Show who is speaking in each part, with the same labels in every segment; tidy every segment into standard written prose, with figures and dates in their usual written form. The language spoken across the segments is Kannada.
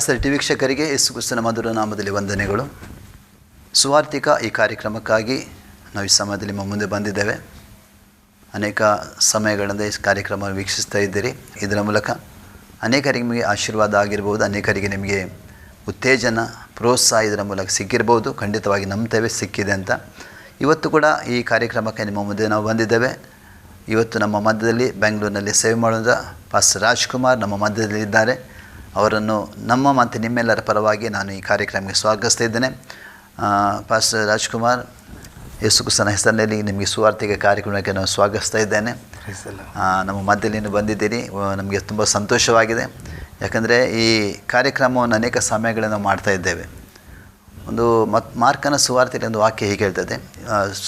Speaker 1: ಆಸರೆ ಟಿ ವೀಕ್ಷಕರಿಗೆ ಯೇಸು ಕ್ರಿಸ್ತನ ಮಧುರ ನಾಮದಲ್ಲಿ ವಂದನೆಗಳು. ಸುವಾರ್ತಿಕ ಈ ಕಾರ್ಯಕ್ರಮಕ್ಕಾಗಿ ನಾವು ಈ ಸಮಯದಲ್ಲಿ ನಿಮ್ಮ ಮುಂದೆ ಬಂದಿದ್ದೇವೆ. ಅನೇಕ ಸಮಯಗಳಿಂದ ಈ ಕಾರ್ಯಕ್ರಮ ವೀಕ್ಷಿಸ್ತಾ ಇದ್ದೀರಿ. ಇದರ ಮೂಲಕ ಅನೇಕರಿಗೆ ನಿಮಗೆ ಆಶೀರ್ವಾದ ಆಗಿರ್ಬೋದು, ಅನೇಕರಿಗೆ ನಿಮಗೆ ಉತ್ತೇಜನ ಪ್ರೋತ್ಸಾಹ ಇದರ ಮೂಲಕ ಸಿಕ್ಕಿರ್ಬೋದು. ಖಂಡಿತವಾಗಿ ನಂಬ್ತೇವೆ ಸಿಕ್ಕಿದೆ ಅಂತ. ಇವತ್ತು ಕೂಡ ಈ ಕಾರ್ಯಕ್ರಮಕ್ಕೆ ನಿಮ್ಮ ಮುಂದೆ ನಾವು ಬಂದಿದ್ದೇವೆ. ಇವತ್ತು ನಮ್ಮ ಮಧ್ಯದಲ್ಲಿ ಬೆಂಗಳೂರಿನಲ್ಲಿ ಸೇವೆ ಮಾಡುವ ಪಾಸ್ಟರ್ ರಾಜ್ಕುಮಾರ್ ನಮ್ಮ ಮಧ್ಯದಲ್ಲಿದ್ದಾರೆ. ಅವರನ್ನು ನಮ್ಮ ಮತ್ತು ನಿಮ್ಮೆಲ್ಲರ ಪರವಾಗಿ ನಾನು ಈ ಕಾರ್ಯಕ್ರಮಕ್ಕೆ ಸ್ವಾಗತಿಸ್ತಾ ಇದ್ದೇನೆ. ಪಾಸ್ಟರ್ ರಾಜ್ಕುಮಾರ್, ಯೇಸು ಕ್ರಿಸ್ತನ ಹೆಸರಿನಲ್ಲಿ ನಿಮಗೆ ಸುವಾರ್ತಿಕ ಕಾರ್ಯಕ್ರಮಕ್ಕೆ ನಾನು ಸ್ವಾಗತಿಸ್ತಾ ಇದ್ದೇನೆ. ನಮ್ಮ ಮಧ್ಯದಲ್ಲಿ ಬಂದಿದ್ದೀರಿ, ನಮಗೆ ತುಂಬ ಸಂತೋಷವಾಗಿದೆ. ಯಾಕಂದರೆ ಈ ಕಾರ್ಯಕ್ರಮವನ್ನು ಅನೇಕ ಸಮಯಗಳನ್ನು ಮಾಡ್ತಾ ಇದ್ದೇವೆ. ಒಂದು ಮಾರ್ಕನ ಸುವಾರ್ತೆಯಲ್ಲಿ ಒಂದು ವಾಕ್ಯ ಹೀಗೆ ಹೇಳ್ತದೆ,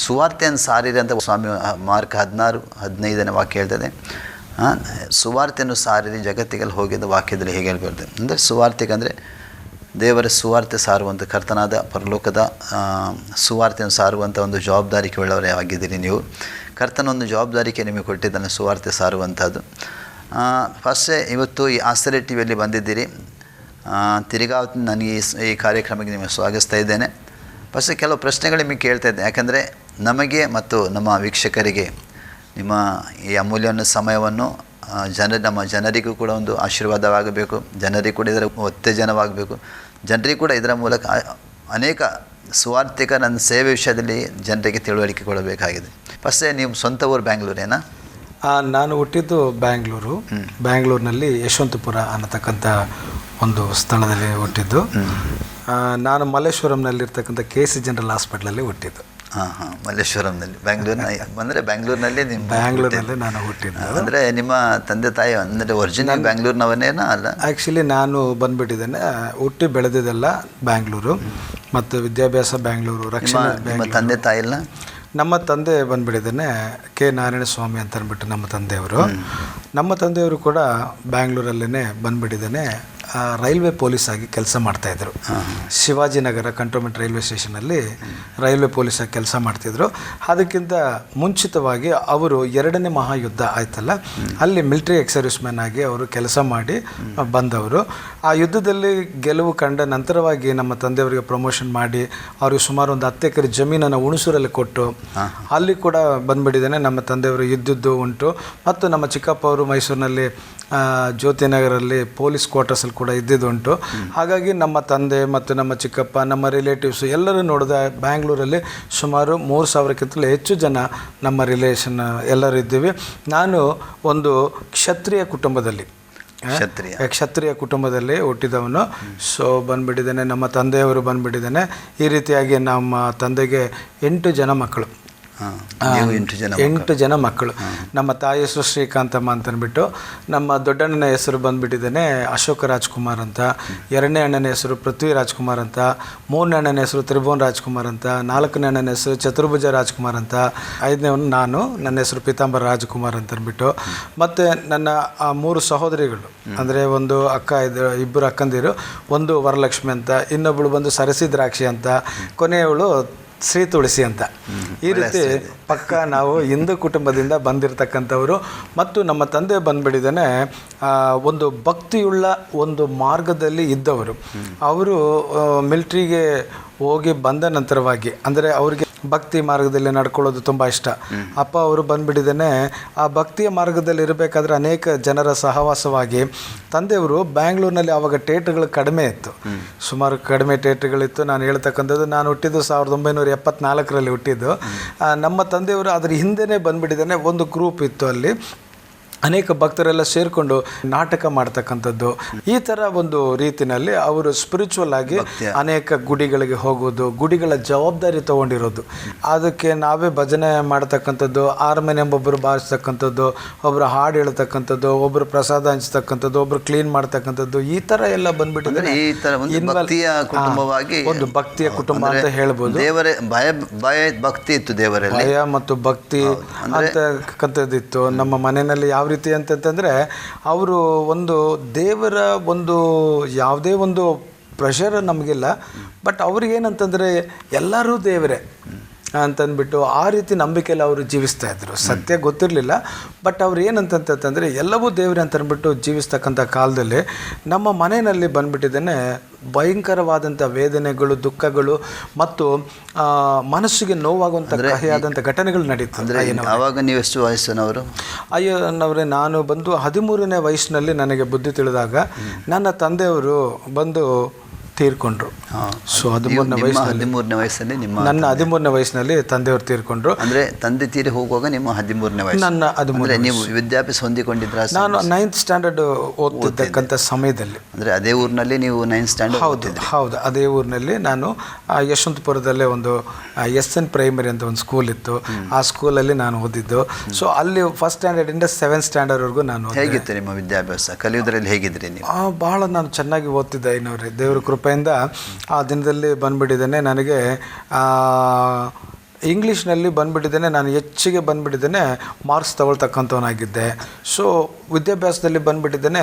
Speaker 1: ಸುವಾರ್ತೆಯನ್ನು ಸಾರಿರಿ ಅಂತ ಸ್ವಾಮಿ ಮಾರ್ಕ್ 16:15 ವಾಕ್ಯ ಹೇಳ್ತದೆ. ಸುವಾರ್ತೆಯನ್ನು ಸಾರಿರಿ ಜಗತ್ತಿಗೆಲ್ಲ ಹೋಗಿದ್ದ ವಾಕ್ಯದಲ್ಲಿ ಹೇಗೆ ಹೇಳ್ಬಾರ್ದು ಅಂದರೆ, ಸುವಾರ್ತೆಗೆ ಅಂದರೆ ದೇವರ ಸುವಾರ್ತೆ ಸಾರುವಂಥ ಕರ್ತನಾದ ಪರಲೋಕದ ಸುವಾರ್ತೆಯನ್ನು ಸಾರುವಂಥ ಒಂದು ಜವಾಬ್ದಾರಿಕೆ ಉಳ್ಳವರೇ ಆಗಿದ್ದೀರಿ ನೀವು. ಕರ್ತನೊಂದು ಜವಾಬ್ದಾರಿಕೆ ನಿಮಗೆ ಕೊಟ್ಟಿದ್ದಾನೆ, ಸುವಾರ್ತೆ ಸಾರುವಂಥದ್ದು. ಫಸ್ಟೇ ಇವತ್ತು ಈ ಆಸರೆ ಟಿ ವಿಯಲ್ಲಿ ಬಂದಿದ್ದೀರಿ. ತಿರ್ಗಾ ನನಗೆ ಈ ಕಾರ್ಯಕ್ರಮಕ್ಕೆ ನಿಮಗೆ ಸ್ವಾಗತಿಸ್ತಾ ಇದ್ದೇನೆ. ಫಸ್ಟ್ ಕೆಲವು ಪ್ರಶ್ನೆಗಳು ನಿಮಗೆ ಕೇಳ್ತಾ ಇದ್ದೆ. ಯಾಕಂದರೆ ನಮಗೆ ಮತ್ತು ನಮ್ಮ ವೀಕ್ಷಕರಿಗೆ ನಿಮ್ಮ ಈ ಅಮೂಲ್ಯ ಸಮಯವನ್ನು ನಮ್ಮ ಜನರಿಗೂ ಕೂಡ ಒಂದು ಆಶೀರ್ವಾದವಾಗಬೇಕು, ಜನರಿಗೂ ಕೂಡ ಇದರ ಉತ್ತೇಜನವಾಗಬೇಕು, ಜನರಿಗೂ ಕೂಡ ಇದರ ಮೂಲಕ ಅನೇಕ ಸ್ವಾರ್ಥಿಕ ನನ್ನ ಸೇವೆ ವಿಷಯದಲ್ಲಿ ಜನರಿಗೆ ತಿಳುವಳಿಕೆ ಕೊಡಬೇಕಾಗಿದೆ. ಫಸ್ಟೇ ನೀವು ಸ್ವಂತ ಊರು ಬ್ಯಾಂಗ್ಳೂರೇನಾ?
Speaker 2: ನಾನು ಹುಟ್ಟಿದ್ದು ಬ್ಯಾಂಗ್ಳೂರಿನಲ್ಲಿ ಯಶವಂತಪುರ ಅನ್ನತಕ್ಕಂಥ ಒಂದು ಸ್ಥಳದಲ್ಲಿ ಹುಟ್ಟಿದ್ದು. ನಾನು ಮಲ್ಲೇಶ್ವರಂನಲ್ಲಿರ್ತಕ್ಕಂಥ KC ಜನರಲ್ ಹಾಸ್ಪಿಟ್ಲಲ್ಲಿ ಹುಟ್ಟಿದ್ದು.
Speaker 1: ಮಲ್ಲೇಶ್ವರಂನಲ್ಲಿ, ಬ್ಯಾಂಗ್ಳೂರಿನಲ್ಲಿ ನಿಮ್ಮ
Speaker 2: ಬ್ಯಾಂಗ್ಳೂರಿನಲ್ಲಿ ನಾನು ಹುಟ್ಟಿದ್ದು.
Speaker 1: ಅಂದರೆ ನಿಮ್ಮ ತಂದೆ ತಾಯಿ ಅಂದರೆ ಒರಿಜಿನಲ್ ಬ್ಯಾಂಗ್ಳೂರಿನವನೇನಾ? ಅಲ್ಲ,
Speaker 2: ಆ್ಯಕ್ಚುಲಿ ನಾನು ಬಂದುಬಿಟ್ಟಿದ್ದೇನೆ. ಹುಟ್ಟಿ ಬೆಳೆದಿದ್ದೆಲ್ಲ ಬ್ಯಾಂಗ್ಳೂರು ಮತ್ತು ವಿದ್ಯಾಭ್ಯಾಸ ಬ್ಯಾಂಗ್ಳೂರು. ರಕ್ಷಣಾ
Speaker 1: ನಿಮ್ಮ ತಂದೆ ತಾಯಿ ಇಲ್ಲ?
Speaker 2: ನಮ್ಮ ತಂದೆ ಬಂದುಬಿಟ್ಟಿದ್ದೇನೆ K. ನಾರಾಯಣ ಸ್ವಾಮಿ ಅಂತ ಅಂದ್ಬಿಟ್ಟು ನಮ್ಮ ತಂದೆಯವರು ಕೂಡ ಬ್ಯಾಂಗ್ಳೂರಲ್ಲೇ ಬಂದುಬಿಟ್ಟಿದ್ದೇನೆ. ರೈಲ್ವೆ ಪೊಲೀಸ್ ಆಗಿ ಕೆಲಸ ಮಾಡ್ತಾಯಿದ್ರು. ಶಿವಾಜಿನಗರ ಕಂಟೋನ್ಮೆಂಟ್ ರೈಲ್ವೆ ಸ್ಟೇಷನಲ್ಲಿ ರೈಲ್ವೆ ಪೊಲೀಸಾಗಿ ಕೆಲಸ ಮಾಡ್ತಿದ್ರು. ಅದಕ್ಕಿಂತ ಮುಂಚಿತವಾಗಿ ಅವರು 2ನೇ ಮಹಾಯುದ್ಧ ಆಯ್ತಲ್ಲ, ಅಲ್ಲಿ ಮಿಲಿಟರಿ ಎಕ್ಸ್ ಸರ್ವಿಸ್ಮ್ಯಾನ್ ಆಗಿ ಅವರು ಕೆಲಸ ಮಾಡಿ ಬಂದವರು. ಆ ಯುದ್ಧದಲ್ಲಿ ಗೆಲುವು ಕಂಡ ನಂತರವಾಗಿ ನಮ್ಮ ತಂದೆಯವರಿಗೆ ಪ್ರಮೋಷನ್ ಮಾಡಿ ಅವ್ರಿಗೆ ಸುಮಾರು ಒಂದು 10 ಎಕರೆ ಜಮೀನನ್ನು ಹುಣಸೂರಲ್ಲಿ ಕೊಟ್ಟು ಅಲ್ಲಿ ಕೂಡ ಬಂದುಬಿಟ್ಟಿದ್ದೇನೆ. ನಮ್ಮ ತಂದೆಯವರು ಇದ್ದದ್ದು ಉಂಟು. ಮತ್ತು ನಮ್ಮ ಚಿಕ್ಕಪ್ಪ ಅವರು ಮೈಸೂರಿನಲ್ಲಿ ಜ್ಯೋತಿನಗರಲ್ಲಿ ಪೊಲೀಸ್ ಕ್ವಾರ್ಟರ್ಸಲ್ಲಿ ಕೂಡ ಇದ್ದಿದ್ದುಂಟು. ಹಾಗಾಗಿ ನಮ್ಮ ತಂದೆ ಮತ್ತು ನಮ್ಮ ಚಿಕ್ಕಪ್ಪ, ನಮ್ಮ ರಿಲೇಟಿವ್ಸು ಎಲ್ಲರೂ ನೋಡಿದ ಬ್ಯಾಂಗ್ಳೂರಲ್ಲಿ ಸುಮಾರು 3,000ಕ್ಕಿಂತಲೂ ಹೆಚ್ಚು ಜನ ನಮ್ಮ ರಿಲೇಷನ್ ಎಲ್ಲರೂ ಇದ್ದೀವಿ. ನಾನು ಒಂದು ಕ್ಷತ್ರಿಯ ಕುಟುಂಬದಲ್ಲಿ ಹುಟ್ಟಿದವನು. ಸೊ ಬಂದುಬಿಟ್ಟಿದ್ದೇನೆ. ನಮ್ಮ ತಂದೆಯವರು ಬಂದುಬಿಟ್ಟಿದ್ದೇನೆ. ಈ ರೀತಿಯಾಗಿ ನಮ್ಮ ತಂದೆಗೆ 8 ಜನ ಮಕ್ಕಳು. 8 ಜನ ಮಕ್ಕಳು. ನಮ್ಮ ತಾಯಿ ಹೆಸರು ಶ್ರೀಕಾಂತಮ್ಮ ಅಂತಂದ್ಬಿಟ್ಟು, ನಮ್ಮ ದೊಡ್ಡಣ್ಣನ ಹೆಸರು ಬಂದುಬಿಟ್ಟಿದ್ದೇನೆ ಅಶೋಕ ರಾಜ್ಕುಮಾರ್ ಅಂತ, 2ನೇ ಅಣ್ಣನ ಹೆಸರು ಪೃಥ್ವಿ ರಾಜ್ಕುಮಾರ್ ಅಂತ, 3ನೇ ಅಣ್ಣನ ಹೆಸರು ತ್ರಿಭುವನ್ ರಾಜ್ಕುಮಾರ್ ಅಂತ, 4ನೇ ಅಣ್ಣನ ಹೆಸರು ಚತುರ್ಭುಜ ರಾಜ್ಕುಮಾರ್ ಅಂತ, 5ನೇವನು ನಾನು, ನನ್ನ ಹೆಸರು ಪೀತಾಂಬರ ರಾಜ್ಕುಮಾರ್ ಅಂತಂದ್ಬಿಟ್ಟು. ಮತ್ತು ನನ್ನ 3 ಸಹೋದರಿಗಳು ಅಂದರೆ ಒಂದು ಇಬ್ಬರು ಅಕ್ಕಂದಿರು, ಒಂದು ವರಲಕ್ಷ್ಮಿ ಅಂತ, ಇನ್ನೊಬ್ಬಳು ಬಂದು ಸರಸಿ ದ್ರಾಕ್ಷಿ ಅಂತ, ಕೊನೆಯವಳು ಶ್ರೀ ತುಳಸಿ ಅಂತ. ಈ ರೀತಿ ಪಕ್ಕ ನಾವು ಹಿಂದೂ ಕುಟುಂಬದಿಂದ ಬಂದಿರತಕ್ಕಂಥವರು. ಮತ್ತು ನಮ್ಮ ತಂದೆ ಬಂದುಬಿಟ್ಟಿದ್ದಾನೆ ಒಂದು ಭಕ್ತಿಯುಳ್ಳ ಒಂದು ಮಾರ್ಗದಲ್ಲಿ ಇದ್ದವರು. ಅವರು ಮಿಲ್ಟ್ರಿಗೆ ಹೋಗಿ ಬಂದ ನಂತರವಾಗಿ ಅಂದರೆ ಅವರಿಗೆ ಭಕ್ತಿ ಮಾರ್ಗದಲ್ಲಿ ನಡ್ಕೊಳ್ಳೋದು ತುಂಬ ಇಷ್ಟ. ಅಪ್ಪ ಅವರು ಬಂದುಬಿಟ್ಟಿದ್ದೇನೆ ಆ ಭಕ್ತಿಯ ಮಾರ್ಗದಲ್ಲಿ ಇರಬೇಕಾದ್ರೆ ಅನೇಕ ಜನರ ಸಹವಾಸವಾಗಿ ತಂದೆಯವರು ಬ್ಯಾಂಗ್ಳೂರಿನಲ್ಲಿ ಆವಾಗ ಥಿಯೇಟ್ರ್ಗಳು ಕಡಿಮೆ ಇತ್ತು, ಸುಮಾರು ಕಡಿಮೆ ಥಿಯೇಟ್ರ್ಗಳಿತ್ತು. ನಾನು ಹೇಳ್ತಕ್ಕಂಥದ್ದು, ನಾನು ಹುಟ್ಟಿದ್ದು 1974ರಲ್ಲಿ ಹುಟ್ಟಿದ್ದು. ನಮ್ಮ ತಂದೆಯವರು ಅದ್ರ ಹಿಂದೆನೇ ಬಂದುಬಿಟ್ಟಿದ್ದೇನೆ. ಒಂದು ಗ್ರೂಪ್ ಇತ್ತು, ಅಲ್ಲಿ ಅನೇಕ ಭಕ್ತರೆಲ್ಲ ಸೇರಿಕೊಂಡು ನಾಟಕ ಮಾಡ್ತಕ್ಕಂಥದ್ದು. ಈ ಥರ ಒಂದು ರೀತಿಯಲ್ಲಿ ಅವರು ಸ್ಪಿರಿಚುವಲ್ ಆಗಿ ಅನೇಕ ಗುಡಿಗಳಿಗೆ ಹೋಗೋದು, ಗುಡಿಗಳ ಜವಾಬ್ದಾರಿ ತೊಗೊಂಡಿರೋದು. ಅದಕ್ಕೆ ನಾವೇ ಭಜನೆ ಮಾಡ್ತಕ್ಕಂಥದ್ದು, ಹಾರ್ಮೋನಿಯಂ ಒಬ್ಬರು ಬಾರಿಸ್ತಕ್ಕಂಥದ್ದು, ಒಬ್ಬರು ಹಾಡು ಹೇಳ್ತಕ್ಕಂಥದ್ದು, ಒಬ್ಬರು ಪ್ರಸಾದ ಹಂಚ್ತಕ್ಕಂಥದ್ದು, ಒಬ್ಬರು ಕ್ಲೀನ್ ಮಾಡ್ತಕ್ಕಂಥದ್ದು. ಈ ಥರ ಎಲ್ಲ ಬಂದ್ಬಿಟ್ಟಿದ್ರೆ ಒಂದು ಭಕ್ತಿಯ ಕುಟುಂಬ ಅಂತ ಹೇಳ್ಬೋದು.
Speaker 1: ಭಕ್ತಿ ಇತ್ತು, ದೇವರಲ್ಲಿ
Speaker 2: ಭಯ ಮತ್ತು ಭಕ್ತಿ ಅಂತಕ್ಕಂಥದ್ದಿತ್ತು ನಮ್ಮ ಮನೆಯಲ್ಲಿ. ಯಾವ ರೀತಿ ಅಂತಂತಂದರೆ, ಅವರು ಒಂದು ದೇವರ ಒಂದು ಯಾವುದೇ ಒಂದು ಪ್ರೆಷರ್ ನಮಗಿಲ್ಲ, ಬಟ್ ಅವ್ರಿಗೇನಂತಂದರೆ ಎಲ್ಲರೂ ದೇವರೇ. ಅಂತಂದ್ಬಿಟ್ಟು ಆ ರೀತಿ ನಂಬಿಕೆಯಲ್ಲಿ ಅವರು ಜೀವಿಸ್ತಾ ಇದ್ರು. ಸತ್ಯ ಗೊತ್ತಿರಲಿಲ್ಲ, ಬಟ್ ಅವ್ರು ಏನಂತಂತಂದರೆ ಎಲ್ಲವೂ ದೇವ್ರೆ ಅಂತ ಅಂದ್ಬಿಟ್ಟು ಜೀವಿಸ್ತಕ್ಕಂಥ ಕಾಲದಲ್ಲಿ ನಮ್ಮ ಮನೆಯಲ್ಲಿ ಬಂದ್ಬಿಟ್ಟಿದ್ದೇನೆ ಭಯಂಕರವಾದಂಥ ವೇದನೆಗಳು, ದುಃಖಗಳು ಮತ್ತು ಮನಸ್ಸಿಗೆ ನೋವಾಗುವಂಥ ಕಹಿಯಾದಂಥ ಘಟನೆಗಳು ನಡೀತದೆ.
Speaker 1: ಆವಾಗ ನೀವು ಎಷ್ಟು ವಯಸ್ಸಿನವರು?
Speaker 2: ಅಯ್ಯನವರೇ, ನಾನು ಬಂದು 13ನೇ ವಯಸ್ಸಿನಲ್ಲಿ ನನಗೆ ಬುದ್ಧಿ ತಿಳಿದಾಗ ನನ್ನ ತಂದೆಯವರು ಬಂದು ತೀರ್ಕೊಂಡ್ರು. ಸೊ
Speaker 1: 13ನೇ ವಯಸ್ಸಲ್ಲಿ
Speaker 2: ನನ್ನ 13ನೇ ವಯಸ್ಸಿನಲ್ಲಿ ತಂದೆಯವರು ತೀರ್ಕೊಂಡ್ರು.
Speaker 1: ಅಂದರೆ ತಂದೆ ತೀರಿ ಹೋಗುವಾಗ ನಿಮ್ಮ 13ನೇ ವಯಸ್ಸು?
Speaker 2: ನನ್ನ 13.
Speaker 1: ನೀವು ವಿದ್ಯಾಭ್ಯಾಸ ಹೊಂದಿಕೊಂಡಿದ್ರ?
Speaker 2: ನಾನು 9th ಸ್ಟ್ಯಾಂಡರ್ಡ್ ಓದ್ತಿದ್ದಕ್ಕಂಥ ಸಮಯದಲ್ಲಿ.
Speaker 1: ಅಂದರೆ ಅದೇ ಊರಿನಲ್ಲಿ ನೀವು 9th ಸ್ಟ್ಯಾಂಡರ್ಡ್?
Speaker 2: ಹೌದು, ಅದೇ ಊರಿನಲ್ಲಿ ನಾನು ಯಶವಂತಪುರದಲ್ಲೇ ಒಂದು SN ಪ್ರೈಮರಿ ಅಂತ ಒಂದು ಸ್ಕೂಲ್ ಇತ್ತು, ಆ ಸ್ಕೂಲಲ್ಲಿ ನಾನು ಓದಿದ್ದು. ಸೊ ಅಲ್ಲಿ 1st ಸ್ಟ್ಯಾಂಡರ್ಡಿಂದ 7th ಸ್ಟ್ಯಾಂಡರ್ಡ್ವರೆಗೂ ನಾನು.
Speaker 1: ಹೇಗಿತ್ತು ನಿಮ್ಮ ವಿದ್ಯಾಭ್ಯಾಸ? ಕಲಿಯೋದ್ರಲ್ಲಿ ಹೇಗಿದ್ರಿ ನೀವು?
Speaker 2: ಭಾಳ ನಾನು ಚೆನ್ನಾಗಿ ಓದ್ತಿದ್ದೆ ಇನ್ನವ್ರೆ, ದೇವರ ಕೃಪೆಯಿಂದ. ಆ ದಿನದಲ್ಲಿ ಬಂದುಬಿಟ್ಟಿದ್ದೇನೆ ನನಗೆ ಇಂಗ್ಲೀಷ್ನಲ್ಲಿ ಬಂದುಬಿಟ್ಟಿದ್ದೇನೆ, ನಾನು ಹೆಚ್ಚಿಗೆ ಬಂದುಬಿಟ್ಟಿದ್ದೇನೆ ಮಾರ್ಕ್ಸ್ ತಗೊಳ್ತಕ್ಕಂಥವನಾಗಿದ್ದೆ. ಸೊ ವಿದ್ಯಾಭ್ಯಾಸದಲ್ಲಿ ಬಂದುಬಿಟ್ಟಿದ್ದೇನೆ,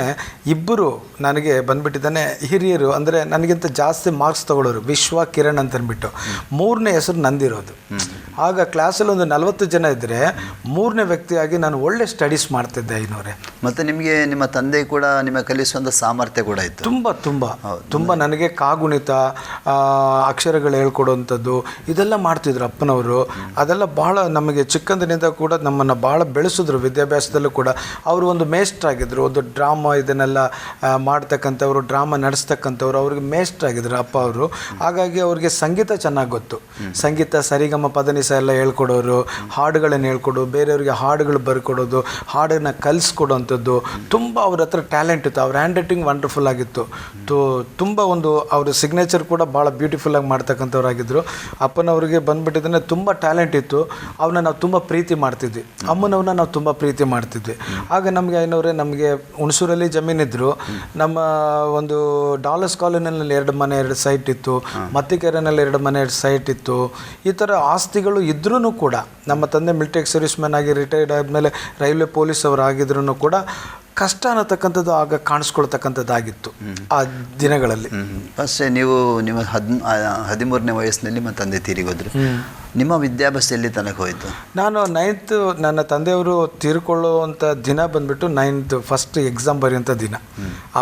Speaker 2: ಇಬ್ಬರು ನನಗೆ ಬಂದುಬಿಟ್ಟಿದ್ದಾನೆ ಹಿರಿಯರು, ಅಂದರೆ ನನಗಿಂತ ಜಾಸ್ತಿ ಮಾರ್ಕ್ಸ್ ತಗೊಳ್ಳೋರು, ವಿಶ್ವ, ಕಿರಣ್ ಅಂತಂದ್ಬಿಟ್ಟು 3ನೇ ಹೆಸರು ನಂದಿರೋದು. ಆಗ ಕ್ಲಾಸಲ್ಲಿ ಒಂದು 40 ಜನ ಇದ್ದರೆ 3ನೇ ವ್ಯಕ್ತಿಯಾಗಿ ನಾನು ಒಳ್ಳೆ ಸ್ಟಡೀಸ್ ಮಾಡ್ತಿದ್ದೆ ಇನ್ನೋರೆ.
Speaker 1: ಮತ್ತು ನಿಮಗೆ ನಿಮ್ಮ ತಂದೆ ಕೂಡ ನಿಮ್ಮ ಕಲಿಸುವಂಥ ಸಾಮರ್ಥ್ಯ ಕೂಡ ಇತ್ತು?
Speaker 2: ತುಂಬ ನನಗೆ ಕಾಗುಣಿತ, ಅಕ್ಷರಗಳು ಹೇಳ್ಕೊಡುವಂಥದ್ದು ಇದೆಲ್ಲ ಮಾಡ್ತಿದ್ರು ಅಪ್ಪನವರು. ಅದೆಲ್ಲ ಭಾಳ ನಮಗೆ ಚಿಕ್ಕಂದಿನಿಂದ ಕೂಡ ನಮ್ಮನ್ನು ಭಾಳ ಬೆಳೆಸಿದ್ರು. ವಿದ್ಯಾಭ್ಯಾಸದಲ್ಲೂ ಕೂಡ ಅವರು ಒಂದು ಮೇಷ್ಟ್ರಾಗಿದ್ದರು, ಒಂದು ಡ್ರಾಮಾ ಇದನ್ನೆಲ್ಲ ಮಾಡ್ತಕ್ಕಂಥವ್ರು, ಡ್ರಾಮಾ ನಡೆಸ್ತಕ್ಕಂಥವ್ರು, ಅವ್ರಿಗೆ ಮೇಷ್ಟ್ರಾಗಿದ್ದರು ಅಪ್ಪ ಅವರು. ಹಾಗಾಗಿ ಅವ್ರಿಗೆ ಸಂಗೀತ ಚೆನ್ನಾಗಿ ಗೊತ್ತು. ಸಂಗೀತ, ಸರಿಗಮ ಪದನಿಸ ಎಲ್ಲ ಹೇಳ್ಕೊಡೋರು, ಹಾಡುಗಳನ್ನು ಹೇಳ್ಕೊಡು, ಬೇರೆಯವ್ರಿಗೆ ಹಾಡುಗಳು ಬರ್ಕೊಡೋದು, ಹಾಡನ್ನು ಕಲಿಸ್ಕೊಡೋವಂಥದ್ದು ತುಂಬ ಅವ್ರ ಹತ್ರ ಟ್ಯಾಲೆಂಟ್ ಇತ್ತು. ಅವ್ರ ಹ್ಯಾಂಡ್ ರೈಟಿಂಗ್ ವಂಡರ್ಫುಲ್ ಆಗಿತ್ತು. ತುಂಬ ಒಂದು ಅವ್ರ ಸಿಗ್ನೇಚರ್ ಕೂಡ ಭಾಳ ಬ್ಯೂಟಿಫುಲ್ಲಾಗಿ ಮಾಡ್ತಕ್ಕಂಥವ್ರಾಗಿದ್ದರು. ಅಪ್ಪನವ್ರಿಗೆ ಬಂದುಬಿಟ್ಟಿದ್ದನ್ನು ತುಂಬ ಟ್ಯಾಲೆಂಟ್ ಇತ್ತು. ಅವನ್ನ ನಾವು ತುಂಬ ಪ್ರೀತಿ ಮಾಡ್ತಿದ್ವಿ, ಅಮ್ಮನವ್ರನ್ನ ನಾವು ತುಂಬ ಪ್ರೀತಿ ಮಾಡ್ತಿದ್ವಿ. ಆಗ ನಮಗೆ ಐನವ್ರೆ, ನಮಗೆ ಹುಣಸೂರಲ್ಲಿ ಜಮೀನಿದ್ರು. ನಮ್ಮ ಒಂದು ಡಾಲರ್ಸ್ ಕಾಲೋನಿಯಲ್ಲಿ 2 ಮನೆ 2 ಸೈಟ್ ಇತ್ತು, ಮತ್ತಿಕೆರೆನಲ್ಲಿ 2 ಮನೆ 2 ಸೈಟ್ ಇತ್ತು. ಈ ಥರ ಆಸ್ತಿಗಳು ಇದ್ರೂ ಕೂಡ ನಮ್ಮ ತಂದೆ ಮಿಲಿಟರಿ ಸರ್ವಿಸ್ ಮ್ಯಾನ್ ಆಗಿ ರಿಟೈರ್ಡ್ ಆದಮೇಲೆ ರೈಲ್ವೆ ಪೊಲೀಸ್ ಅವರು ಆಗಿದ್ರೂ ಕೂಡ ಕಷ್ಟ ಅನ್ನತಕ್ಕಂಥದ್ದು ಆಗ ಕಾಣಿಸ್ಕೊಳ್ತಕ್ಕಂಥದ್ದಾಗಿತ್ತು ಆ ದಿನಗಳಲ್ಲಿ.
Speaker 1: ಫಸ್ಟ್ ನೀವು ನಿಮ್ಮ 13ನೇ ವಯಸ್ಸಿನಲ್ಲಿ ನಿಮ್ಮ ತಂದೆ ತೀರಿಗೋದ್ರು. ನಿಮ್ಮ ವಿದ್ಯಾಭ್ಯಾಸ ಎಲ್ಲಿ ತನಕ ಹೋಯಿತು?
Speaker 2: ನಾನು 9th, ನನ್ನ ತಂದೆಯವರು ತೀರ್ಕೊಳ್ಳುವಂಥ ದಿನ ಬಂದುಬಿಟ್ಟು 9th ಫಸ್ಟ್ ಎಕ್ಸಾಮ್ ಬರೆಯುವಂಥ ದಿನ.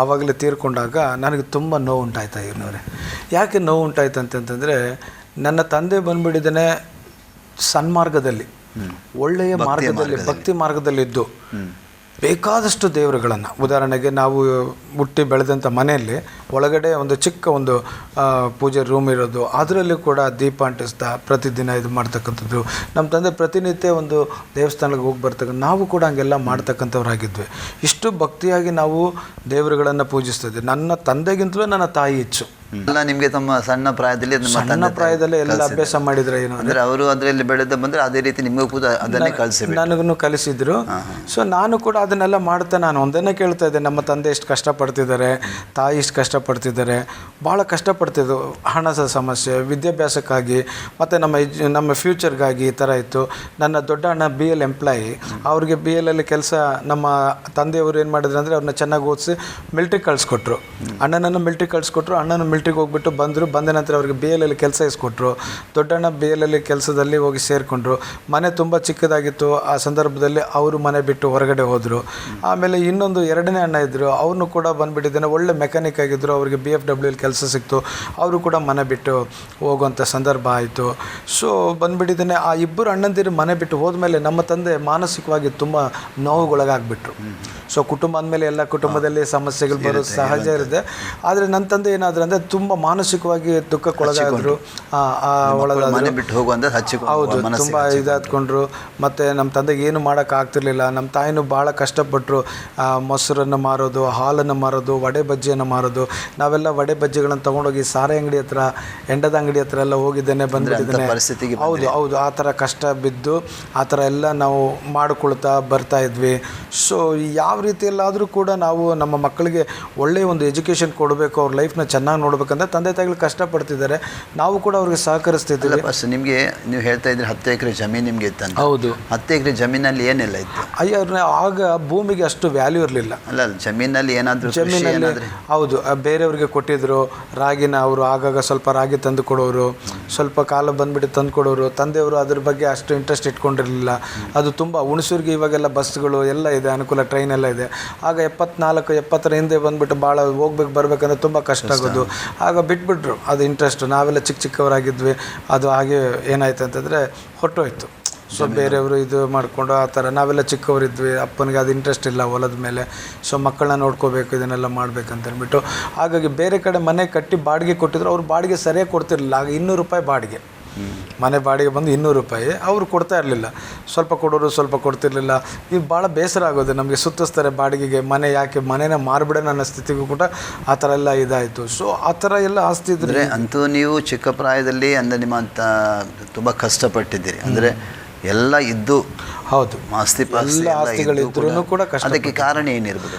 Speaker 2: ಆವಾಗಲೇ ತೀರ್ಕೊಂಡಾಗ ನನಗೆ ತುಂಬ ನೋವು ಉಂಟಾಯ್ತಾ ಇವ್ರವ್ರೆ. ಯಾಕೆ ನೋವು ಉಂಟಾಯ್ತು ಅಂತಂತಂದರೆ, ನನ್ನ ತಂದೆ ಬಂದುಬಿಟ್ಟಿದ್ದಾನೆ ಸನ್ಮಾರ್ಗದಲ್ಲಿ, ಒಳ್ಳೆಯ ಮಾರ್ಗದಲ್ಲಿ, ಭಕ್ತಿ ಮಾರ್ಗದಲ್ಲಿದ್ದು ಬೇಕಾದಷ್ಟು ದೇವರುಗಳನ್ನು, ಉದಾಹರಣೆಗೆ ನಾವು ಹುಟ್ಟಿ ಬೆಳೆದಂಥ ಮನೆಯಲ್ಲಿ ಒಳಗಡೆ ಒಂದು ಚಿಕ್ಕ ಒಂದು ಪೂಜೆ ರೂಮ್ ಇರೋದು, ಅದರಲ್ಲಿ ಕೂಡ ದೀಪ ಅಂಟಿಸ್ತಾ ಪ್ರತಿದಿನ ಇದು ಮಾಡ್ತಕ್ಕಂಥದ್ದು. ನಮ್ಮ ತಂದೆ ಪ್ರತಿನಿತ್ಯ ಒಂದು ದೇವಸ್ಥಾನಕ್ಕೆ ಹೋಗಿ ಬರ್ತಕ್ಕಂಥ, ನಾವು ಕೂಡ ಹಂಗೆಲ್ಲ ಮಾಡ್ತಕ್ಕಂಥವ್ರಾಗಿದ್ವಿ. ಇಷ್ಟು ಭಕ್ತಿಯಾಗಿ ನಾವು ದೇವರುಗಳನ್ನು ಪೂಜಿಸ್ತಿದ್ವಿ. ನನ್ನ ತಂದೆಗಿಂತಲೂ ನನ್ನ ತಾಯಿ ಹೆಚ್ಚು.
Speaker 1: ಎಲ್ಲ ನಿಮಗೆ ತಮ್ಮ ಸಣ್ಣ ಪ್ರಾಯದಲ್ಲಿ
Speaker 2: ಎಲ್ಲ ಅಭ್ಯಾಸ ಮಾಡಿದ್ರೆ ಏನು
Speaker 1: ಅಂದರೆ ಅವರು ಅದರಲ್ಲಿ ಬೆಳೆದ ಬಂದರೆ ಅದೇ ರೀತಿ ನಿಮಗೂ ಕೂಡ ಅದನ್ನೇ
Speaker 2: ನನಗೂ ಕಲಿಸಿದ್ರು. ಸೊ ನಾನು ಕೂಡ ಅದನ್ನೆಲ್ಲ ಮಾಡ್ತಾ ನಾನು ಒಂದನ್ನೇ ಕೇಳ್ತಾ ಇದ್ದೆ, ನಮ್ಮ ತಂದೆ ಎಷ್ಟು ಕಷ್ಟಪಡ್ತಿದ್ದಾರೆ, ತಾಯಿ ಇಷ್ಟು ಕಷ್ಟಪಡ್ತಿದ್ದಾರೆ, ಭಾಳ ಕಷ್ಟಪಡ್ತಿದ್ದು. ಹಣದ ಸಮಸ್ಯೆ, ವಿದ್ಯಾಭ್ಯಾಸಕ್ಕಾಗಿ ಮತ್ತು ನಮ್ಮ ಫ್ಯೂಚರ್ಗಾಗಿ ಈ ಥರ ಇತ್ತು. ನನ್ನ ದೊಡ್ಡ ಅಣ್ಣ BL ಎಂಪ್ಲಾಯಿ, ಅವ್ರಿಗೆ BLಲ್ಲಿ ಕೆಲಸ, ನಮ್ಮ ತಂದೆಯವರು ಏನು ಮಾಡಿದ್ರು ಅಂದರೆ ಅವ್ರನ್ನ ಚೆನ್ನಾಗಿ ಓದಿಸಿ ಮಿಲ್ಟ್ರಿಗೆ ಕಳಿಸ್ಕೊಟ್ರು. ಅಣ್ಣನನ್ನು ಮಿಲ್ಟ್ರಿಗೆ ಕಳಿಸ್ಕೊಟ್ರು. ಅಣ್ಣನ ಮಿಲ್ಟ್ರಿಗೆ ಹೋಗ್ಬಿಟ್ಟು ಬಂದ ನಂತರ ಅವ್ರಿಗೆ BLಲ್ಲಿ ಕೆಲಸ ಇಸ್ಕೊಟ್ರು. ದೊಡ್ಡಣ್ಣ BLಲ್ಲಿ ಕೆಲಸದಲ್ಲಿ ಹೋಗಿ ಸೇರಿಕೊಂಡ್ರು. ಮನೆ ತುಂಬ ಚಿಕ್ಕದಾಗಿತ್ತು. ಆ ಸಂದರ್ಭದಲ್ಲಿ ಅವರು ಮನೆ ಬಿಟ್ಟು ಹೊರಗಡೆ ಹೋದರು. ಆಮೇಲೆ ಇನ್ನೊಂದು 2ನೇ ಅಣ್ಣ ಇದ್ದರು, ಅವ್ರನ್ನೂ ಕೂಡ ಬಂದುಬಿಟ್ಟಿದ್ದೇನೆ, ಒಳ್ಳೆ ಮೆಕ್ಯಾನಿಕ್ ಆಗಿದ್ದರು. ಅವ್ರಿಗೆ BFWಲ್ಲಿ ಕೆಲಸ ಸಿಕ್ತು, ಅವರು ಕೂಡ ಮನೆ ಬಿಟ್ಟು ಹೋಗುವಂಥ ಸಂದರ್ಭ ಆಯಿತು. ಸೊ ಬಂದುಬಿಟ್ಟಿದ್ದೇನೆ. ಆ ಇಬ್ಬರು ಅಣ್ಣಂದಿರು ಮನೆ ಬಿಟ್ಟು ಹೋದ್ಮೇಲೆ ನಮ್ಮ ತಂದೆ ಮಾನಸಿಕವಾಗಿ ತುಂಬ ನೋವುಗೊಳಗಾಗ್ಬಿಟ್ರು. ಸೊ ಕುಟುಂಬ ಅಂದಮೇಲೆ ಎಲ್ಲ ಕುಟುಂಬದಲ್ಲಿ ಸಮಸ್ಯೆಗಳು ಬರೋದು ಸಹಜ ಇರುತ್ತೆ. ಆದರೆ ನನ್ನ ತಂದೆ ಏನಾದರೂ ಅಂದರೆ ತುಂಬ ಮಾನಸಿಕವಾಗಿ ದುಃಖಕ್ಕೊಳಗಾದ್ರು, ಹೌದು, ತುಂಬ ಇದಾದ್ಕೊಂಡ್ರು. ಮತ್ತು ನಮ್ಮ ತಂದೆಗೆ ಏನು ಮಾಡೋಕ್ಕಾಗ್ತಿರ್ಲಿಲ್ಲ. ನಮ್ಮ ತಾಯಿನೂ ಭಾಳ ಕಷ್ಟಪಟ್ಟರು. ಮೊಸರನ್ನು ಮಾರೋದು, ಹಾಲನ್ನು ಮಾರೋದು, ವಡೆ ಬಜ್ಜಿಯನ್ನು ಮಾರೋದು. ನಾವೆಲ್ಲ ವಡೆ ಬಜ್ಜಿಗಳನ್ನು ತೊಗೊಂಡೋಗಿ ಸಾರೆ ಅಂಗಡಿ ಹತ್ರ, ಎಂಡದ ಅಂಗಡಿ ಹತ್ರ ಎಲ್ಲ ಹೋಗಿದ್ದೇನೆ, ಬಂದುಬಿಟ್ಟಿದ್ದೇನೆ. ಹೌದು, ಆ ಥರ ಕಷ್ಟ ಬಿದ್ದು ಆ ಥರ ಎಲ್ಲ ನಾವು ಮಾಡಿಕೊಳ್ತಾ ಬರ್ತಾ ಇದ್ವಿ. ಸೊ ಯಾವ ರೀತಿಯಲ್ಲಾದರೂ ಕೂಡ ನಾವು ನಮ್ಮ ಮಕ್ಕಳಿಗೆ ಒಳ್ಳೆಯ ಒಂದು ಎಜುಕೇಷನ್ ಕೊಡಬೇಕು, ಅವ್ರ ಲೈಫ್ನ ಚೆನ್ನಾಗಿ ನೋಡಬೇಕು ಕೊಡ್ಬೇಕಂದ್ರೆ ತಂದೆ ತಾಯಿಗಳು ಕಷ್ಟಪಡ್ತಿದ್ದಾರೆ, ನಾವು ಕೂಡ ಅವ್ರಿಗೆ ಸಹಕರಿಸ್ತಿದ್ದೀವಿ.
Speaker 1: ಫಸ್ಟ್ ನಿಮಗೆ ನೀವು ಹೇಳ್ತಾ ಇದ್ರೆ 10 ಎಕರೆ ಜಮೀನು ನಿಮಗೆ ಇತ್ತಂತ.
Speaker 2: ಹೌದು.
Speaker 1: 10 ಎಕರೆ ಜಮೀನಲ್ಲಿ ಏನೆಲ್ಲ ಇತ್ತು?
Speaker 2: ಅಯ್ಯೋ, ಆಗ ಭೂಮಿಗೆ ಅಷ್ಟು ವ್ಯಾಲ್ಯೂ ಇರಲಿಲ್ಲ.
Speaker 1: ಅಲ್ಲ, ಜಮೀನಲ್ಲಿ ಏನಾದರೂ
Speaker 2: ಜಮೀನಲ್ಲಿ ಹೌದು ಬೇರೆಯವ್ರಿಗೆ ಕೊಟ್ಟಿದ್ರು. ರಾಗಿನ ಅವರು ಆಗಾಗ ಸ್ವಲ್ಪ ರಾಗಿ ತಂದು ಕೊಡೋರು, ಸ್ವಲ್ಪ ಕಾಲ ಬಂದುಬಿಟ್ಟು ತಂದು ಕೊಡೋರು. ತಂದೆಯವರು ಅದ್ರ ಬಗ್ಗೆ ಅಷ್ಟು ಇಂಟ್ರೆಸ್ಟ್ ಇಟ್ಕೊಂಡಿರಲಿಲ್ಲ. ಅದು ತುಂಬ ಹುಣಸೂರಿಗೆ ಇವಾಗೆಲ್ಲ ಬಸ್ಗಳು ಎಲ್ಲ ಇದೆ, ಅನುಕೂಲ, ಟ್ರೈನ್ ಎಲ್ಲ ಇದೆ. ಆಗ 74-70 ಹಿಂದೆ ಬಂದುಬಿಟ್ಟು ಭಾಳ ಹೋಗ್ಬೇಕು ಬರಬೇಕಂದ್ರೆ ತುಂಬ ಕಷ್ಟ ಆಗೋದು. ಆಗ ಬಿಟ್ಬಿಟ್ರು ಅದು ಇಂಟ್ರೆಸ್ಟ್. ನಾವೆಲ್ಲ ಚಿಕ್ಕವರಾಗಿದ್ವಿ. ಅದು ಹಾಗೆ ಏನಾಯ್ತು ಅಂತಂದರೆ ಹೊರಟೋಯ್ತು. ಸೊ ಬೇರೆಯವರು ಇದು ಮಾಡಿಕೊಂಡು ಆ ಥರ ನಾವೆಲ್ಲ ಚಿಕ್ಕವರಿದ್ವಿ. ಅಪ್ಪನಿಗೆ ಅದು ಇಂಟ್ರೆಸ್ಟ್ ಇಲ್ಲ ಹೊಲದ ಮೇಲೆ. ಸೊ ಮಕ್ಕಳನ್ನ ನೋಡ್ಕೋಬೇಕು, ಇದನ್ನೆಲ್ಲ ಮಾಡ್ಬೇಕಂತ ಅಂದ್ಬಿಟ್ಟು ಹಾಗಾಗಿ ಬೇರೆ ಕಡೆ ಮನೆ ಕಟ್ಟಿ ಬಾಡಿಗೆ ಕೊಟ್ಟಿದ್ರು. ಅವ್ರು ಬಾಡಿಗೆ ಸರಿಯಾಗಿ ಕೊಡ್ತಿರ್ಲಿಲ್ಲ. ಆಗ 200 ರೂಪಾಯಿ ಬಾಡಿಗೆ, ಮನೆ ಬಾಡಿಗೆ ಬಂದು 200 ರೂಪಾಯಿ. ಅವರು ಕೊಡ್ತಾ ಇರಲಿಲ್ಲ, ಸ್ವಲ್ಪ ಕೊಡೋರು ಸ್ವಲ್ಪ ಕೊಡ್ತಿರ್ಲಿಲ್ಲ. ಈಗ ಭಾಳ ಬೇಸರ ಆಗೋದು ನಮಗೆ. ಸುತ್ತಿಸ್ತಾರೆ ಬಾಡಿಗೆಗೆ, ಮನೆ ಯಾಕೆ ಮನೆನ ಮಾರ್ಬಿಡೋಣ ಅನ್ನೋ ಸ್ಥಿತಿಗೂ ಕೂಡ ಆ ಥರ ಎಲ್ಲ ಇದಾಯಿತು. ಸೊ ಆ ಥರ ಎಲ್ಲ ಆಸ್ತಿ ಇದ್ರೆ
Speaker 1: ಅಂತೂ ನೀವು ಚಿಕ್ಕ ಪ್ರಾಯದಲ್ಲಿ ಅಂದರೆ ನಿಮ್ಮ ತುಂಬ ಕಷ್ಟಪಟ್ಟಿದ್ದೀರಿ. ಅಂದರೆ ಎಲ್ಲ ಇದ್ದು
Speaker 2: ಹೌದು,
Speaker 1: ಆಸ್ತಿಗಳಿದ್ರೂ ಕೂಡ ಅದಕ್ಕೆ ಕಾರಣ ಏನಿರ್ಬೋದು?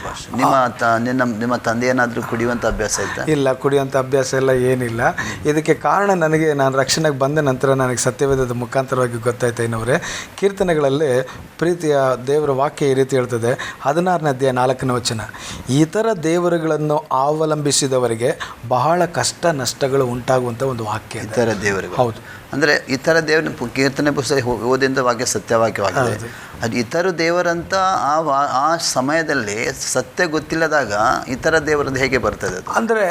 Speaker 1: ನಿಮ್ಮ ತಂದೆ ಏನಾದರೂ ಕುಡಿಯುವಂಥ ಅಭ್ಯಾಸ ಆಯ್ತಾ?
Speaker 2: ಇಲ್ಲ, ಕುಡಿಯುವಂಥ ಅಭ್ಯಾಸ ಎಲ್ಲ ಏನಿಲ್ಲ. ಇದಕ್ಕೆ ಕಾರಣ ನನಗೆ ನಾನು ರಕ್ಷಣೆಗೆ ಬಂದ ನಂತರ ನನಗೆ ಸತ್ಯವೇದದ ಮುಖಾಂತರವಾಗಿ ಗೊತ್ತಾಯ್ತು. ಏನವರೇ, ಕೀರ್ತನೆಗಳಲ್ಲಿ ಪ್ರೀತಿಯ ದೇವರ ವಾಕ್ಯ ಈ ರೀತಿ ಹೇಳ್ತದೆ, 16ನೇ ಅಧ್ಯಾಯ 4ನೇ ವಚನ, ಇತರ ದೇವರುಗಳನ್ನು ಅವಲಂಬಿಸಿದವರಿಗೆ ಬಹಳ ಕಷ್ಟ ನಷ್ಟಗಳು ಉಂಟಾಗುವಂಥ ಒಂದು ವಾಕ್ಯ.
Speaker 1: ಇತರ ದೇವರು,
Speaker 2: ಹೌದು.
Speaker 1: ಅಂದರೆ ಇತರ ದೇವರ ಕೀರ್ತನೆ ಪುಸ್ತಕ ಓದಿದ ವಾಕ್ಯ ಸತ್ಯವಾಕ್ಯವಾಗಿದೆ. ಅದು ಇತರ ದೇವರಂತ ಆ ಸಮಯದಲ್ಲಿ ಸತ್ಯ ಗೊತ್ತಿಲ್ಲದಾಗ ಇತರ ದೇವರಂತ ಹೇಗೆ ಬರ್ತದೆ ಅದು?
Speaker 2: ಅಂದರೆ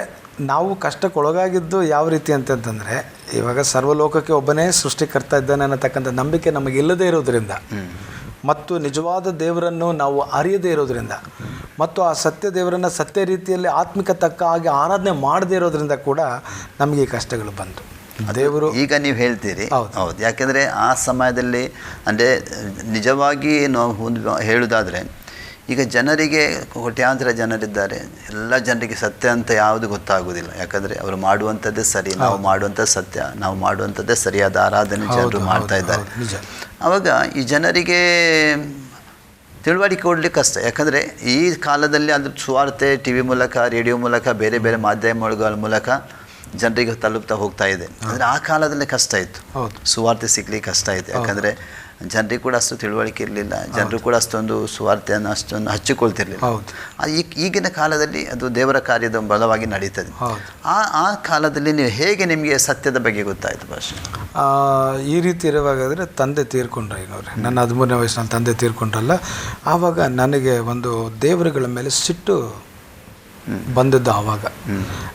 Speaker 2: ನಾವು ಕಷ್ಟಕ್ಕೊಳಗಾಗಿದ್ದು ಯಾವ ರೀತಿ ಅಂತಂತಂದರೆ, ಇವಾಗ ಸರ್ವಲೋಕಕ್ಕೆ ಒಬ್ಬನೇ ಸೃಷ್ಟಿಕರ್ತಾ ಇದ್ದಾನೆ ಅನ್ನತಕ್ಕಂಥ ನಂಬಿಕೆ ನಮಗಿಲ್ಲದೇ ಇರೋದ್ರಿಂದ, ಮತ್ತು ನಿಜವಾದ ದೇವರನ್ನು ನಾವು ಅರಿಯದೇ ಇರೋದ್ರಿಂದ, ಮತ್ತು ಆ ಸತ್ಯ ದೇವರನ್ನು ಸತ್ಯ ರೀತಿಯಲ್ಲಿ ಆತ್ಮಿಕ ತಕ್ಕ ಹಾಗೆ ಆರಾಧನೆ ಮಾಡದೇ ಇರೋದ್ರಿಂದ ಕೂಡ ನಮಗೆ ಈ ಕಷ್ಟಗಳು ಬಂತು. ದೇವರು
Speaker 1: ಈಗ ನೀವು ಹೇಳ್ತೀರಿ, ಹೌದು. ಯಾಕೆಂದರೆ ಆ ಸಮಯದಲ್ಲಿ ಅಂದರೆ ನಿಜವಾಗಿ ನಾವು ಹೇಳುವುದಾದರೆ, ಈಗ ಜನರಿಗೆ ಕೋಟ್ಯಾಂತರ ಜನರಿದ್ದಾರೆ. ಎಲ್ಲ ಜನರಿಗೆ ಸತ್ಯ ಅಂತ ಯಾವುದು ಗೊತ್ತಾಗೋದಿಲ್ಲ. ಯಾಕಂದರೆ ಅವರು ಮಾಡುವಂಥದ್ದೇ ಸರಿ, ನಾವು ಮಾಡುವಂಥದ್ದು ಸತ್ಯ, ನಾವು ಮಾಡುವಂಥದ್ದೇ ಸರಿಯಾದ ಆರಾಧನೆ ಜನರು ಮಾಡ್ತಾ ಇದ್ದಾರೆ. ಆವಾಗ ಈ ಜನರಿಗೆ ತಿಳುವಳಿಕೆ ಕೊಡಲಿಕ್ಕೆ ಕಷ್ಟ. ಯಾಕಂದರೆ ಈ ಕಾಲದಲ್ಲಿ ಅದ್ರ ಸುವಾರ್ತೆ TV ಮೂಲಕ, ರೇಡಿಯೋ ಮೂಲಕ, ಬೇರೆ ಬೇರೆ ಮಾಧ್ಯಮಗಳ ಮೂಲಕ ಜನರಿಗೆ ತಲುಪ್ತಾ ಹೋಗ್ತಾ ಇದೆ. ಅಂದರೆ ಆ ಕಾಲದಲ್ಲಿ ಕಷ್ಟ ಇತ್ತು, ಸುವಾರ್ತೆ ಸಿಗ್ಲಿಕ್ಕೆ ಕಷ್ಟ ಇತ್ತು. ಯಾಕಂದರೆ ಜನರಿಗೆ ಕೂಡ ಅಷ್ಟು ತಿಳುವಳಿಕೆ ಇರಲಿಲ್ಲ. ಜನರು ಕೂಡ ಅಷ್ಟೊಂದು ಸುವಾರ್ತೆಯನ್ನು ಅಷ್ಟೊಂದು ಹಚ್ಚಿಕೊಳ್ತಿರ್ಲಿಲ್ಲ. ಈಗಿನ ಕಾಲದಲ್ಲಿ ಅದು ದೇವರ ಕಾರ್ಯದ ಬಲವಾಗಿ ನಡೀತದೆ. ಆ ಕಾಲದಲ್ಲಿ ನೀವು ಹೇಗೆ ನಿಮಗೆ ಸತ್ಯದ ಬಗ್ಗೆ ಗೊತ್ತಾಯಿತು ಭಾಷೆ?
Speaker 2: ಈ ರೀತಿ ಇರುವಾಗಾದರೆ ತಂದೆ ತೀರ್ಕೊಂಡ್ರೆ, ಏನವ್ರೆ, ನನ್ನ 13ನೇ ವಯಸ್ಸಿನಲ್ಲಿ ತಂದೆ ತೀರ್ಕೊಂಡ್ರಲ್ಲ, ಆವಾಗ ನನಗೆ ಒಂದು ದೇವರುಗಳ ಮೇಲೆ ಸಿಟ್ಟು ಬಂದದ್ದು. ಆವಾಗ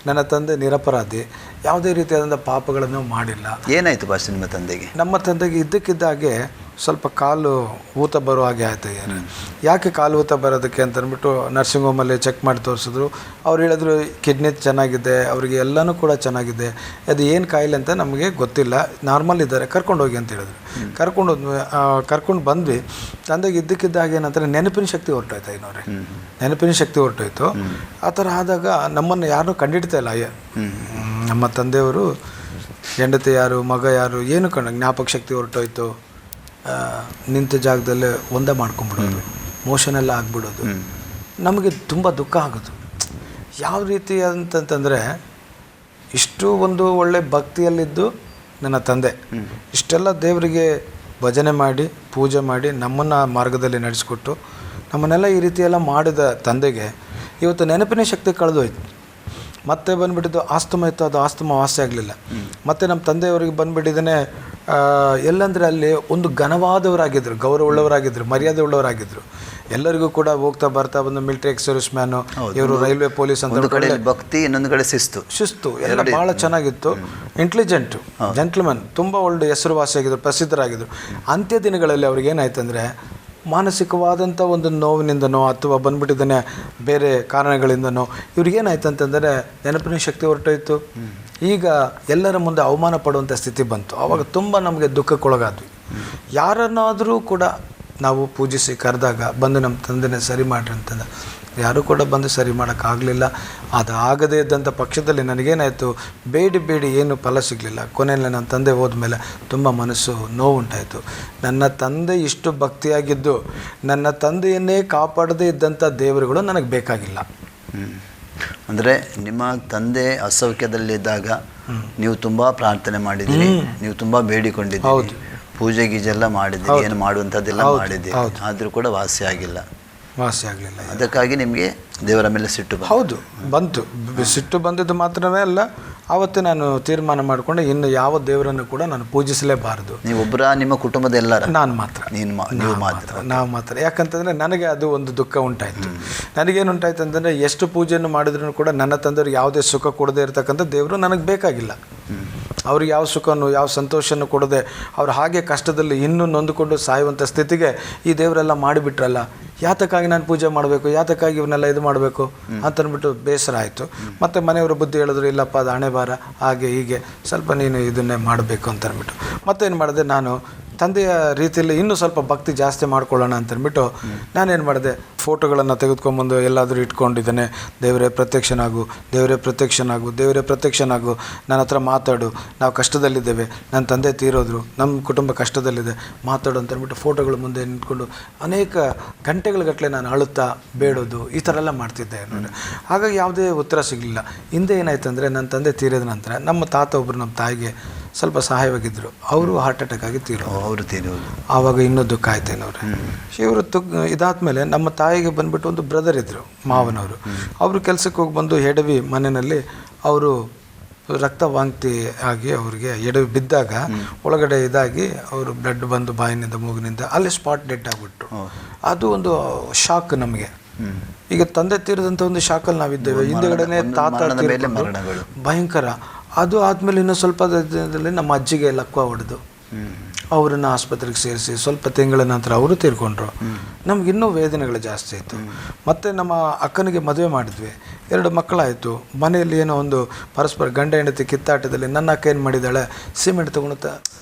Speaker 2: ನನ್ನ ತಂದೆ ನಿರಪರಾಧಿ, ಯಾವುದೇ ರೀತಿಯಾದಂಥ ಪಾಪಗಳನ್ನು ಮಾಡಿಲ್ಲ.
Speaker 1: ಏನಾಯಿತು ಭಾಷೆ ನಿಮ್ಮ ತಂದೆಗೆ?
Speaker 2: ನಮ್ಮ ತಂದೆಗೆ ಇದ್ದಕ್ಕಿದ್ದಾಗೆ ಸ್ವಲ್ಪ ಕಾಲು ಊತ ಬರೋ ಹಾಗೆ ಆಯ್ತು. ಯಾಕೆ ಕಾಲು ಊತ ಬರೋದಕ್ಕೆ ಅಂತ ಅಂದ್ಬಿಟ್ಟು ನರ್ಸಿಂಗ್ ಹೋಮಲ್ಲಿ ಚೆಕ್ ಮಾಡಿ ತೋರಿಸಿದ್ರು. ಅವ್ರು ಹೇಳಿದ್ರು ಕಿಡ್ನಿ ಚೆನ್ನಾಗಿದೆ, ಅವರಿಗೆ ಎಲ್ಲನೂ ಕೂಡ ಚೆನ್ನಾಗಿದೆ, ಅದು ಏನು ಕಾಯಿಲೆ ಅಂತ ನಮಗೆ ಗೊತ್ತಿಲ್ಲ, ನಾರ್ಮಲ್ ಇದ್ದಾರೆ, ಕರ್ಕೊಂಡು ಹೋಗಿ ಅಂತ ಹೇಳಿದ್ರು. ಕರ್ಕೊಂಡು ಬಂದ್ವಿ. ತಂದೆಗೆ ಇದ್ದಕ್ಕಿದ್ದಾಗೆ ಏನಂತಾರೆ ನೆನಪಿನ ಶಕ್ತಿ ಹೊರಟೋಯ್ತು. ಏನವ್ರೆ, ನೆನಪಿನ ಶಕ್ತಿ ಹೊರಟೋಯ್ತು. ಆ ಥರ ಆದಾಗ ನಮ್ಮನ್ನು ಯಾರನ್ನೂ ಕಂಡಿಡ್ತಾ ಇಲ್ಲ. ನಮ್ಮ ತಂದೆಯವರು ಹೆಂಡತಿ ಯಾರು, ಮಗ ಯಾರು, ಏನು ಜ್ಞಾಪಕ ಶಕ್ತಿ ಹೊರಟೋಯ್ತು. ನಿಂತ ಜಾಗದಲ್ಲೇ ಒಂದೇ ಮಾಡ್ಕೊಂಬಿಡೋದು, ಮೋಷನ್ ಎಲ್ಲ ಆಗಿಬಿಡೋದು. ನಮಗೆ ತುಂಬ ದುಃಖ ಆಗೋದು. ಯಾವ ರೀತಿ ಅಂತಂತಂದರೆ, ಇಷ್ಟು ಒಂದು ಒಳ್ಳೆ ಭಕ್ತಿಯಲ್ಲಿದ್ದು ನನ್ನ ತಂದೆ ಇಷ್ಟೆಲ್ಲ ದೇವರಿಗೆ ಭಜನೆ ಮಾಡಿ ಪೂಜೆ ಮಾಡಿ ನಮ್ಮನ್ನು ಮಾರ್ಗದಲ್ಲಿ ನಡೆಸಿಕೊಟ್ಟು ನಮ್ಮನ್ನೆಲ್ಲ ಈ ರೀತಿಯೆಲ್ಲ ಮಾಡಿದ ತಂದೆಗೆ ಇವತ್ತು ನೆನಪಿನ ಶಕ್ತಿ ಕಳೆದೋಯ್ತು. ಮತ್ತೆ ಬಂದುಬಿಟ್ಟಿದ್ದು ಆಸ್ತಮ ಇತ್ತು, ಅದು ಆಸ್ತಮ ವಾಸಿ ಆಗಲಿಲ್ಲ. ಮತ್ತು ನಮ್ಮ ತಂದೆಯವರಿಗೆ ಬಂದುಬಿಟ್ಟಿದ್ದೇನೆ ಎಲ್ಲಂದರೆ ಅಲ್ಲಿ ಒಂದು ಘನವಾದವರಾಗಿದ್ದರು, ಗೌರವವುಳ್ಳವರಾಗಿದ್ದರು, ಮರ್ಯಾದೆ ಉಳ್ಳವರಾಗಿದ್ದರು. ಎಲ್ಲರಿಗೂ ಕೂಡ ಹೋಗ್ತಾ ಬರ್ತಾ ಬಂದು ಮಿಲಿಟರಿ ಎಕ್ಸ್ ಸರ್ವಿಸ್ ಮ್ಯಾನು, ಇವರು ರೈಲ್ವೆ ಪೊಲೀಸ್ ಅಂತ
Speaker 1: ಭಕ್ತಿ, ಇನ್ನೊಂದು ಕಡೆ ಶಿಸ್ತು
Speaker 2: ಎಲ್ಲ ಭಾಳ ಚೆನ್ನಾಗಿತ್ತು. ಇಂಟೆಲಿಜೆಂಟು ಜೆಂಟ್ಲ್ಮನ್, ತುಂಬ ಒಳ್ಳೆ ಹೆಸರುವಾಸಿಯಾಗಿದ್ದರು, ಪ್ರಸಿದ್ಧರಾಗಿದ್ದರು. ಅಂತ್ಯ ದಿನಗಳಲ್ಲಿ ಅವ್ರಿಗೆ ಏನಾಯ್ತು ಅಂದರೆ ಮಾನಸಿಕವಾದಂಥ ಒಂದು ನೋವಿನಿಂದನೋ ಅಥವಾ ಬಂದ್ಬಿಟ್ಟಿದ್ದಾನೆ ಬೇರೆ ಕಾರಣಗಳಿಂದನೋ ಇವ್ರಿಗೇನಾಯ್ತು ಅಂತಂದರೆ ನೆನಪಿನ ಶಕ್ತಿ ಹೊರಟೋಯ್ತು. ಈಗ ಎಲ್ಲರ ಮುಂದೆ ಅವಮಾನ ಪಡುವಂಥ ಸ್ಥಿತಿ ಬಂತು. ಆವಾಗ ತುಂಬ ನಮಗೆ ದುಃಖಕ್ಕೊಳಗಾದ್ವಿ. ಯಾರನ್ನಾದರೂ ಕೂಡ ನಾವು ಪೂಜಿಸಿ ಕರೆದಾಗ ಬಂದು ನಮ್ಮ ತಂದೆನೇ ಸರಿ ಮಾಡಿರಿ ಅಂತಂದ, ಯಾರೂ ಕೂಡ ಬಂದು ಸರಿ ಮಾಡೋಕ್ಕಾಗಲಿಲ್ಲ. ಅದು ಆಗದೇ ಇದ್ದಂಥ ಪಕ್ಷದಲ್ಲಿ ನನಗೇನಾಯಿತು, ಬೇಡಿ ಏನು ಫಲ ಸಿಗಲಿಲ್ಲ. ಕೊನೆಯಲ್ಲಿ ನನ್ನ ತಂದೆ ಹೋದ್ಮೇಲೆ ತುಂಬ ಮನಸ್ಸು ನೋವುಂಟಾಯಿತು. ನನ್ನ ತಂದೆ ಇಷ್ಟು ಭಕ್ತಿಯಾಗಿದ್ದು ನನ್ನ ತಂದೆಯನ್ನೇ ಕಾಪಾಡದೇ ಇದ್ದಂಥ ದೇವರುಗಳು ನನಗೆ ಬೇಕಾಗಿಲ್ಲ.
Speaker 1: ಅಂದರೆ ನಿಮ್ಮ ತಂದೆ ಅಸೌಖ್ಯದಲ್ಲಿದ್ದಾಗ ನೀವು ತುಂಬ ಪ್ರಾರ್ಥನೆ ಮಾಡಿದ್ದೀರಿ, ನೀವು ತುಂಬ ಬೇಡಿಕೊಂಡಿದ್ದೀರಿ, ಪೂಜೆ ಗೀಜೆಲ್ಲ ಮಾಡಿದ್ದೀರಿ, ಏನು ಮಾಡುವಂಥದ್ದೆಲ್ಲ ಮಾಡಿದ್ದೀರಿ, ಆದರೂ ಕೂಡ ವಾಸಿ ಆಗಿಲ್ಲ. ಅದಕ್ಕಾಗಿ ನಿಮಗೆ ದೇವರ ಮೇಲೆ ಸಿಟ್ಟು
Speaker 2: ಬಂತು. ಸಿಟ್ಟು ಬಂದಿದ್ದು ಮಾತ್ರವೇ ಅಲ್ಲ, ಆವತ್ತೇ ನಾನು ತೀರ್ಮಾನ ಮಾಡಿಕೊಂಡು ಇನ್ನು ಯಾವ ದೇವರನ್ನು ಕೂಡ ನಾನು ಪೂಜಿಸಲೇಬಾರದು.
Speaker 1: ನೀವೊಬ್ಬರ ನಿಮ್ಮ ಕುಟುಂಬದ ಎಲ್ಲರ?
Speaker 2: ನಾನು ಮಾತ್ರ, ನಾವು ಮಾತ್ರ. ಯಾಕಂತಂದರೆ ನನಗೆ ಅದು ಒಂದು ದುಃಖ ಉಂಟಾಯಿತು. ನನಗೇನು ಉಂಟಾಯ್ತು ಅಂತಂದರೆ, ಎಷ್ಟು ಪೂಜೆಯನ್ನು ಮಾಡಿದ್ರೂ ಕೂಡ ನನ್ನ ತಂದೆಯವ್ರಿಗೆ ಯಾವುದೇ ಸುಖ ಕೊಡದೇ ಇರತಕ್ಕಂಥ ದೇವರು ನನಗೆ ಬೇಕಾಗಿಲ್ಲ. ಅವ್ರಿಗೆ ಯಾವ ಸುಖನೂ ಯಾವ ಸಂತೋಷನೂ ಕೊಡದೆ ಅವ್ರು ಹಾಗೆ ಕಷ್ಟದಲ್ಲಿ ಇನ್ನೂ ನೊಂದುಕೊಂಡು ಸಾಯುವಂಥ ಸ್ಥಿತಿಗೆ ಈ ದೇವರೆಲ್ಲ ಮಾಡಿಬಿಟ್ರಲ್ಲ, ಯಾತಕ್ಕಾಗಿ ನಾನು ಪೂಜೆ ಮಾಡಬೇಕು, ಯಾತಕ್ಕಾಗಿ ಇವನ್ನೆಲ್ಲ ಇದು ಮಾಡಬೇಕು ಅಂತಂದ್ಬಿಟ್ಟು ಬೇಸರ ಆಯಿತು. ಮತ್ತು ಮನೆಯವರು ಬುದ್ಧಿ ಹೇಳಿದ್ರು, ಇಲ್ಲಪ್ಪ ಅದು ಹಣೆ ಬಾರ, ಹಾಗೆ ಹೀಗೆ ಸ್ವಲ್ಪ ನೀನು ಇದನ್ನೇ ಮಾಡಬೇಕು ಅಂತ ಅಂದ್ಬಿಟ್ಟು ಮತ್ತೇನು ಮಾಡಿದೆ, ನಾನು ತಂದೆಯ ರೀತಿಯಲ್ಲಿ ಇನ್ನೂ ಸ್ವಲ್ಪ ಭಕ್ತಿ ಜಾಸ್ತಿ ಮಾಡ್ಕೊಳ್ಳೋಣ ಅಂತಂದ್ಬಿಟ್ಟು ನಾನೇನು ಮಾಡಿದೆ, ಫೋಟೋಗಳನ್ನು ತೆಗೆದುಕೊಂಬಂದು ಎಲ್ಲಾದರೂ ಇಟ್ಕೊಂಡಿದ್ದೇನೆ. ದೇವರೇ ಪ್ರತ್ಯಕ್ಷನಾಗು, ದೇವರೇ ಪ್ರತ್ಯಕ್ಷನಾಗು, ದೇವರೇ ಪ್ರತ್ಯಕ್ಷನಾಗು, ನನ್ನ ಹತ್ರ ಮಾತಾಡು, ನಾವು ಕಷ್ಟದಲ್ಲಿದ್ದೇವೆ, ನನ್ನ ತಂದೆ ತೀರೋದ್ರು, ನಮ್ಮ ಕುಟುಂಬ ಕಷ್ಟದಲ್ಲಿದೆ, ಮಾತಾಡು ಅಂತಂದ್ಬಿಟ್ಟು ಫೋಟೋಗಳ ಮುಂದೆ ನಿಂತ್ಕೊಂಡು ಅನೇಕ ಗಂಟೆಗಳ ನಾನು ಅಳುತ್ತಾ ಬೇಡೋದು ಈ ಥರ ಎಲ್ಲ ಮಾಡ್ತಿದ್ದೆ. ಹಾಗಾಗಿ ಯಾವುದೇ ಉತ್ತರ ಸಿಗಲಿಲ್ಲ. ಹಿಂದೆ ಏನಾಯ್ತು ಅಂದರೆ, ನನ್ನ ತಂದೆ ತೀರಿದ ನಂತರ ನಮ್ಮ ತಾತ ಒಬ್ಬರು ನಮ್ಮ ತಾಯಿಗೆ ಸ್ವಲ್ಪ ಸಹಾಯವಾಗಿದ್ದರು. ಅವರು ಹಾರ್ಟ್ ಅಟ್ಯಾಕ್ ಆಗಿ ತೀರೋದು. ಆವಾಗ ಇನ್ನೂ ದುಃಖ ಆಯ್ತೇನವ್ರೆ. ಇವರು ಇದಾದಮೇಲೆ ನಮ್ಮ ತಾಯಿಗೆ ಬಂದುಬಿಟ್ಟು ಒಂದು ಬ್ರದರ್ ಇದ್ದರು, ಮಾವನವರು. ಅವರು ಕೆಲಸಕ್ಕೆ ಹೋಗಿ ಬಂದು ಎಡವಿ ಮನೆಯಲ್ಲಿ ಅವರು ರಕ್ತವಾಂತಿ ಆಗಿ ಅವ್ರಿಗೆ ಎಡವಿ ಬಿದ್ದಾಗ ಒಳಗಡೆ ಇದಾಗಿ ಅವರು ಬ್ಲಡ್ ಬಂದು ಬಾಯಿನಿಂದ ಮೂಗಿನಿಂದ ಅಲ್ಲಿ ಸ್ಪಾಟ್ ಡೆಡ್ ಆಗಿಬಿಟ್ರು. ಅದು ಒಂದು ಶಾಕ್ ನಮಗೆ. ಈಗ ತಂದೆ ತೀರಿದಂಥ ಒಂದು ಶಾಕಲ್ಲಿ ನಾವಿದ್ದೇವೆ, ಹಿಂದೆಗಡೆನೆ ತಾತ ಭಯಂಕರ. ಅದು ಆದಮೇಲೆ ಇನ್ನೂ ಸ್ವಲ್ಪ ದಿನದಲ್ಲಿ ನಮ್ಮ ಅಜ್ಜಿಗೆ ಲಕ್ವ ಹೊಡೆದು ಅವರನ್ನು ಆಸ್ಪತ್ರೆಗೆ ಸೇರಿಸಿ ಸ್ವಲ್ಪ ತಿಂಗಳ ನಂತರ ಅವರು ತೀರ್ಕೊಂಡ್ರು. ನಮಗಿನ್ನೂ ವೇದನೆಗಳು ಜಾಸ್ತಿ ಆಯಿತು. ಮತ್ತು ನಮ್ಮ ಅಕ್ಕನಿಗೆ ಮದುವೆ ಮಾಡಿದ್ವಿ, 2 ಮಕ್ಕಳಾಯಿತು. ಮನೆಯಲ್ಲಿ ಏನೋ ಒಂದು ಪರಸ್ಪರ ಗಂಡ ಹೆಂಡತಿ ಕಿತ್ತಾಟದಲ್ಲಿ ನನ್ನ ಅಕ್ಕ ಏನು ಮಾಡಿದ್ದಾಳೆ, ಸಿಮೆಂಟ್ ತಗೊಂಡು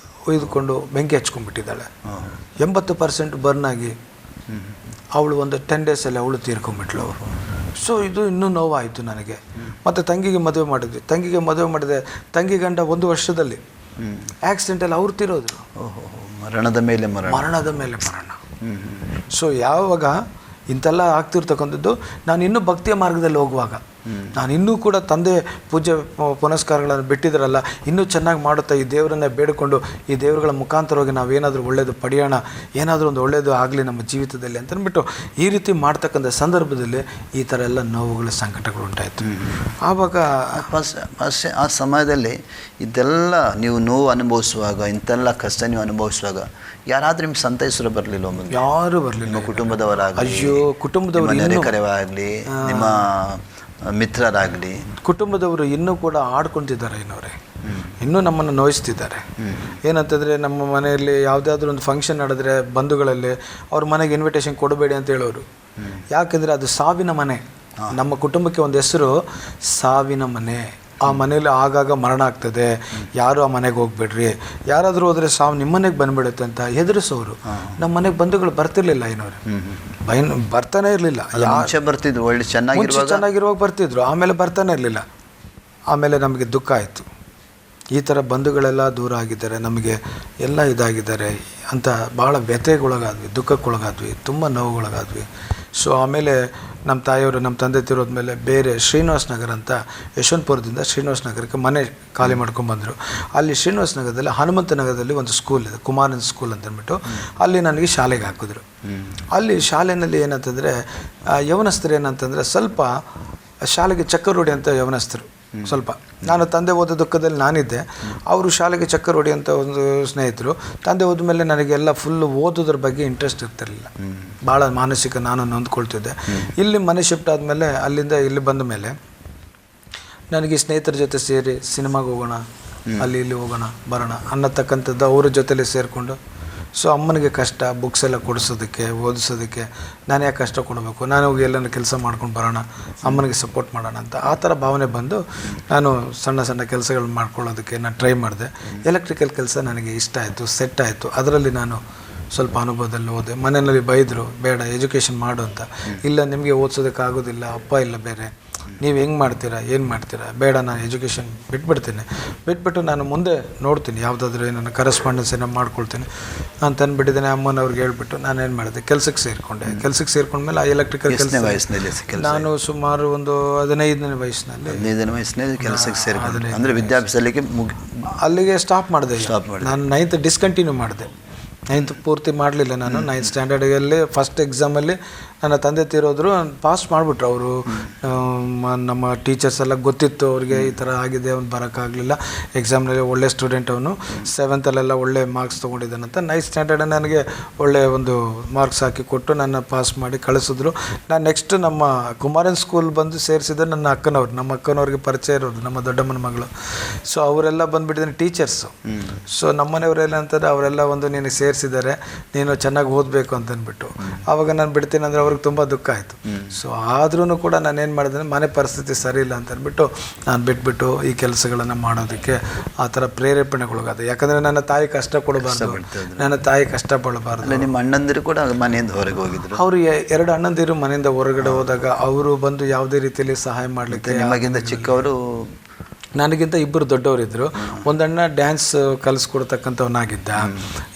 Speaker 2: ಒಯ್ದುಕೊಂಡು ಬೆಂಕಿ ಹಚ್ಕೊಂಡ್ಬಿಟ್ಟಿದ್ದಾಳೆ. 80% ಬರ್ನ್ ಆಗಿ ಅವಳು ಒಂದು 10 ಡೇಸಲ್ಲಿ ಅವಳು ತೀರ್ಕೊಂಡ್ಬಿಟ್ಲು. ಸೊ ಇದು ಇನ್ನೂ ನೋವಾಯಿತು ನನಗೆ. ಮತ್ತು ತಂಗಿಗೆ ಮದುವೆ ಮಾಡಿದ್ವಿ. ತಂಗಿ ಗಂಡ 1 ವರ್ಷದಲ್ಲಿ ಆಕ್ಸಿಡೆಂಟಲ್ಲಿ ಅವ್ರು ತೀರೋದ್ರು.
Speaker 1: ಮರಣದ ಮೇಲೆ
Speaker 2: ಮರಣ. ಸೊ ಯಾವಾಗ ಇಂತೆಲ್ಲ ಆಗ್ತಿರ್ತಕ್ಕಂಥದ್ದು, ನಾನು ಇನ್ನೂ ಭಕ್ತಿಯ ಮಾರ್ಗದಲ್ಲಿ ಹೋಗುವಾಗ, ನಾನು ಇನ್ನೂ ಕೂಡ ತಂದೆ ಪೂಜೆ ಪುನಸ್ಕಾರಗಳನ್ನು ಬಿಟ್ಟಿದ್ರಲ್ಲ, ಇನ್ನೂ ಚೆನ್ನಾಗಿ ಮಾಡುತ್ತಾ ಈ ದೇವರನ್ನೇ ಬೇಡಿಕೊಂಡು ಈ ದೇವರುಗಳ ಮುಖಾಂತರವಾಗಿ ನಾವೇನಾದರೂ ಒಳ್ಳೆಯದು ಪಡೆಯೋಣ, ಏನಾದರೂ ಒಂದು ಒಳ್ಳೆಯದು ಆಗಲಿ ನಮ್ಮ ಜೀವಿತದಲ್ಲಿ ಅಂತಂದ್ಬಿಟ್ಟು ಈ ರೀತಿ ಮಾಡ್ತಕ್ಕಂಥ ಸಂದರ್ಭದಲ್ಲಿ ಈ ಥರ ಎಲ್ಲ ನೋವುಗಳು ಸಂಕಟಗಳು ಉಂಟಾಯಿತು. ಆವಾಗ
Speaker 1: ಆ ಸಮಯದಲ್ಲಿ ಇದೆಲ್ಲ ನೀವು ನೋವು ಅನುಭವಿಸುವಾಗ, ಇಂಥೆಲ್ಲ ಕಷ್ಟ ನೀವು ಅನುಭವಿಸುವಾಗ ಯಾರಾದರೂ ನಿಮ್ಮ ಸಂತೈಸರು ಬರಲಿಲ್ಲ?
Speaker 2: ಯಾರೂ ಬರಲಿಲ್ಲ.
Speaker 1: ನಿಮ್ಮ ಕುಟುಂಬದವರಾಗಲಿ,
Speaker 2: ಅಯ್ಯೋ ಕುಟುಂಬದವರು
Speaker 1: ನೆರೆಕರೆವಾಗಲಿ, ನಿಮ್ಮ ಮಿತ್ರರಾಗಲಿ,
Speaker 2: ಕುಟುಂಬದವರು ಇನ್ನೂ ಕೂಡ ಆಡ್ಕೊತಿದ್ದಾರೆ. ಇನ್ನೂ ನಮ್ಮನ್ನು ನೋಯಿಸ್ತಿದ್ದಾರೆ. ಏನಂತಂದರೆ, ನಮ್ಮ ಮನೆಯಲ್ಲಿ ಯಾವುದಾದ್ರೂ ಒಂದು ಫಂಕ್ಷನ್ ನಡೆದ್ರೆ ಬಂಧುಗಳಲ್ಲಿ ಅವ್ರ ಮನೆಗೆ ಇನ್ವಿಟೇಷನ್ ಕೊಡಬೇಡಿ ಅಂತ ಹೇಳೋರು. ಯಾಕೆಂದರೆ ಅದು ಸಾವಿನ ಮನೆ. ನಮ್ಮ ಕುಟುಂಬಕ್ಕೆ ಒಂದು ಹೆಸರು ಸಾವಿನ ಮನೆ. ಆ ಮನೇಲಿ ಆಗಾಗ ಮರಣ ಆಗ್ತದೆ, ಯಾರು ಆ ಮನೆಗೆ ಹೋಗ್ಬೇಡ್ರಿ, ಯಾರಾದರೂ ಹೋದರೆ ಸಾವು ನಿಮ್ಮ ಮನೆಗೆ ಬಂದುಬಿಡುತ್ತೆ ಅಂತ ಹೆದರಿಸೋರು. ನಮ್ಮ ಮನೆಗೆ ಬಂಧುಗಳು ಬರ್ತಿರ್ಲಿಲ್ಲ. ಬರ್ತಾನೆ ಇರಲಿಲ್ಲ.
Speaker 1: ಬರ್ತಿದ್ರು, ಒಳ್ಳೆ
Speaker 2: ಚೆನ್ನಾಗಿರುವಾಗ ಬರ್ತಿದ್ರು, ಆಮೇಲೆ ಬರ್ತಾನೆ ಇರಲಿಲ್ಲ. ಆಮೇಲೆ ನಮಗೆ ದುಃಖ ಆಯಿತು, ಈ ಥರ ಬಂಧುಗಳೆಲ್ಲ ದೂರ ಆಗಿದ್ದಾರೆ, ನಮಗೆ ಎಲ್ಲ ಇದಾಗಿದ್ದಾರೆ ಅಂತ ಭಾಳ ವ್ಯಥೆಗೊಳಗಾದ್ವಿ, ದುಃಖಕ್ಕೊಳಗಾದ್ವಿ, ತುಂಬ ನೋವುಗೊಳಗಾದ್ವಿ. ಸೊ ಆಮೇಲೆ ನಮ್ಮ ತಾಯಿಯವರು ನಮ್ಮ ತಂದೆ ತಿರೋದ್ಮೇಲೆ ಬೇರೆ ಶ್ರೀನಿವಾಸ ನಗರ ಅಂತ ಯಶವಂತಪುರದಿಂದ ಶ್ರೀನಿವಾಸ ನಗರಕ್ಕೆ ಮನೆ ಖಾಲಿ ಮಾಡ್ಕೊಂಡ್ಬಂದರು. ಅಲ್ಲಿ ಶ್ರೀನಿವಾಸ ನಗರದಲ್ಲಿ ಹನುಮಂತ ನಗರದಲ್ಲಿ ಒಂದು ಸ್ಕೂಲ್ ಇದೆ, ಕುಮಾರನ್ ಸ್ಕೂಲ್ ಅಂತಂದ್ಬಿಟ್ಟು, ಅಲ್ಲಿ ನನಗೆ ಶಾಲೆಗೆ ಹಾಕಿದ್ರು. ಅಲ್ಲಿ ಶಾಲೆಯಲ್ಲಿ ಏನಂತಂದರೆ ಯವನಸ್ಥರು ಏನಂತಂದರೆ ಸ್ವಲ್ಪ ಶಾಲೆಗೆ ಚಕ್ಕರ್ ಹೊಡಿ ಅಂತ ಯವನಸ್ಥರು ಸ್ವಲ್ಪ. ನಾನು ತಂದೆ ಓದೋ ದುಃಖದಲ್ಲಿ ನಾನಿದ್ದೆ, ಅವರು ಶಾಲೆಗೆ ಚಕ್ಕರ್ ಹೊಡಿ ಅಂತ ಒಂದು ಸ್ನೇಹಿತರು. ತಂದೆ ಹೋದ ಮೇಲೆ ನನಗೆಲ್ಲ ಫುಲ್ಲು ಓದೋದ್ರ ಬಗ್ಗೆ ಇಂಟ್ರೆಸ್ಟ್ ಇರ್ತಿರಲಿಲ್ಲ, ಭಾಳ ಮಾನಸಿಕ ನಾನು ನೊಂದ್ಕೊಳ್ತಿದ್ದೆ. ಇಲ್ಲಿ ಮನೆ ಶಿಫ್ಟ್ ಆದಮೇಲೆ ಅಲ್ಲಿಂದ ಇಲ್ಲಿ ಬಂದ ಮೇಲೆ ನನಗೆ ಸ್ನೇಹಿತರ ಜೊತೆ ಸೇರಿ ಸಿನಿಮಾಗೆ ಹೋಗೋಣ, ಅಲ್ಲಿ ಇಲ್ಲಿ ಹೋಗೋಣ ಬರೋಣ ಅನ್ನತಕ್ಕಂಥದ್ದು ಅವ್ರ ಜೊತೆಲಿ ಸೇರಿಕೊಂಡು. ಸೊ ಅಮ್ಮನಿಗೆ ಕಷ್ಟ, ಬುಕ್ಸ್ ಎಲ್ಲ ಕೊಡಿಸೋದಕ್ಕೆ ಓದಿಸೋದಕ್ಕೆ ನಾನು ಯಾಕೆ ಕಷ್ಟ ಕೊಡಬೇಕು, ನಾನು ಹೋಗಿ ಎಲ್ಲನೂ ಕೆಲಸ ಮಾಡ್ಕೊಂಡು ಬರೋಣ, ಅಮ್ಮನಿಗೆ ಸಪೋರ್ಟ್ ಮಾಡೋಣ ಅಂತ ಆ ಥರ ಭಾವನೆ ಬಂದು ನಾನು ಸಣ್ಣ ಸಣ್ಣ ಕೆಲಸಗಳು ಮಾಡ್ಕೊಳ್ಳೋದಕ್ಕೆ ನಾನು ಟ್ರೈ ಮಾಡಿದೆ. ಎಲೆಕ್ಟ್ರಿಕಲ್ ಕೆಲಸ ನನಗೆ ಇಷ್ಟ ಆಯಿತು, ಸೆಟ್ ಆಯಿತು. ಅದರಲ್ಲಿ ನಾನು ಸ್ವಲ್ಪ ಅನುಭವದಲ್ಲಿ ಹೋದೆ. ಮನೆಯಲ್ಲಿ ಬೈದರು, ಬೇಡ ಎಜುಕೇಷನ್ ಮಾಡು ಅಂತ. ಇಲ್ಲ, ನಿಮಗೆ ಓದಿಸೋದಕ್ಕಾಗೋದಿಲ್ಲ, ಅಪ್ಪ ಇಲ್ಲ ಬೇರೆ, ನೀವು ಹೆಂಗೆ ಮಾಡ್ತೀರಾ, ಏನು ಮಾಡ್ತೀರಾ, ಬೇಡ ನಾನು ಎಜುಕೇಷನ್ ಬಿಟ್ಬಿಡ್ತೀನಿ, ಬಿಟ್ಬಿಟ್ಟು ನಾನು ಮುಂದೆ ನೋಡ್ತೀನಿ ಯಾವುದಾದ್ರೂ ನನ್ನ ಕರೆಸ್ಪಾಂಡೆನ್ಸ್ ಏನೋ ಮಾಡ್ಕೊಳ್ತೀನಿ ಅಂತ ಅಂದ್ಬಿಟ್ಟಿದ್ದೇನೆ. ಅಮ್ಮನವ್ರಿಗೆ ಹೇಳ್ಬಿಟ್ಟು ನಾನೇನು ಮಾಡಿದೆ, ಕೆಲಸಕ್ಕೆ ಸೇರ್ಕೊಂಡ್ಮೇಲೆ ಆ ಎಲೆಕ್ಟ್ರಿಕಲ್ ಕೆಲಸ ನಾನು ಸುಮಾರು ಒಂದು 15ನೇ ವಯಸ್ಸಿನಲ್ಲಿ
Speaker 1: ಕೆಲಸಕ್ಕೆ ಸೇರ್ಕೊಂಡೆ. ಅಂದರೆ ವಿದ್ಯಾಭ್ಯಾಸಕ್ಕೆ
Speaker 2: ಅಲ್ಲಿಗೆ ಸ್ಟಾಪ್ ಮಾಡಿದೆ. ನಾನು 9th ಡಿಸ್ಕಂಟಿನ್ಯೂ ಮಾಡಿದೆ. 9th ಪೂರ್ತಿ ಮಾಡಲಿಲ್ಲ ನಾನು. 9th ಸ್ಟ್ಯಾಂಡರ್ಡಲ್ಲಿ ಫಸ್ಟ್ ಎಕ್ಸಾಮಲ್ಲಿ ನನ್ನ ತಂದೆ ತೀರೋದ್ರು, ಪಾಸ್ ಮಾಡಿಬಿಟ್ರು ಅವರು. ನಮ್ಮ ಟೀಚರ್ಸ್ ಎಲ್ಲ ಗೊತ್ತಿತ್ತು ಅವ್ರಿಗೆ ಈ ಥರ ಆಗಿದೆ, ಅವ್ನು ಬರೋಕ್ಕಾಗಲಿಲ್ಲ. ಎಕ್ಸಾಮ್ನಲ್ಲಿ ಒಳ್ಳೆ ಸ್ಟೂಡೆಂಟ್ ಅವನು, 7thಲ್ಲೆಲ್ಲ ಒಳ್ಳೆ ಮಾರ್ಕ್ಸ್ ತೊಗೊಂಡಿದ್ದಾನಂತ 9th ಸ್ಟ್ಯಾಂಡರ್ಡ್ ನನಗೆ ಒಳ್ಳೆ ಒಂದು ಮಾರ್ಕ್ಸ್ ಹಾಕಿ ಕೊಟ್ಟು ನನ್ನ ಪಾಸ್ ಮಾಡಿ ಕಳಿಸಿದ್ರು. ನಾನು ನೆಕ್ಸ್ಟ್ ನಮ್ಮ ಕುಮಾರನ್ ಸ್ಕೂಲ್ ಬಂದು ಸೇರಿಸಿದ್ರೆ ನಮ್ಮ ಅಕ್ಕನವ್ರಿಗೆ ಪರಿಚಯ ಇರೋದು, ನಮ್ಮ ದೊಡ್ಡಮ್ಮನ ಮಗಳು. ಸೊ ಅವರೆಲ್ಲ ಬಂದುಬಿಟ್ಟಿದ್ದಾನೆ ಟೀಚರ್ಸು. ಸೊ ನಮ್ಮನೆಯವರೆಲ್ಲ ಅಂತಾರೆ, ಅವರೆಲ್ಲ ಒಂದು ನೀನು ಸೇರಿಸಿದ್ದಾರೆ, ನೀನು ಚೆನ್ನಾಗಿ ಓದಬೇಕು ಅಂತಂದ್ಬಿಟ್ಟು. ಆವಾಗ ನಾನು ಬಿಡ್ತೀನಿ ಅಂದರೆ ಅವ್ರಿಗೆ ತುಂಬ ದುಃಖ ಆಯಿತು. ಸೊ ಆದ್ರೂ ಕೂಡ ನಾನು ಏನು ಮಾಡಿದೆ, ಮನೆ ಪರಿಸ್ಥಿತಿ ಸರಿ ಇಲ್ಲ ಅಂತ ಅಂದ್ಬಿಟ್ಟು ನಾನು ಬಿಟ್ಬಿಟ್ಟು ಈ ಕೆಲಸಗಳನ್ನು ಮಾಡೋದಕ್ಕೆ ಆ ಥರ ಪ್ರೇರೇಪಣೆಗೊಳಗಾದೆ. ಯಾಕಂದರೆ ನನ್ನ ತಾಯಿ ಕಷ್ಟ ಕೊಡಬಾರ್ದು, ನನ್ನ ತಾಯಿ ಕಷ್ಟಪಡಬಾರ್ದು.
Speaker 1: ನಿಮ್ಮ ಅಣ್ಣಂದಿರು ಕೂಡ ಮನೆಯಿಂದ ಹೊರಗೆ ಹೋಗಿದ್ರು.
Speaker 2: ಅವರು 2 ಅಣ್ಣಂದಿರು ಮನೆಯಿಂದ ಹೊರಗಡೆ ಹೋದಾಗ ಅವರು ಬಂದು ಯಾವುದೇ ರೀತಿಯಲ್ಲಿ ಸಹಾಯ ಮಾಡಲಿಕ್ಕೆ,
Speaker 1: ನಿಮಗಿಂತ ಚಿಕ್ಕವರು,
Speaker 2: ನನಗಿಂತ 2 ದೊಡ್ಡವರಿದ್ದರು. ಒಂದಣ್ಣ ಡ್ಯಾನ್ಸ್ ಕಲಿಸ್ಕೊಡ್ತಕ್ಕಂಥವನಾಗಿದ್ದ,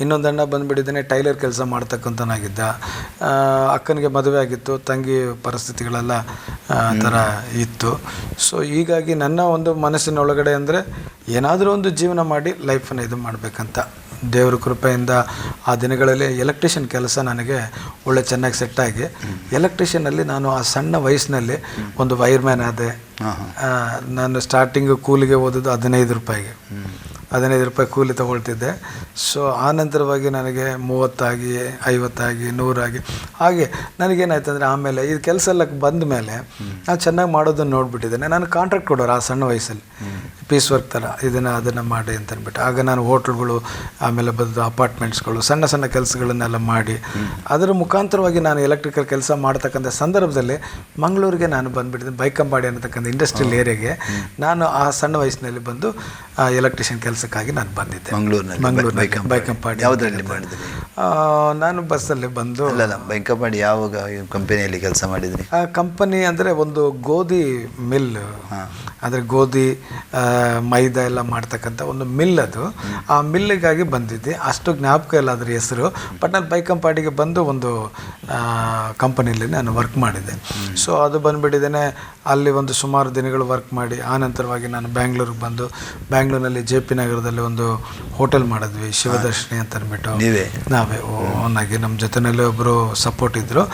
Speaker 2: ಇನ್ನೊಂದಣ್ಣ ಬಂದುಬಿಟ್ಟಿದ್ದಾನೆ ಟೈಲರ್ ಕೆಲಸ ಮಾಡ್ತಕ್ಕಂಥವನಾಗಿದ್ದ. ಅಕ್ಕನಿಗೆ ಮದುವೆ ಆಗಿತ್ತು, ತಂಗಿ ಪರಿಸ್ಥಿತಿಗಳೆಲ್ಲ ಥರ ಇತ್ತು. ಸೊ ಹೀಗಾಗಿ ನನ್ನ ಒಂದು ಮನಸ್ಸಿನ ಒಳಗಡೆ ಅಂದರೆ ಏನಾದರೂ ಒಂದು ಜೀವನ ಮಾಡಿ ಲೈಫನ್ನು ಇದು ಮಾಡಬೇಕಂತ. ದೇವ್ರ ಕೃಪೆಯಿಂದ ಆ ದಿನಗಳಲ್ಲಿ ಎಲೆಕ್ಟ್ರಿಷಿಯನ್ ಕೆಲಸ ನನಗೆ ಒಳ್ಳೆ ಚೆನ್ನಾಗಿ ಸೆಟ್ಟಾಗಿ, ಎಲೆಕ್ಟ್ರಿಷಿಯನಲ್ಲಿ ನಾನು ಆ ಸಣ್ಣ ವಯಸ್ಸಿನಲ್ಲಿ ಒಂದು ವೈರ್ಮ್ಯಾನ್ ಆದೆ. ನಾನು ಸ್ಟಾರ್ಟಿಂಗು ಕೂಲಿಗೆ ಓದೋದು 15 ರೂಪಾಯಿಗೆ, 15 ರೂಪಾಯಿ ಕೂಲಿ ತೊಗೊಳ್ತಿದ್ದೆ. ಸೊ ಆನಂತರವಾಗಿ ನನಗೆ 30 ಆಗಿ, 50 ಆಗಿ, 100 ಆಗಿ, ಹಾಗೆ ನನಗೇನಾಯ್ತು ಅಂದರೆ ಆಮೇಲೆ ಈ ಕೆಲಸ ಎಲ್ಲ ಬಂದ ಮೇಲೆ ನಾನು ಚೆನ್ನಾಗಿ ಮಾಡೋದನ್ನು ನೋಡಿಬಿಟ್ಟಿದ್ದೇನೆ. ನಾನು ಕಾಂಟ್ರಾಕ್ಟ್ ಕೊಡೋರು ಆ ಸಣ್ಣ ವಯಸ್ಸಲ್ಲಿ, ಪೀಸ್ ವರ್ಕ್ ಥರ ಅದನ್ನು ಮಾಡಿ ಅಂತ ಅಂದ್ಬಿಟ್ಟು. ಆಗ ನಾನು ಹೋಟ್ಲ್ಗಳು, ಆಮೇಲೆ ಬಂದು ಅಪಾರ್ಟ್ಮೆಂಟ್ಸ್ಗಳು, ಸಣ್ಣ ಸಣ್ಣ ಕೆಲಸಗಳನ್ನೆಲ್ಲ ಮಾಡಿ ಅದರ ಮುಖಾಂತರವಾಗಿ ನಾನು ಎಲೆಕ್ಟ್ರಿಕಲ್ ಕೆಲಸ ಮಾಡ್ತಕ್ಕಂಥ ಸಂದರ್ಭದಲ್ಲಿ ಮಂಗಳೂರಿಗೆ ನಾನು ಬಂದುಬಿಟ್ಟಿದ್ದೆ. ಬೈಕಂಪಾಡಿ ಅನ್ನತಕ್ಕಂಥ ಇಂಡಸ್ಟ್ರಿಯಲ್ ಏರಿಯಾಗೆ ನಾನು ಆ ಸಣ್ಣ ವಯಸ್ಸಿನಲ್ಲಿ ಬಂದು ಎಲೆಕ್ಟ್ರಿಷಿಯನ್ ಕೆಲಸಕ್ಕಾಗಿ ನಾನು ಬಂದಿದ್ದೆ.
Speaker 1: ಮಂಗಳೂರಿನಲ್ಲಿ
Speaker 2: ಬೈಕಂಪಾಡಿ.
Speaker 1: ಯಾವುದರಲ್ಲಿ ಮಾಡಿದ್ರಿ?
Speaker 2: ನಾನು ಬಸ್ಸಲ್ಲಿ ಬಂದು.
Speaker 1: ಅಲ್ಲ, ಬೈಕಂಪಾಡಿ ಯಾವ ಕಂಪನಿಯಲ್ಲಿ ಕೆಲಸ ಮಾಡಿದ್ರಿ?
Speaker 2: ಆ ಕಂಪನಿ ಅಂದರೆ ಒಂದು ಗೋಧಿ ಮಿಲ್, ಅಂದರೆ ಗೋಧಿ ಮೈದಾ ಎಲ್ಲ ಮಾಡ್ತಕ್ಕಂಥ ಒಂದು ಮಿಲ್ ಅದು. ಆ ಮಿಲ್ಲಿಗಾಗಿ ಬಂದಿದ್ದೆ, ಅಷ್ಟು ಜ್ಞಾಪಕ ಇಲ್ಲ ಅದ್ರ ಹೆಸರು. ಬಟ್ ನಾನು ಬೈಕಂಪಾಡಿಗೆ ಬಂದು ಒಂದು ಕಂಪನಿಯಲ್ಲಿ ನಾನು ವರ್ಕ್ ಮಾಡಿದ್ದೆ. ಸೊ ಅದು ಬಂದುಬಿಟ್ಟಿದ್ದೇನೆ. ಅಲ್ಲಿ ಒಂದು ಸುಮಾರು ದಿನಗಳು ವರ್ಕ್ ಮಾಡಿ ಆನಂತರವಾಗಿ ನಾನು ಬ್ಯಾಂಗ್ಳೂರಿಗೆ ಬಂದು, ಬ್ಯಾಂಗ್ಳೂರಿನಲ್ಲಿ JP ನಗರದಲ್ಲಿ ಒಂದು ಹೋಟೆಲ್ ಮಾಡಿದ್ವಿ, ಶಿವದರ್ಶಿನಿ ಅಂತ ಅಂದ್ಬಿಟ್ಟು. ನಾವೇ ಓನಾಗಿ, ನಮ್ಮ ಜೊತೆಯಲ್ಲಿ ಒಬ್ಬರು ಸಪೋರ್ಟ್ ಇದ್ದರು.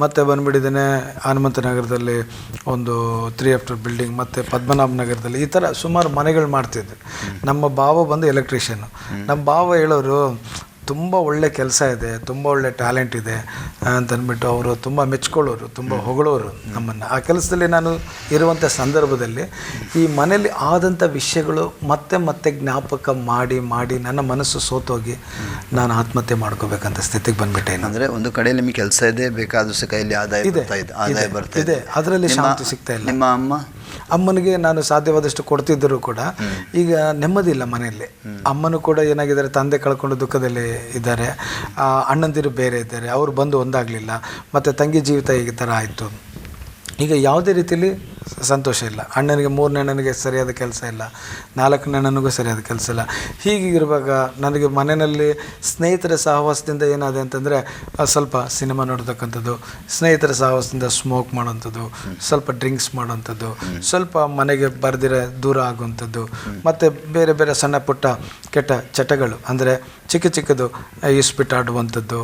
Speaker 2: ಮತ್ತು ಬಂದುಬಿಟ್ಟಿದ್ದೇನೆ ಹನುಮಂತ ನಗರದಲ್ಲಿ ಒಂದು 3 ಬಿಲ್ಡಿಂಗ್, ಮತ್ತು ಪದ್ಮನಾಭ ನಗರದಲ್ಲಿ ಈ ಥರ ಸುಮಾರು ಮನೆಗಳು ಮಾಡ್ತಿದ್ವಿ. ನಮ್ಮ ಭಾವ ಬಂದು ಎಲೆಕ್ಟ್ರಿಷಿಯನು. ನಮ್ಮ ಭಾವ ಹೇಳೋರು, ತುಂಬ ಒಳ್ಳೆ ಕೆಲಸ ಇದೆ, ತುಂಬ ಒಳ್ಳೆ ಟ್ಯಾಲೆಂಟ್ ಇದೆ ಅಂತಂದ್ಬಿಟ್ಟು ಅವರು ತುಂಬ ಮೆಚ್ಕೊಳ್ಳೋರು, ತುಂಬ ಹೊಗಳೋರು ನಮ್ಮನ್ನು. ಆ ಕೆಲಸದಲ್ಲಿ ನಾನು ಇರುವಂಥ ಸಂದರ್ಭದಲ್ಲಿ ಈ ಮನೇಲಿ ಆದಂಥ ವಿಷಯಗಳು ಮತ್ತೆ ಮತ್ತೆ ಜ್ಞಾಪಕ ಮಾಡಿ ಮಾಡಿ ನನ್ನ ಮನಸ್ಸು ಸೋತೋಗಿ ನಾನು ಆತ್ಮಹತ್ಯೆ ಮಾಡ್ಕೋಬೇಕಂತ ಸ್ಥಿತಿಗೆ ಬಂದುಬಿಟ್ಟೆ.
Speaker 1: ಅಂದರೆ ಒಂದು ಕಡೆಯಲ್ಲಿ ನಿಮಗೆ ಕೆಲಸ ಇದೆ, ಬೇಕಾದಷ್ಟು ಕೈಯಲ್ಲಿ ಆದಾಯ ಬರ್ತಾ ಇದೆ,
Speaker 2: ಅದರಲ್ಲಿ ಶಾಂತಿ ಸಿಗ್ತಾ ಇಲ್ಲ.
Speaker 1: ನಿಮ್ಮ
Speaker 2: ಅಮ್ಮನಿಗೆ ನಾನು ಸಾಧ್ಯವಾದಷ್ಟು ಕೊಡ್ತಿದ್ದರೂ ಕೂಡ ಈಗ ನೆಮ್ಮದಿ ಇಲ್ಲ ಮನೆಯಲ್ಲಿ. ಅಮ್ಮನೂ ಕೂಡ ಏನಾಗಿದ್ದಾರೆ, ತಂದೆ ಕಳ್ಕೊಂಡು ದುಃಖದಲ್ಲಿ ಇದ್ದಾರೆ, ಅಣ್ಣಂದಿರು ಬೇರೆ ಇದ್ದಾರೆ, ಅವರು ಬಂದು ಒಂದಾಗಲಿಲ್ಲ, ಮತ್ತು ತಂಗಿ ಜೀವಿತ ಈ ಥರ ಆಯಿತು. ಈಗ ಯಾವುದೇ ರೀತಿಯಲ್ಲಿ ಸಂತೋಷ ಇಲ್ಲ. ಅಣ್ಣನಿಗೆ 3ನೇ ಅಣ್ಣನಿಗೆ ಸರಿಯಾದ ಕೆಲಸ ಇಲ್ಲ, 4ನೇ ಅಣ್ಣನಿಗೂ ಸರಿಯಾದ ಕೆಲಸ ಇಲ್ಲ. ಹೀಗಿರುವಾಗ ನನಗೆ ಮನೆಯಲ್ಲಿ ಸ್ನೇಹಿತರ ಸಹವಾಸದಿಂದ ಏನಾದೆ ಅಂತಂದರೆ ಸ್ವಲ್ಪ ಸಿನಿಮಾ ನೋಡ್ತಕ್ಕಂಥದ್ದು, ಸ್ನೇಹಿತರ ಸಹವಾಸದಿಂದ ಸ್ಮೋಕ್ ಮಾಡೋವಂಥದ್ದು, ಸ್ವಲ್ಪ ಡ್ರಿಂಕ್ಸ್ ಮಾಡೋವಂಥದ್ದು, ಸ್ವಲ್ಪ ಮನೆಗೆ ಬರೆದಿರೋ ದೂರ ಆಗುವಂಥದ್ದು, ಮತ್ತು ಬೇರೆ ಬೇರೆ ಸಣ್ಣ ಪುಟ್ಟ ಕೆಟ್ಟ ಚಟಗಳು, ಅಂದರೆ ಚಿಕ್ಕದು ಇಸ್ಪಿಟ್ ಆಡುವಂಥದ್ದು,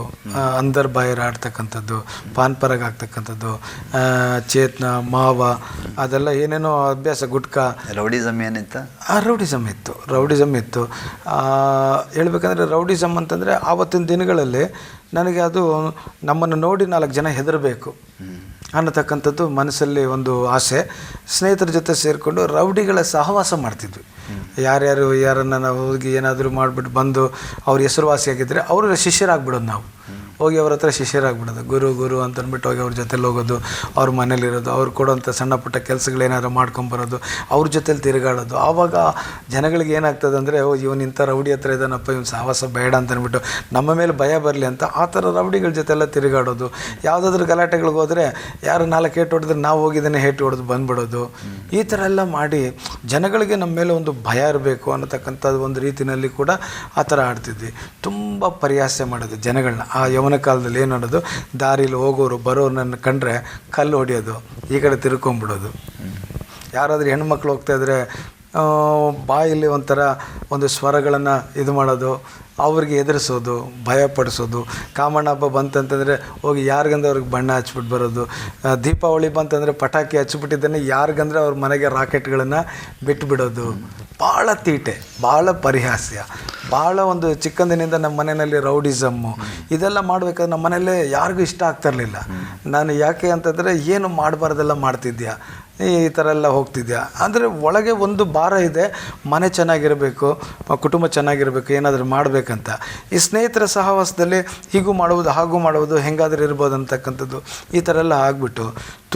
Speaker 2: ಅಂದರ್ ಬಾಯರ್ ಆಡ್ತಕ್ಕಂಥದ್ದು, ಪಾನ್ಪರಾಗ ಆಗ್ತಕ್ಕಂಥದ್ದು, ಚೇತನ ಮಾವ, ಅದೆಲ್ಲ ಏನೇನೋ ಅಭ್ಯಾಸ, ಗುಟ್ಕಾ,
Speaker 1: ರೌಡಿಸಮ್ ಏನಿತ್ತು?
Speaker 2: ರೌಡಿಸಮ್ ಇತ್ತು. ಹೇಳ್ಬೇಕಂದ್ರೆ ರೌಡಿಸಮ್ ಅಂತಂದರೆ ಆವತ್ತಿನ ದಿನಗಳಲ್ಲಿ ನನಗೆ ಅದು ನಮ್ಮನ್ನು ನೋಡಿ 4 ಜನ ಹೆದರಬೇಕು ಅನ್ನತಕ್ಕಂಥದ್ದು ಮನಸ್ಸಲ್ಲಿ ಒಂದು ಆಸೆ. ಸ್ನೇಹಿತರ ಜೊತೆ ಸೇರಿಕೊಂಡು ರೌಡಿಗಳ ಸಹವಾಸ ಮಾಡ್ತಿದ್ವಿ. ಯಾರನ್ನು ನಾವು ಹೋಗಿ ಏನಾದರೂ ಮಾಡಿಬಿಟ್ಟು ಬಂದು ಅವ್ರ ಹೆಸರುವಾಸಿಯಾಗಿದ್ದರೆ ಅವರ ಶಿಷ್ಯರಾಗ್ಬಿಡೋದು ನಾವು. ಹೋಗಿ ಅವ್ರ ಹತ್ರ ಶಿಷ್ಯರಾಗ್ಬಿಡೋದು, ಗುರು ಅಂತ ಅಂದ್ಬಿಟ್ಟು ಹೋಗಿ ಅವ್ರ ಜೊತೆಲಿ ಹೋಗೋದು, ಅವ್ರ ಮನೇಲಿರೋದು, ಅವ್ರು ಕೊಡೋಂಥ ಸಣ್ಣ ಪುಟ್ಟ ಕೆಲಸಗಳೇನಾದ್ರು ಮಾಡ್ಕೊಂಬರೋದು, ಅವ್ರ ಜೊತೆಲಿ ತಿರುಗಾಡೋದು. ಆವಾಗ ಜನಗಳಿಗೆ ಏನಾಗ್ತದೆ ಅಂದರೆ, ಇವನು ಇಂಥ ರೌಡಿ ಹತ್ರ ಇದ್ದಾನಪ್ಪ, ಇವನು ಸಾಹಸ ಬೇಡ ಅಂತ ಅಂದ್ಬಿಟ್ಟು ನಮ್ಮ ಮೇಲೆ ಭಯ ಬರಲಿ ಅಂತ ಆ ಥರ ರೌಡಿಗಳ ಜೊತೆ ಎಲ್ಲ ತಿರುಗಾಡೋದು. ಯಾವುದಾದ್ರೂ ಗಲಾಟೆಗಳಿಗೆ ಹೋದರೆ ಯಾರು 4 ಏಟು ಹೊಡೆದ್ರೆ ನಾವು ಹೋಗಿದ್ದೇನೆ ಹೇಟು ಹೊಡೆದು ಬಂದ್ಬಿಡೋದು. ಈ ಥರ ಎಲ್ಲ ಮಾಡಿ ಜನಗಳಿಗೆ ನಮ್ಮ ಮೇಲೆ ಒಂದು ಭಯ ಇರಬೇಕು ಅನ್ನತಕ್ಕಂಥದ್ದು ಒಂದು ರೀತಿಯಲ್ಲಿ ಕೂಡ ಆ ಥರ ಆಡ್ತಿದ್ವಿ. ತುಂಬ ಪರಿಹಾಸ್ಯ ಮಾಡೋದು ಜನಗಳನ್ನ. ಆ ಯವನ ಕಾಲದಲ್ಲಿ ಏನು ಮಾಡೋದು, ದಾರಿಲಿ ಹೋಗೋರು ಬರೋರನ್ನ ಕಂಡ್ರೆ ಕಲ್ಲು ಹೊಡೆಯೋದು, ಈ ಕಡೆ ತಿರ್ಕೊಂಬಿಡೋದು. ಯಾರಾದರೂ ಹೆಣ್ಮಕ್ಳು ಹೋಗ್ತಾಯಿದ್ರೆ ಬಾಯಲ್ಲಿ ಒಂಥರ ಒಂದು ಸ್ವರಗಳನ್ನು ಇದು ಮಾಡೋದು, ಅವ್ರಿಗೆ ಎದುರಿಸೋದು, ಭಯಪಡಿಸೋದು. ಕಾಮಣ್ಣ ಹಬ್ಬ ಬಂತಂತಂದರೆ ಹೋಗಿ ಯಾರಿಗಂದ್ರೆ ಅವ್ರಿಗೆ ಬಣ್ಣ ಹಚ್ಬಿಟ್ಟು ಬರೋದು. ದೀಪಾವಳಿ ಬಂತಂದರೆ ಪಟಾಕಿ ಹಚ್ಬಿಟ್ಟಿದ್ದಾನೆ, ಯಾರಿಗಂದ್ರೆ ಅವ್ರ ಮನೆಗೆ ರಾಕೆಟ್ಗಳನ್ನು ಬಿಟ್ಟುಬಿಡೋದು. ಭಾಳ ತೀಟೆ, ಭಾಳ ಪರಿಹಾಸ್ಯ, ಭಾಳ ಒಂದು ಚಿಕ್ಕಂದಿನಿಂದ ನಮ್ಮ ಮನೆಯಲ್ಲಿ ರೌಡಿಸಮ್ಮು ಇದೆಲ್ಲ ಮಾಡಬೇಕಾದ್ರೆ ನಮ್ಮ ಮನೆಯಲ್ಲೇ ಯಾರಿಗೂ ಇಷ್ಟ ಆಗ್ತಿರಲಿಲ್ಲ. ನಾನು ಯಾಕೆ ಅಂತಂದರೆ, ಏನು ಮಾಡಬಾರ್ದೆಲ್ಲ ಮಾಡ್ತಿದ್ಯಾ, ಈ ಥರ ಎಲ್ಲ ಹೋಗ್ತಿದ್ಯಾ ಅಂದರೆ ಒಳಗೆ ಒಂದು ಭಾರ ಇದೆ, ಮನೆ ಚೆನ್ನಾಗಿರಬೇಕು, ಕುಟುಂಬ ಚೆನ್ನಾಗಿರಬೇಕು, ಏನಾದರೂ ಮಾಡಬೇಕಂತ. ಈ ಸ್ನೇಹಿತರ ಸಹವಾಸದಲ್ಲಿ ಹೀಗೂ ಮಾಡುವುದು ಹಾಗೂ ಮಾಡುವುದು, ಹೆಂಗಾದರೂ ಇರ್ಬೋದು ಅಂತಕ್ಕಂಥದ್ದು ಈ ಥರ ಎಲ್ಲ ಆಗಿಬಿಟ್ಟು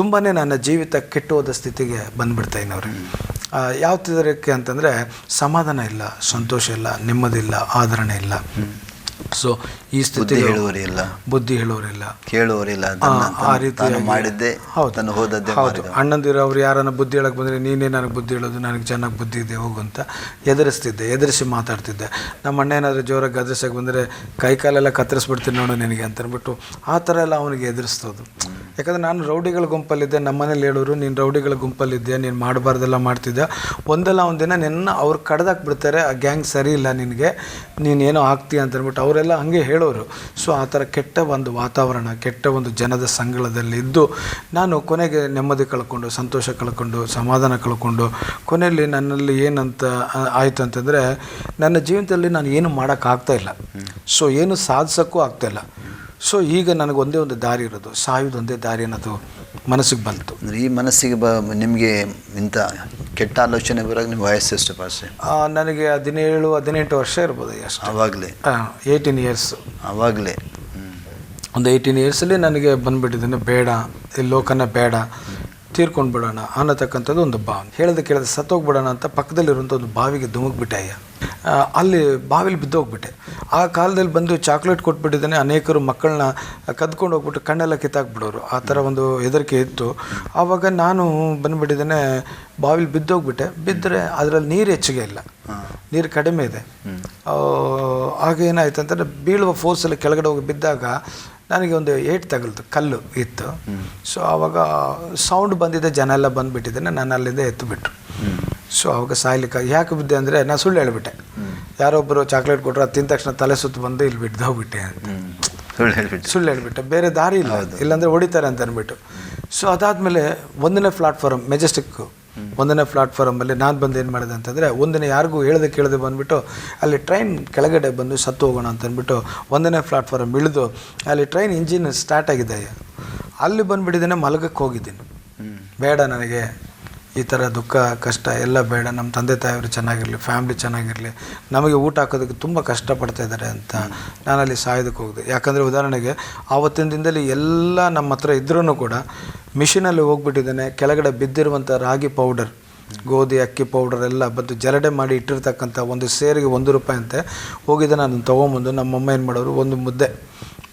Speaker 2: ತುಂಬಾ ನನ್ನ ಜೀವಿತ ಕೆಟ್ಟು ಹೋದ ಸ್ಥಿತಿಗೆ ಬಂದುಬಿಡ್ತಾಯಿನವ್ರು. ಯಾವ ಥರಕ್ಕೆ ಅಂತಂದರೆ, ಸಮಾಧಾನ ಇಲ್ಲ, ಸಂತೋಷ ಇಲ್ಲ, ನೆಮ್ಮದಿಲ್ಲ, ಆದರಣೆ ಇಲ್ಲ. ಸೊ ಈ ಸ್ಥಿತಿ ಬುದ್ಧಿ ಹೇಳೋರಿಲ್ಲ,
Speaker 1: ಕೇಳುವರಿಲ್ಲ.
Speaker 2: ಆ ರೀತಿ
Speaker 1: ಮಾಡಿದ್ದೆ
Speaker 2: ಹೌದು. ಅಣ್ಣಂದಿರು ಅವ್ರು ಯಾರನ್ನ ಬುದ್ಧಿ ಹೇಳಕ್ಕೆ ಬಂದರೆ, ನೀನೇ ನನಗೆ ಬುದ್ಧಿ ಹೇಳೋದು, ನನಗೆ ಚೆನ್ನಾಗಿ ಬುದ್ಧಿ ಇದೆ ಹೋಗು ಅಂತ ಎದುರಿಸಿ ಮಾತಾಡ್ತಿದ್ದೆ. ನಮ್ಮ ಅಣ್ಣ ಏನಾದರೂ ಜೋರಾಗಿ ಗದರ್ಸಕ್ಕೆ ಬಂದರೆ ಕೈಕಾಲೆಲ್ಲ ಕತ್ತರಿಸ್ಬಿಡ್ತೀನಿ ನೋಡು ನಿನಗೆ ಅಂತ ಅಂದ್ಬಿಟ್ಟು ಆ ಥರ ಎಲ್ಲ ಅವನಿಗೆ ಎದುರಿಸ್ತೋದು. ಯಾಕಂದರೆ ನಾನು ರೌಡಿಗಳ ಗುಂಪಲ್ಲಿದ್ದೆ. ನಮ್ಮ ಮನೇಲಿ ಹೇಳೋರು, ನೀನು ರೌಡಿಗಳ ಗುಂಪಲ್ಲಿದ್ದೆ, ನೀನು ಮಾಡಬಾರ್ದೆಲ್ಲ ಮಾಡ್ತಿದ್ದೆ, ಒಂದಲ್ಲ ಒಂದಿನ ನಿನ್ನ ಅವ್ರು ಕಡ್ದಾಕ್ಬಿಡ್ತಾರೆ, ಆ ಗ್ಯಾಂಗ್ ಸರಿ ಇಲ್ಲ ನಿನಗೆ, ನೀನೇನೋ ಆಗ್ತೀಯ ಅಂತ ಅಂದ್ಬಿಟ್ಟು ಅವರೆಲ್ಲ ಹಾಗೆ ಹೇಳೋರು. ಸೊ ಆ ಥರ ಕೆಟ್ಟ ಒಂದು ವಾತಾವರಣ, ಕೆಟ್ಟ ಒಂದು ಜನದ ಸಂಗಳದಲ್ಲಿ ಇದ್ದು ನಾನು ಕೊನೆಗೆ ನೆಮ್ಮದಿ ಕಳ್ಕೊಂಡು, ಸಂತೋಷ ಕಳ್ಕೊಂಡು, ಸಮಾಧಾನ ಕಳ್ಕೊಂಡು, ಕೊನೆಯಲ್ಲಿ ನನ್ನಲ್ಲಿ ಏನಂತ ಆಯಿತು ಅಂತಂದರೆ, ನನ್ನ ಜೀವನದಲ್ಲಿ ನಾನು ಏನು ಮಾಡೋಕ್ಕಾಗ್ತಾಯಿಲ್ಲ. ಸೊ ಏನು ಸಾಧಿಸೋಕ್ಕೂ ಆಗ್ತಾಯಿಲ್ಲ. ಸೊ ಈಗ ನನಗೆ ಒಂದೇ ಒಂದು ದಾರಿ ಇರೋದು, ಸಾಯೋದೊಂದೇ ದಾರಿ ಅನ್ನೋದು ಮನಸ್ಸಿಗೆ ಬಂತು.
Speaker 1: ಈ ಮನಸ್ಸಿಗೆ ನಿಮಗೆ ಇಂಥ ಕೆಟ್ಟ ಆಲೋಚನೆ ಬರೋಕೆ ನಿಮ್ಮ ವಯಸ್ಸು ಎಷ್ಟು ಪಾಸೆ?
Speaker 2: ನನಗೆ 17-18 ವರ್ಷ ಇರ್ಬೋದು ಅಷ್ಟು.
Speaker 1: ಆವಾಗಲೇ
Speaker 2: 18 ಇಯರ್ಸ್.
Speaker 1: ಆವಾಗಲೇ
Speaker 2: ಒಂದು 18 ಇಯರ್ಸಲ್ಲಿ ನನಗೆ ಬಂದುಬಿಟ್ಟಿದ್ದೇನೆ, ಬೇಡ ಈ ಲೋಕನ ಬೇಡ, ತೀರ್ಕೊಂಡು ಬಿಡೋಣ ಅನ್ನತಕ್ಕಂಥದ್ದು ಒಂದು ಭಾವನೆ. ಕೇಳದೆ ಸತ್ತೋಗ್ಬಿಡೋಣ ಅಂತ ಪಕ್ಕದಲ್ಲಿರುವಂಥ ಒಂದು ಬಾವಿಗೆ ಧುಮುಕ್ಬಿಟ್ಟೆ. ಅಲ್ಲಿ ಬಾವಿಲಿ ಬಿದ್ದೋಗ್ಬಿಟ್ಟೆ. ಆ ಕಾಲದಲ್ಲಿ ಬಂದು ಚಾಕ್ಲೇಟ್ ಕೊಟ್ಬಿಟ್ಟಿದ್ದಾನೆ, ಅನೇಕರು ಮಕ್ಕಳನ್ನ ಕದ್ಕೊಂಡು ಹೋಗ್ಬಿಟ್ಟು ಕಣ್ಣೆಲ್ಲ ಕಿತ್ತಾಕ್ಬಿಡೋರು, ಆ ಥರ ಒಂದು ಹೆದರಿಕೆ ಇತ್ತು. ಆವಾಗ ನಾನು ಬಂದುಬಿಟ್ಟಿದ್ದೇನೆ, ಬಾವಿಲಿ ಬಿದ್ದೋಗ್ಬಿಟ್ಟೆ. ಬಿದ್ದರೆ ಅದರಲ್ಲಿ ನೀರು ಹೆಚ್ಚಿಗೆ ಇಲ್ಲ, ನೀರು ಕಡಿಮೆ ಇದೆ. ಆಗ ಏನಾಯ್ತು ಅಂತಂದರೆ, ಬೀಳುವ ಫೋರ್ಸಲ್ಲಿ ಕೆಳಗಡೆ ಹೋಗಿ ಬಿದ್ದಾಗ ನನಗೆ ಒಂದು ಏಟು ತಗಲ್ತು, ಕಲ್ಲು ಇತ್ತು. ಸೊ ಆವಾಗ ಸೌಂಡ್ ಬಂದಿದೆ, ಜನ ಎಲ್ಲ ಬಂದುಬಿಟ್ಟಿದ್ದೇನೆ, ನಾನು ಅಲ್ಲಿಂದ ಎತ್ತುಬಿಟ್ರು. ಸೊ ಆವಾಗ ಸಾಯ್ಲಿಕ್ಕೆ ಯಾಕೆ ಬಿದ್ದೆ ಅಂದರೆ, ನಾನು ಸುಳ್ಳು ಹೇಳ್ಬಿಟ್ಟೆ. ಯಾರೊಬ್ಬರು ಚಾಕ್ಲೇಟ್ ಕೊಟ್ಟರು, ಅದು ತಿಂದ ತಕ್ಷಣ ತಲೆ ಸುತ್ತು ಬಂದು ಇಲ್ಲಿ ಬಿದ್ದೋಗ್ಬಿಟ್ಟೆ ಅಂತ ಸುಳ್ಳು ಹೇಳ್ಬಿಟ್ಟೆ. ಬೇರೆ ದಾರಿ ಇಲ್ಲ, ಇಲ್ಲಾಂದರೆ ಹೊಡಿತಾರೆ ಅಂತ ಅಂದ್ಬಿಟ್ಟು. ಸೊ ಅದಾದಮೇಲೆ 1ನೇ ಪ್ಲಾಟ್ಫಾರಮ್, ಮೆಜೆಸ್ಟಿಕ್ಕು 1ನೇ ಪ್ಲಾಟ್ಫಾರಮಲ್ಲಿ ನಾನು ಬಂದು ಏನು ಮಾಡಿದೆ ಅಂತಂದರೆ, ಒಂದಿನ ಯಾರಿಗೂ ಕೇಳದೆ ಬಂದುಬಿಟ್ಟು ಅಲ್ಲಿ ಟ್ರೈನ್ ಕೆಳಗಡೆ ಬಂದು ಸತ್ತು ಹೋಗೋಣ ಅಂತ ಅಂದ್ಬಿಟ್ಟು 1ನೇ ಪ್ಲಾಟ್ಫಾರಮ್ ಇಳಿದು ಅಲ್ಲಿ ಟ್ರೈನ್ ಇಂಜಿನ್ ಸ್ಟಾರ್ಟ್ ಆಗಿದೆ, ಅಲ್ಲಿ ಬಂದುಬಿಟ್ಟಿದ್ದೇನೆ, ಮಲಗಕ್ಕೆ ಹೋಗಿದ್ದೀನಿ. ಬೇಡ ನನಗೆ ಈ ಥರ ದುಃಖ ಕಷ್ಟ ಎಲ್ಲ ಬೇಡ, ನಮ್ಮ ತಂದೆ ತಾಯಿಯವರು ಚೆನ್ನಾಗಿರಲಿ, ಫ್ಯಾಮ್ಲಿ ಚೆನ್ನಾಗಿರಲಿ, ನಮಗೆ ಊಟ ಹಾಕೋದಕ್ಕೆ ತುಂಬ ಕಷ್ಟಪಡ್ತಾಯಿದ್ದಾರೆ ಅಂತ ನಾನಲ್ಲಿ ಸಾಯೋದಕ್ಕೆ ಹೋಗಿದೆ. ಯಾಕಂದರೆ ಉದಾಹರಣೆಗೆ ಆವತ್ತಿನ ದಿನದಲ್ಲಿ ಎಲ್ಲ ನಮ್ಮ ಹತ್ರ ಇದ್ರೂ ಕೂಡ ಮಿಷಿನಲ್ಲಿ ಹೋಗ್ಬಿಟ್ಟಿದ್ದಾನೆ. ಕೆಳಗಡೆ ಬಿದ್ದಿರುವಂಥ ರಾಗಿ ಪೌಡರ್, ಗೋಧಿ ಅಕ್ಕಿ ಪೌಡರ್ ಎಲ್ಲ ಬಂದು ಜರಡೆ ಮಾಡಿ ಇಟ್ಟಿರ್ತಕ್ಕಂಥ ಒಂದು ಸೇರಿಗೆ ₹1 ಅಂತೆ. ಹೋಗಿದ್ದೆ ನಾನು ತೊಗೊಂಬಂದು ನಮ್ಮಮ್ಮ ಏನು ಮಾಡೋರು, ಒಂದು ಮುದ್ದೆ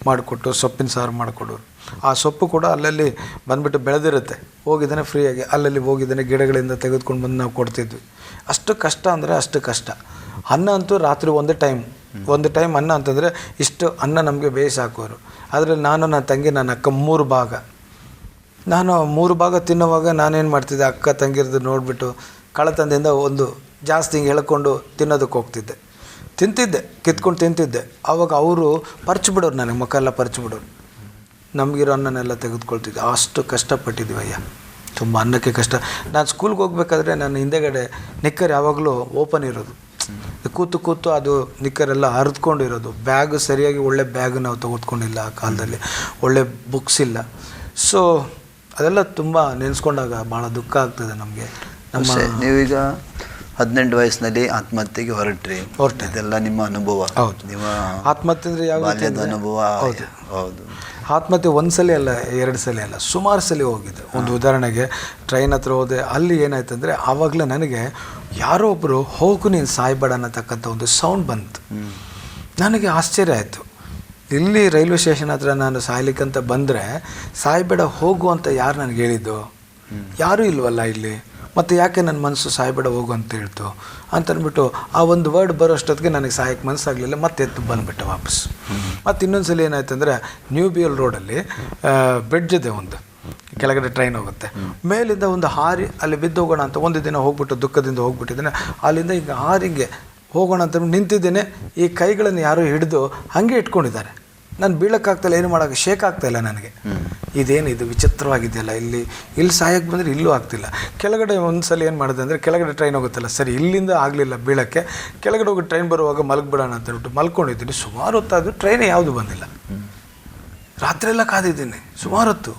Speaker 2: ಮಾಡಿಕೊಟ್ಟು ಸೊಪ್ಪಿನ ಸಾರು ಮಾಡಿಕೊಡೋರು. ಆ ಸೊಪ್ಪು ಕೂಡ ಅಲ್ಲಲ್ಲಿ ಬಂದುಬಿಟ್ಟು ಬೆಳೆದಿರುತ್ತೆ. ಹೋಗಿದ್ದಾನೆ ಫ್ರೀಯಾಗಿ, ಅಲ್ಲಲ್ಲಿ ಹೋಗಿದ್ದಾನೆ, ಗಿಡಗಳಿಂದ ತೆಗೆದುಕೊಂಡು ಬಂದು ನಾವು ಕೊಡ್ತಿದ್ವಿ. ಅಷ್ಟು ಕಷ್ಟ ಅಂದರೆ ಅಷ್ಟು ಕಷ್ಟ. ಅನ್ನ ಅಂತೂ ರಾತ್ರಿ ಒಂದು ಟೈಮ್ ಅನ್ನ ಅಂತಂದರೆ ಇಷ್ಟು ಅನ್ನ ನಮಗೆ ಬೇಯಿಸಿ ಹಾಕೋರು. ಅದರಲ್ಲಿ ನಾನು, ನನ್ನ ತಂಗಿ, ನನ್ನ ಅಕ್ಕ 3 ಭಾಗ. ನಾನು 3 ಭಾಗ ತಿನ್ನುವಾಗ ನಾನೇನು ಮಾಡ್ತಿದ್ದೆ, ಅಕ್ಕ ತಂಗಿರ್ದು ನೋಡಿಬಿಟ್ಟು ಕಳ್ಳತನದಿಂದ ಒಂದು ಜಾಸ್ತಿ ಹಿಂಗೆ ಹೇಳ್ಕೊಂಡು ತಿನ್ನೋದಕ್ಕೆ ಹೋಗ್ತಿದ್ದೆ. ಕಿತ್ಕೊಂಡು ತಿಂತಿದ್ದೆ. ಆವಾಗ ಅವರು ಪರ್ಚಿಬಿಡೋರು, ನನಗೆ ಮುಖ ಎಲ್ಲ ಪರ್ಚಿಬಿಡೋರು. ನಮಗಿರೋ ಅನ್ನನೆಲ್ಲ ತೆಗೆದುಕೊಳ್ತಿದ್ದೆ. ಅಷ್ಟು ಕಷ್ಟಪಟ್ಟಿದ್ದೀವಯ್ಯ, ತುಂಬ ಅನ್ನಕ್ಕೆ ಕಷ್ಟ. ನಾನು ಸ್ಕೂಲ್ಗೆ ಹೋಗ್ಬೇಕಾದ್ರೆ ನನ್ನ ಹಿಂದೆಗಡೆ ನಿಕ್ಕರ್ ಯಾವಾಗಲೂ ಓಪನ್ ಇರೋದು, ಕೂತು ಅದು ನಿಕ್ಕರೆಲ್ಲ ಹರಿದ್ಕೊಂಡಿರೋದು. ಬ್ಯಾಗ್ ಸರಿಯಾಗಿ ಒಳ್ಳೆ ಬ್ಯಾಗ್ ನಾವು ತೆಗೆದುಕೊಂಡಿಲ್ಲ ಆ ಕಾಲದಲ್ಲಿ, ಒಳ್ಳೆ ಬುಕ್ಸ್ ಇಲ್ಲ. ಸೊ ಅದೆಲ್ಲ ತುಂಬ ನೆನೆಸ್ಕೊಂಡಾಗ ಭಾಳ ದುಃಖ ಆಗ್ತದೆ ನಮಗೆ.
Speaker 1: ನೀವೀಗ 18 ವಯಸ್ಸಿನಲ್ಲಿ ಆತ್ಮಹತ್ಯೆಗೆ ಹೊರಟ್ರಿ. ಇದೆಲ್ಲ ನಿಮ್ಮ ಅನುಭವ?
Speaker 2: ಹೌದು.
Speaker 1: ನಿಮ್ಮ
Speaker 2: ಆತ್ಮಹತ್ಯೆ ಅಂದರೆ ಯಾವ
Speaker 1: ಬಾಲ್ಯದ ಅನುಭವ?
Speaker 2: ಹೌದು.
Speaker 1: ಹೌದು.
Speaker 2: ಆತ್ಮಹತ್ಯೆ ಒಂದು ಸಲ ಅಲ್ಲ, 2 ಸಲ ಅಲ್ಲ, ಸುಮಾರು ಸಲ ಹೋಗಿದೆ. ಒಂದು ಉದಾಹರಣೆಗೆ ಟ್ರೈನ್ ಹತ್ರ ಹೋದೆ, ಅಲ್ಲಿ ಏನಾಯ್ತು ಅಂದರೆ ಆವಾಗಲೇ ನನಗೆ ಯಾರೋ ಒಬ್ಬರು ಹೋಗು ನೀನು ಸಾಯ್ಬೇಡ ಅನ್ನತಕ್ಕಂಥ ಒಂದು ಸೌಂಡ್ ಬಂತು. ನನಗೆ ಆಶ್ಚರ್ಯ ಆಯಿತು. ಇಲ್ಲಿ ರೈಲ್ವೆ ಸ್ಟೇಷನ್ ಹತ್ರ ನಾನು ಸಾಯ್ಲಿಕ್ಕಂತ ಬಂದರೆ ಸಾಯ್ಬೇಡ ಹೋಗು ಅಂತ ಯಾರು ನನಗೆ ಹೇಳಿದ್ದು? ಯಾರೂ ಇಲ್ವಲ್ಲ ಇಲ್ಲಿ, ಮತ್ತು ಯಾಕೆ ನನ್ನ ಮನಸ್ಸು ಸಾಯ್ಬೇಡ ಹೋಗು ಅಂತ ಹೇಳ್ತು ಅಂತಂದ್ಬಿಟ್ಟು ಆ ಒಂದು ವರ್ಡ್ ಬರೋಷ್ಟೊತ್ತಿಗೆ ನನಗೆ ಸಾಯಕ್ಕೆ ಮನಸ್ಸಾಗಲಿಲ್ಲ, ಮತ್ತೆ ಎತ್ತು ಬಂದುಬಿಟ್ಟೆ ವಾಪಸ್. ಮತ್ತು ಇನ್ನೊಂದು ಸಲ ಏನಾಯ್ತು ಅಂದರೆ ನ್ಯೂ ಬಿ ಎಲ್ ರೋಡಲ್ಲಿ ಬ್ರಿಡ್ಜ್ ಇದೆ, ಒಂದು ಕೆಳಗಡೆ ಟ್ರೈನ್ ಹೋಗುತ್ತೆ, ಮೇಲಿಂದ ಒಂದು ಹಾರಿ ಅಲ್ಲಿ ಬಿದ್ದೋಗೋಣ ಅಂತ ಒಂದು ದಿನ ಹೋಗ್ಬಿಟ್ಟು ದುಃಖದಿಂದ ಹೋಗ್ಬಿಟ್ಟಿದ್ದೇನೆ. ಅಲ್ಲಿಂದ ಈಗ ಹಾರಿಗೆ ಹೋಗೋಣ ಅಂತ ನಿಂತಿದ್ದೇನೆ, ಈ ಕೈಗಳನ್ನು ಯಾರೋ ಹಿಡಿದು ಹಾಗೆ ಇಟ್ಕೊಂಡಿದ್ದಾರೆ. ನಾನು ಬೀಳೋಕ್ಕಾಗ್ತಾಯಿಲ್ಲ, ಏನು ಮಾಡೋಕ್ಕೆ ಶೇಕ್ ಆಗ್ತಾಯಿಲ್ಲ ನನಗೆ. ಇದೇನಿದು ವಿಚಿತ್ರವಾಗಿದೆಯಲ್ಲ, ಇಲ್ಲಿ ಸಾಯಕ್ಕೆ ಬಂದರೆ ಇಲ್ಲೂ ಆಗ್ತಿಲ್ಲ. ಕೆಳಗಡೆ ಒಂದು ಸಲ ಏನು ಮಾಡಿದೆ ಅಂದರೆ, ಕೆಳಗಡೆ ಟ್ರೈನ್ ಹೋಗುತ್ತಲ್ಲ, ಸರಿ ಇಲ್ಲಿಂದ ಆಗಲಿಲ್ಲ ಬೀಳೋಕ್ಕೆ, ಕೆಳಗಡೆ ಹೋಗಿ ಟ್ರೈನ್ ಬರುವಾಗ ಮಲಗಿಬಿಡೋಣ ಅಂತ ಹೇಳ್ಬಿಟ್ಟು ಮಲ್ಕೊಂಡಿದ್ದೀನಿ. ಸುಮಾರು ಹೊತ್ತಾದರೂ ಟ್ರೈನೇ ಯಾವುದು ಬಂದಿಲ್ಲ. ರಾತ್ರಿಯೆಲ್ಲ ಕಾದಿದ್ದೀನಿ, ಸುಮಾರು ಹೊತ್ತು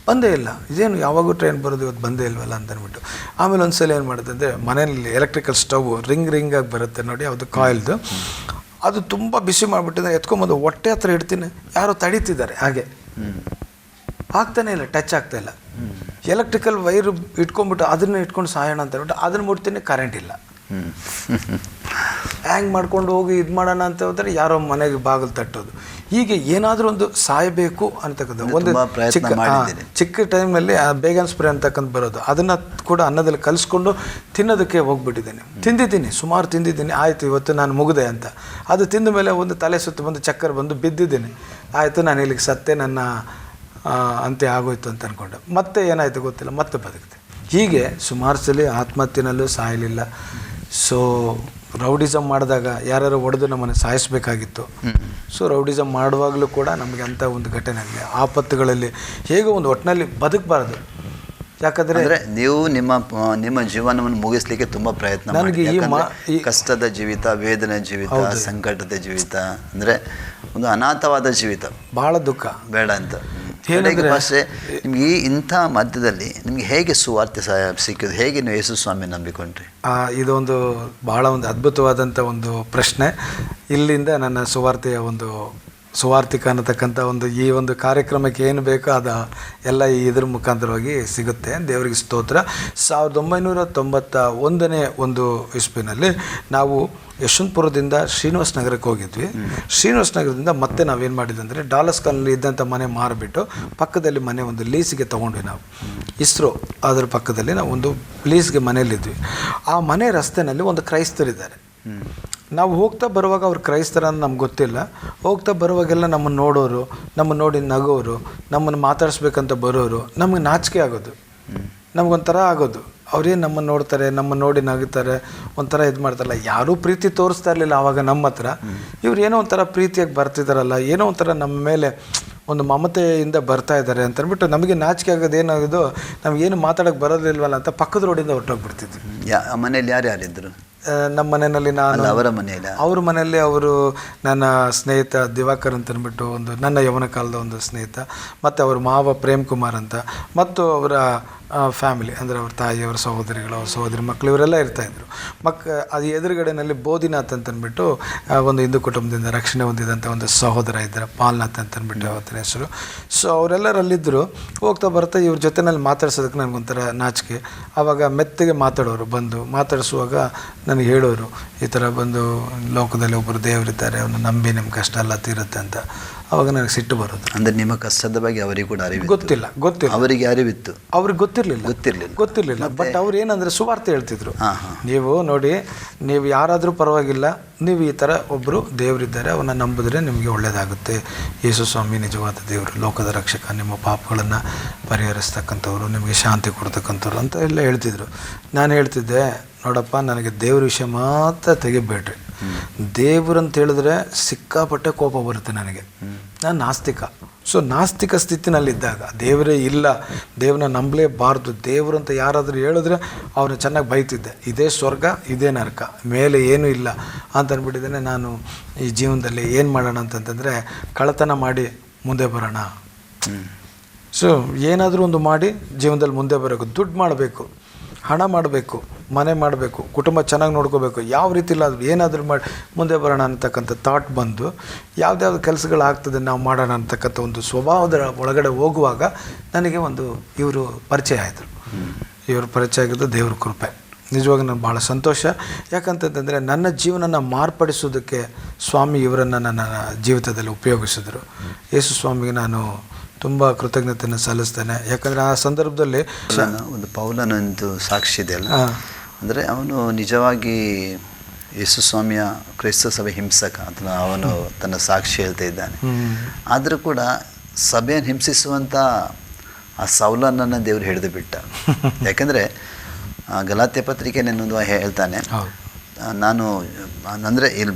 Speaker 2: ಬಂದೇ ಇಲ್ಲ. ಇದೇನು ಯಾವಾಗೂ ಟ್ರೈನ್ ಬರೋದು, ಇವತ್ತು ಬಂದೇ ಇಲ್ವಲ್ಲ ಅಂತ ಅಂದ್ಬಿಟ್ಟು ಆಮೇಲೆ ಒಂದು ಸಲ ಏನು ಮಾಡಿದೆ ಅಂದರೆ, ಮನೆಯಲ್ಲಿ ಎಲೆಕ್ಟ್ರಿಕಲ್ ಸ್ಟವ್ ರಿಂಗಾಗಿ ಬರುತ್ತೆ ನೋಡಿ, ಅದು ಕಾಯಿಲ್ದು, ಅದು ತುಂಬ ಬಿಸಿ ಮಾಡಿಬಿಟ್ಟಿದೆ. ಎತ್ಕೊಂಬಂದು ಹೊಟ್ಟೆ ಹತ್ರ ಇಡ್ತೀನಿ, ಯಾರೋ ತಡೀತಿದ್ದಾರೆ, ಹಾಗೆ ಆಗ್ತಾನೆ ಇಲ್ಲ, ಟಚ್ ಆಗ್ತಾಯಿಲ್ಲ. ಎಲೆಕ್ಟ್ರಿಕಲ್ ವೈರು ಇಟ್ಕೊಂಡ್ಬಿಟ್ಟು ಅದನ್ನು ಇಟ್ಕೊಂಡು ಸಾಯೋಣ ಅಂತ ಹೇಳ್ಬಿಟ್ಟು ಅದನ್ನು ಮುಟ್ತೀನಿ, ಕರೆಂಟ್ ಇಲ್ಲ. ಹ್ಯಾಂಗ್ ಮಾಡ್ಕೊಂಡು ಹೋಗಿ ಇದು ಮಾಡೋಣ ಅಂತ ಹೋದರೆ ಯಾರೋ ಮನೆಗೆ ಬಾಗಿಲು ತಟ್ಟೋದು. ಹೀಗೆ ಏನಾದರೂ ಒಂದು ಸಾಯಬೇಕು ಅಂತಕ್ಕಂಥ ಒಂದು ಚಿಕ್ಕ ಟೈಮಲ್ಲಿ ಬೇಗನ್ ಸ್ಪ್ರೇ ಅಂತಕ್ಕಂಥ ಬರೋದು, ಅದನ್ನು ಕೂಡ ಅನ್ನದಲ್ಲಿ ಕಲಿಸ್ಕೊಂಡು ತಿನ್ನೋದಕ್ಕೆ ಹೋಗ್ಬಿಟ್ಟಿದ್ದೀನಿ. ತಿಂದಿದ್ದೀನಿ, ಸುಮಾರು ತಿಂದಿದ್ದೀನಿ. ಆಯಿತು ಇವತ್ತು ನಾನು ಮುಗಿದೆ ಅಂತ. ಅದು ತಿಂದ ಮೇಲೆ ಒಂದು ತಲೆ ಸುತ್ತು ಬಂದು ಚಕ್ಕರ್ ಬಂದು ಬಿದ್ದಿದ್ದೀನಿ. ಆಯಿತು ನಾನು ಇಲ್ಲಿಗೆ ಸತ್ತೆ, ನನ್ನ ಅಂತ್ಯ ಆಗೋಯ್ತು ಅಂತ ಅಂದ್ಕೊಂಡೆ. ಮತ್ತೆ ಏನಾಯಿತು ಗೊತ್ತಿಲ್ಲ, ಮತ್ತೆ ಬದುಕಿದೆ. ಹೀಗೆ ಸುಮಾರು ಸಲ ಆತ್ಮಹತ್ಯೆನಲ್ಲೂ ಸಾಯಲಿಲ್ಲ. ಸೊ ರೌಡಿಸಮ್ ಮಾಡಿದಾಗ ಯಾರು ಹೊಡೆದು ನಮ್ಮನ್ನು ಸಾಯಿಸಬೇಕಾಗಿತ್ತು. ಸೊ ರೌಡಿಸಮ್ ಮಾಡುವಾಗಲೂ ಕೂಡ ನಮಗೆ ಅಂಥ ಒಂದು ಘಟನೆ ಆಗಲಿ, ಆಪತ್ತುಗಳಲ್ಲಿ ಹೇಗೋ ಒಂದು ಒಟ್ಟಿನಲ್ಲಿ ಬದುಕಬಾರ್ದು. ಯಾಕಂದರೆ
Speaker 1: ನೀವು ನಿಮ್ಮ ಜೀವನವನ್ನು ಮುಗಿಸ್ಲಿಕ್ಕೆ ತುಂಬ ಪ್ರಯತ್ನ
Speaker 2: ನನಗೆ
Speaker 1: ಈ ಕಷ್ಟದ ಜೀವಿತ, ವೇದನೆ ಜೀವಿತ, ಸಂಕಟದ ಜೀವಿತ, ಅಂದರೆ ಒಂದು ಅನಾಥವಾದ ಜೀವಿತ, ಭಾಳ ದುಃಖ ಬೇಡ ಅಂತ ಹೇಳಿದ್ರೆ ಭಾಷೆ. ನಿಮಗೆ ಇಂಥ ಮಧ್ಯದಲ್ಲಿ ನಿಮಗೆ ಹೇಗೆ ಸುವಾರ್ತೆ ಸಿಕ್ಕಿದ್ದು? ಹೇಗೆ ನೀವು ಯೇಸು ಸ್ವಾಮಿ ನಂಬಿಕೊಂಡ್ರಿ?
Speaker 2: ಇದೊಂದು ಭಾಳ ಒಂದು ಅದ್ಭುತವಾದಂಥ ಒಂದು ಪ್ರಶ್ನೆ. ಇಲ್ಲಿಂದ ನನ್ನ ಸುವಾರ್ತಿಕ ಅನ್ನತಕ್ಕಂಥ ಈ ಒಂದು ಕಾರ್ಯಕ್ರಮಕ್ಕೆ ಏನು ಬೇಕೋ ಅದು ಎಲ್ಲ ಇದ್ರ ಮುಖಾಂತರವಾಗಿ ಸಿಗುತ್ತೆ. ದೇವರಿಗೆ ಸ್ತೋತ್ರ. 1991ನೇ ಒಂದು ಇಸ್ವಿನಲ್ಲಿ ನಾವು ಯಶವಂತಪುರದಿಂದ ಶ್ರೀನಿವಾಸ ನಗರಕ್ಕೆ ಹೋಗಿದ್ವಿ. ಶ್ರೀನಿವಾಸ ನಗರದಿಂದ ಮತ್ತೆ ನಾವೇನು ಮಾಡಿದ್ವಿ ಅಂದರೆ, ಡಾಲಸ್ ಕಾಲಲ್ಲಿ ಇದ್ದಂಥ ಮನೆ ಮಾರಿಬಿಟ್ಟು ಪಕ್ಕದಲ್ಲಿ ಮನೆ ಒಂದು ಲೀಸಿಗೆ ತೊಗೊಂಡ್ವಿ ನಾವು. ಇಸ್ರೋ ಅದರ ಪಕ್ಕದಲ್ಲಿ ನಾವು ಒಂದು ಲೀಸ್ಗೆ ಮನೆಯಲ್ಲಿದ್ವಿ. ಆ ಮನೆ ರಸ್ತೆಯಲ್ಲಿ ಒಂದು ಕ್ರೈಸ್ತರಿದ್ದಾರೆ. ನಾವು ಹೋಗ್ತಾ ಬರುವಾಗ ಅವ್ರು ಕ್ರೈಸ್ತರ ಅಂತ ನಮ್ಗೆ ಗೊತ್ತಿಲ್ಲ. ಹೋಗ್ತಾ ಬರುವಾಗೆಲ್ಲ ನಮ್ಮನ್ನು ನೋಡೋರು, ನಮ್ಮನ್ನು ನೋಡಿ ನಗೋರು, ನಮ್ಮನ್ನು ಮಾತಾಡಿಸ್ಬೇಕಂತ ಬರೋರು. ನಮಗೆ ನಾಚಿಕೆ ಆಗೋದು, ನಮಗೊಂಥರ ಆಗೋದು. ಅವ್ರೇನು ನಮ್ಮನ್ನು ನೋಡ್ತಾರೆ, ನಮ್ಮನ್ನು ನೋಡಿ ನಗುತ್ತಾರೆ, ಒಂಥರ ಇದು ಮಾಡ್ತಾರಲ್ಲ. ಯಾರೂ ಪ್ರೀತಿ ತೋರಿಸ್ತಾ ಇರಲಿಲ್ಲ ಆವಾಗ ನಮ್ಮ ಹತ್ರ. ಇವ್ರು ಏನೋ ಒಂಥರ ಪ್ರೀತಿಯಾಗಿ ಬರ್ತಿದ್ದಾರಲ್ಲ, ಏನೋ ಒಂಥರ ನಮ್ಮ ಮೇಲೆ ಒಂದು ಮಮತೆಯಿಂದ ಬರ್ತಾ ಇದ್ದಾರೆ ಅಂತ ಅಂದ್ಬಿಟ್ಟು ನಮಗೆ ನಾಚಿಕೆ ಆಗೋದು. ಏನಾಗೋದು, ನಮಗೇನು ಮಾತಾಡೋಕ್ಕೆ ಬರೋದಿಲ್ವಲ್ಲ ಅಂತ ಪಕ್ಕದ ರೋಡಿಂದ ಹೊರಟೋಗ್ಬಿಡ್ತಿದ್ವಿ.
Speaker 1: ಮನೇಲಿ ಯಾರ್ಯಾರಿದ್ದರು?
Speaker 2: ನಮ್ಮ ಮನೆಯಲ್ಲಿ ನಾನು, ಅವ್ರ ಮನೆಯಲ್ಲಿ ಅವರು ನನ್ನ ಸ್ನೇಹಿತ ದಿವಾಕರ್ ಅಂತ ಅಂದ್ಬಿಟ್ಟು ಒಂದು ನನ್ನ ಯವನ ಕಾಲದ ಒಂದು ಸ್ನೇಹಿತ, ಮತ್ತು ಅವ್ರ ಮಾವ ಪ್ರೇಮ್ ಕುಮಾರ್ ಅಂತ, ಮತ್ತು ಅವರ ಫ್ಯಾಮಿಲಿ ಅಂದರೆ ಅವ್ರ ತಾಯಿ, ಅವರ ಸಹೋದರಿಗಳು, ಅವ್ರ ಸಹೋದರಿ ಮಕ್ಕಳು, ಇವರೆಲ್ಲ ಇರ್ತಾಯಿದ್ರು. ಅದು ಎದುರುಗಡೆಯಲ್ಲಿ ಬೋಧಿನಾಥ್ ಅಂತಂದ್ಬಿಟ್ಟು ಒಂದು ಹಿಂದೂ ಕುಟುಂಬದಿಂದ ರಕ್ಷಣೆ ಹೊಂದಿದಂಥ ಒಂದು ಸಹೋದರ ಇದ್ದಾರೆ, ಪಾಲ್ನಾಥ್ ಅಂತಂದ್ಬಿಟ್ಟು ಅವತ್ತಿನ ಹೆಸರು. ಸೊ ಅವರೆಲ್ಲರಲ್ಲಿದ್ದರು. ಹೋಗ್ತಾ ಬರ್ತಾ ಇವ್ರ ಜೊತೆನಲ್ಲಿ ಮಾತಾಡ್ಸೋದಕ್ಕೆ ನನಗೊಂಥರ ನಾಚಿಕೆ. ಆವಾಗ ಮೆತ್ತಗೆ ಮಾತಾಡೋರು, ಬಂದು ಮಾತಾಡಿಸುವಾಗ ನನಗೆ ಹೇಳೋರು, ಈ ಥರ ಬಂದು ಲೋಕದಲ್ಲಿ ಒಬ್ಬರು ದೇವರಿದ್ದಾರೆ, ಅವನು ನಂಬಿ ನಿಮ್ಮ ಕಷ್ಟ ಎಲ್ಲ ತೀರುತ್ತೆ ಅಂತ. ಅವಾಗ ನನಗೆ ಸಿಟ್ಟು ಬರೋದು.
Speaker 1: ಅಂದರೆ ನಿಮ್ಮ ಕಷ್ಟದ ಬಗ್ಗೆ ಅವರಿಗೆ ಕೂಡ ಅರಿವು
Speaker 2: ಗೊತ್ತಿಲ್ಲ.
Speaker 1: ಅವರಿಗೆ ಅರಿವಿತ್ತು,
Speaker 2: ಅವ್ರಿಗೆ ಗೊತ್ತಿರಲಿಲ್ಲ. ಬಟ್ ಅವ್ರು ಏನಂದರೆ ಸುವಾರ್ತೆ ಹೇಳ್ತಿದ್ರು. ನೀವು ನೋಡಿ, ನೀವು ಯಾರಾದರೂ ಪರವಾಗಿಲ್ಲ, ನೀವು ಈ ಥರ ಒಬ್ಬರು ದೇವರಿದ್ದಾರೆ, ಅವನ್ನ ನಂಬಿದ್ರೆ ನಿಮಗೆ ಒಳ್ಳೆಯದಾಗುತ್ತೆ. ಯೇಸು ಸ್ವಾಮಿ ನಿಜವಾದ ದೇವರು, ಲೋಕದ ರಕ್ಷಕ, ನಿಮ್ಮ ಪಾಪಗಳನ್ನು ಪರಿಹರಿಸ್ತಕ್ಕಂಥವ್ರು, ನಿಮಗೆ ಶಾಂತಿ ಕೊಡ್ತಕ್ಕಂಥವ್ರು ಅಂತ ಎಲ್ಲ ಹೇಳ್ತಿದ್ರು. ನಾನು ಹೇಳ್ತಿದ್ದೆ, ನೋಡಪ್ಪ, ನನಗೆ ದೇವ್ರ ವಿಷಯ ಮಾತ್ರ ತೆಗಿಬೇಡ್ರಿ. ದೇವ್ರು ಅಂತ ಹೇಳಿದ್ರೆ ಸಿಕ್ಕಾಪಟ್ಟೆ ಕೋಪ ಬರುತ್ತೆ ನನಗೆ. ನಾನು ನಾಸ್ತಿಕ. ಸೊ ನಾಸ್ತಿಕ ಸ್ಥಿತಿನಲ್ಲಿದ್ದಾಗ, ದೇವರೇ ಇಲ್ಲ, ದೇವ್ರನ್ನ ನಂಬಲೇಬಾರ್ದು, ದೇವರು ಅಂತ ಯಾರಾದರೂ ಹೇಳಿದ್ರೆ ಅವ್ರನ್ನ ಚೆನ್ನಾಗಿ ಬೈತಿದ್ದೆ. ಇದೇ ಸ್ವರ್ಗ, ಇದೇ ನರಕ, ಮೇಲೆ ಏನೂ ಇಲ್ಲ ಅಂತ ಅಂದ್ಬಿಟ್ಟಿದ್ದೇನೆ. ನಾನು ಈ ಜೀವನದಲ್ಲಿ ಏನು ಮಾಡೋಣ ಅಂತಂತಂದರೆ, ಕಳ್ಳತನ ಮಾಡಿ ಮುಂದೆ ಬರೋಣ. ಸೊ ಏನಾದರೂ ಒಂದು ಮಾಡಿ ಜೀವನದಲ್ಲಿ ಮುಂದೆ ಬರೋದು, ದುಡ್ಡು ಮಾಡಬೇಕು. ಹಣ ಮಾಡಬೇಕು, ಮನೆ ಮಾಡಬೇಕು, ಕುಟುಂಬ ಚೆನ್ನಾಗಿ ನೋಡ್ಕೋಬೇಕು, ಯಾವ ರೀತಿ ಇಲ್ಲ ಅದು ಏನಾದರೂ ಮಾಡಿ ಮುಂದೆ ಬರೋಣ ಅಂತಕ್ಕಂಥ ಥಾಟ್ ಬಂದು ಯಾವುದ್ಯಾವ್ದು ಕೆಲಸಗಳಾಗ್ತದೆ ನಾವು ಮಾಡೋಣ ಅಂತಕ್ಕಂಥ ಒಂದು ಸ್ವಭಾವದ ಒಳಗಡೆ ಹೋಗುವಾಗ ನನಗೆ ಒಂದು ಇವರು ಪರಿಚಯ ಆಯಿತು. ಇವರು ಪರಿಚಯ ಆಗಿದ್ದು ದೇವ್ರ ಕೃಪೆ. ನಿಜವಾಗಿ ನಾನು ಭಾಳ ಸಂತೋಷ. ಯಾಕಂತಂದರೆ ನನ್ನ ಜೀವನನ ಮಾರ್ಪಡಿಸೋದಕ್ಕೆ ಸ್ವಾಮಿ ಇವರನ್ನು ನನ್ನ ಜೀವಿತದಲ್ಲಿ ಉಪಯೋಗಿಸಿದ್ರು. ಯೇಸು ಸ್ವಾಮಿಗೆ ನಾನು ತುಂಬ ಕೃತಜ್ಞತೆಯನ್ನು ಸಲ್ಲಿಸ್ತೇನೆ. ಯಾಕಂದರೆ ಆ ಸಂದರ್ಭದಲ್ಲಿ
Speaker 1: ಒಂದು ಪೌಲನಂದು ಸಾಕ್ಷಿ ಇದೆಯಲ್ಲ, ಅಂದರೆ ಅವನು ನಿಜವಾಗಿ ಯೇಸು ಸ್ವಾಮಿಯ ಕ್ರೈಸ್ತ ಸಭೆ ಹಿಂಸಕ ಅಂತ ಅವನು ತನ್ನ ಸಾಕ್ಷಿ ಹೇಳ್ತಾ ಇದ್ದಾನೆ. ಆದರೂ ಕೂಡ ಸಭೆಯನ್ನು ಹಿಂಸಿಸುವಂಥ ಆ ಸೌಲನನ್ನು ದೇವರು ಹಿಡಿದು ಬಿಟ್ಟ. ಯಾಕೆಂದರೆ ಗಲಾತ್ಯ ಪತ್ರಿಕೆ ನನ್ನೊಂದು ಹೇಳ್ತಾನೆ, ನಾನು ಅಂದರೆ ಇಲ್ಲಿ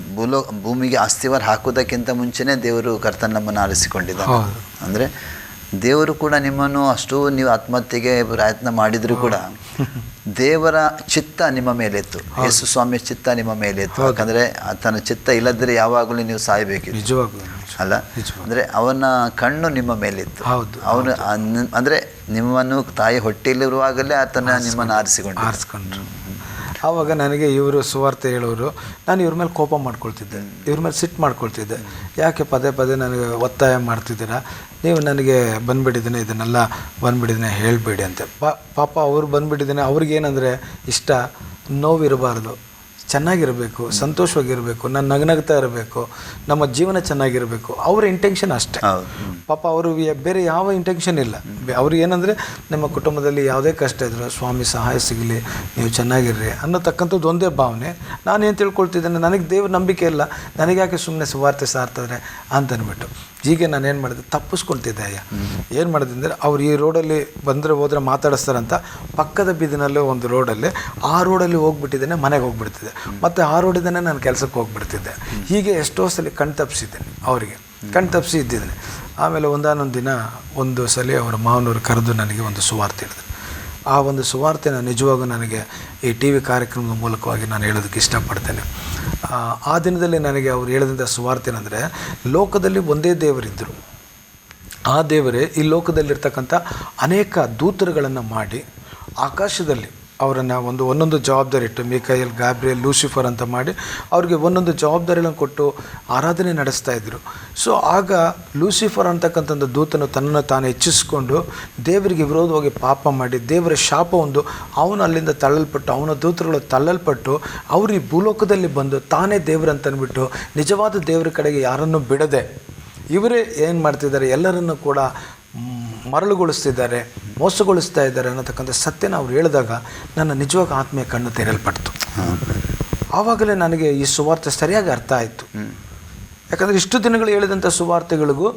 Speaker 1: ಭೂಮಿಗೆ ಅಸ್ತಿವಾರ ಹಾಕೋದಕ್ಕಿಂತ ಮುಂಚೆನೇ ದೇವರು ಕರ್ತನ ನಮ್ಮನ್ನು ಆರಿಸಿಕೊಂಡಿದ್ದಾನೆ. ಅಂದರೆ ದೇವರು ಕೂಡ ನಿಮ್ಮನ್ನು ಅಷ್ಟು ನೀವು ಆತ್ಮಹತ್ಯೆಗೆ ಪ್ರಯತ್ನ ಮಾಡಿದರೂ ಕೂಡ ದೇವರ ಚಿತ್ತ ನಿಮ್ಮ ಮೇಲಿತ್ತು, ಯೇಸು ಸ್ವಾಮಿಯ ಚಿತ್ತ ನಿಮ್ಮ ಮೇಲಿತ್ತು. ಯಾಕಂದರೆ ಆತನ ಚಿತ್ತ ಇಲ್ಲದ್ರೆ ಯಾವಾಗಲೂ ನೀವು ಸಾಯಬೇಕಿತ್ತು,
Speaker 2: ನಿಜವಾಗ್ಲೂ
Speaker 1: ಅಲ್ಲ. ಅಂದರೆ ಅವನ ಕಣ್ಣು ನಿಮ್ಮ ಮೇಲಿತ್ತು. ಅವನು ಅಂದರೆ ನಿಮ್ಮನ್ನು ತಾಯಿ ಹೊಟ್ಟೆಯಲ್ಲಿರುವಾಗಲೇ ಆತನ ನಿಮ್ಮನ್ನು ಆರಿಸಿಕೊಂಡ್ರು.
Speaker 2: ಆವಾಗ ನನಗೆ ಇವರು ಸುವಾರ್ತೆ ಹೇಳೋರು, ನಾನು ಇವ್ರ ಮೇಲೆ ಕೋಪ ಮಾಡ್ಕೊಳ್ತಿದ್ದೆ, ಇವ್ರ ಮೇಲೆ ಸಿಟ್ಟು ಮಾಡ್ಕೊಳ್ತಿದ್ದೆ. ಯಾಕೆ ಪದೇ ಪದೇ ನನಗೆ ಒತ್ತಾಯ ಮಾಡ್ತಿದ್ದೀರಾ, ನೀವು ನನಗೆ ಬಂದುಬಿಟ್ಟಿದ್ದೀನಿ, ಇದನ್ನೆಲ್ಲ ಬಂದುಬಿಟ್ಟಿದ್ದೀನಿ ಹೇಳಬೇಡಿ ಅಂತ. ಪಾಪ ಅವ್ರು ಬಂದುಬಿಟ್ಟಿದ್ದೀನಿ, ಅವ್ರಿಗೇನಂದರೆ ಇಷ್ಟ ನೋವಿರಬಾರ್ದು, ಚೆನ್ನಾಗಿರಬೇಕು, ಸಂತೋಷವಾಗಿರಬೇಕು, ನಾನು ನಗನಗ್ತಾ ಇರಬೇಕು, ನಮ್ಮ ಜೀವನ ಚೆನ್ನಾಗಿರಬೇಕು. ಅವರ ಇಂಟೆನ್ಷನ್ ಅಷ್ಟೇ. ಪಾಪ ಅವರು ಬೇರೆ ಯಾವ ಇಂಟೆನ್ಷನ್ ಇಲ್ಲ. ಅವ್ರು ಏನಂದರೆ ನಿಮ್ಮ ಕುಟುಂಬದಲ್ಲಿ ಯಾವುದೇ ಕಷ್ಟ ಇದ್ದರೂ ಸ್ವಾಮಿ ಸಹಾಯ ಸಿಗಲಿ, ನೀವು ಚೆನ್ನಾಗಿರ್ರಿ ಅನ್ನೋತಕ್ಕಂಥದ್ದು ಒಂದೇ ಭಾವನೆ. ನಾನೇನು ತಿಳ್ಕೊಳ್ತಿದ್ದೇನೆ, ನನಗೆ ದೇವ್ರ ನಂಬಿಕೆ ಇಲ್ಲ, ನನಗೆ ಯಾಕೆ ಸುಮ್ಮನೆ ಸುವಾರ್ತೆ ಸಾರ್ತಾರೆ ಅಂತ ಅಂದ್ಬಿಟ್ಟು ಹೀಗೆ ನಾನೇನು ಮಾಡಿದೆ, ತಪ್ಪಿಸ್ಕೊಳ್ತಿದ್ದೆ. ಏನು ಮಾಡಿದೆ ಅಂದರೆ ಅವ್ರು ಈ ರೋಡಲ್ಲಿ ಬಂದರೆ ಹೋದರೆ ಮಾತಾಡಿಸ್ತಾರಂತ ಪಕ್ಕದ ಬೀದಿನಲ್ಲೇ ಒಂದು ರೋಡಲ್ಲಿ, ಆ ರೋಡಲ್ಲಿ ಹೋಗ್ಬಿಟ್ಟಿದ್ದೇನೆ, ಮನೆಗೆ ಹೋಗ್ಬಿಡ್ತಿದ್ದೆ, ಮತ್ತು ಆ ರೋಡಿಂದನೇ ನಾನು ಕೆಲಸಕ್ಕೆ ಹೋಗ್ಬಿಡ್ತಿದ್ದೆ. ಹೀಗೆ ಎಷ್ಟೋ ಸಲ ಕಣ್ ತಪ್ಪಿಸಿದ್ದೇನೆ, ಅವರಿಗೆ ಕಣ್ ತಪ್ಪಿಸಿ ಇದ್ದಿದ್ದೇನೆ. ಆಮೇಲೆ ಒಂದಾನೊಂದು ದಿನ ಒಂದು ಸಲ ಅವರ ಮಾವನವರು ಕರೆದು ನನಗೆ ಒಂದು ಸುವಾರ್ತೆ ಹೇಳಿದ್ರು. ಆ ಒಂದು ಸುವಾರ್ತೆನ ನಿಜವಾಗೂ ನನಗೆ ಈ ಟಿ ವಿ ಕಾರ್ಯಕ್ರಮದ ಮೂಲಕವಾಗಿ ನಾನು ಹೇಳೋದಕ್ಕೆ ಇಷ್ಟಪಡ್ತೇನೆ. ಆ ದಿನದಲ್ಲಿ ನನಗೆ ಅವ್ರು ಹೇಳಿದಂಥ ಸುವಾರ್ತೆ ಏನಂದರೆ, ಲೋಕದಲ್ಲಿ ಒಂದೇ ದೇವರಿದ್ದರು, ಆ ದೇವರೇ ಈ ಲೋಕದಲ್ಲಿರ್ತಕ್ಕಂಥ ಅನೇಕ ದೂತರುಗಳನ್ನು ಮಾಡಿ ಆಕಾಶದಲ್ಲಿ ಅವರನ್ನು ಒಂದೊಂದು ಜವಾಬ್ದಾರಿ ಇಟ್ಟು, ಮಿಕಾಯಲ್, ಗಾಬ್ರಿಯಲ್, ಲೂಸಿಫರ್ ಅಂತ ಮಾಡಿ ಅವ್ರಿಗೆ ಒಂದೊಂದು ಜವಾಬ್ದಾರಿಗಳನ್ನು ಕೊಟ್ಟು ಆರಾಧನೆ ನಡೆಸ್ತಾ ಇದ್ದರು. ಸೊ ಆಗ ಲೂಸಿಫರ್ ಅಂತಕ್ಕಂಥದ್ದು ದೂತನು ತನ್ನನ್ನು ತಾನು ಹೆಚ್ಚಿಸ್ಕೊಂಡು ದೇವರಿಗೆ ವಿರೋಧವಾಗಿ ಪಾಪ ಮಾಡಿ ದೇವರ ಶಾಪ ಒಂದು ಅವನು ಅಲ್ಲಿಂದ ತಳ್ಳಲ್ಪಟ್ಟು, ಅವನ ದೂತರುಗಳು ತಳ್ಳಲ್ಪಟ್ಟು ಅವರು ಈ ಭೂಲೋಕದಲ್ಲಿ ಬಂದು ತಾನೇ ದೇವರಂತನ್ಬಿಟ್ಟು ನಿಜವಾದ ದೇವರ ಕಡೆಗೆ ಯಾರನ್ನು ಬಿಡದೆ ಇವರೇ ಏನು ಮಾಡ್ತಿದ್ದಾರೆ, ಎಲ್ಲರನ್ನೂ ಕೂಡ ಮರಳುಗೊಳಿಸ್ತಿದ್ದಾರೆ, ಮೋಸಗೊಳಿಸ್ತಾ ಇದ್ದಾರೆ ಅನ್ನತಕ್ಕಂಥ ಸತ್ಯನ ಅವ್ರು ಹೇಳಿದಾಗ ನನ್ನ ನಿಜವಾಗಿ ಆತ್ಮೀಯ ಕಣ್ಣು ತೆರೆಯಲ್ಪಡ್ತು. ಆವಾಗಲೇ ನನಗೆ ಈ ಸುವಾರ್ತೆ ಸರಿಯಾಗಿ ಅರ್ಥ ಆಯಿತು. ಯಾಕಂದರೆ ಇಷ್ಟು ದಿನಗಳು ಹೇಳಿದಂಥ ಸುವಾರ್ತೆಗಳಿಗೂ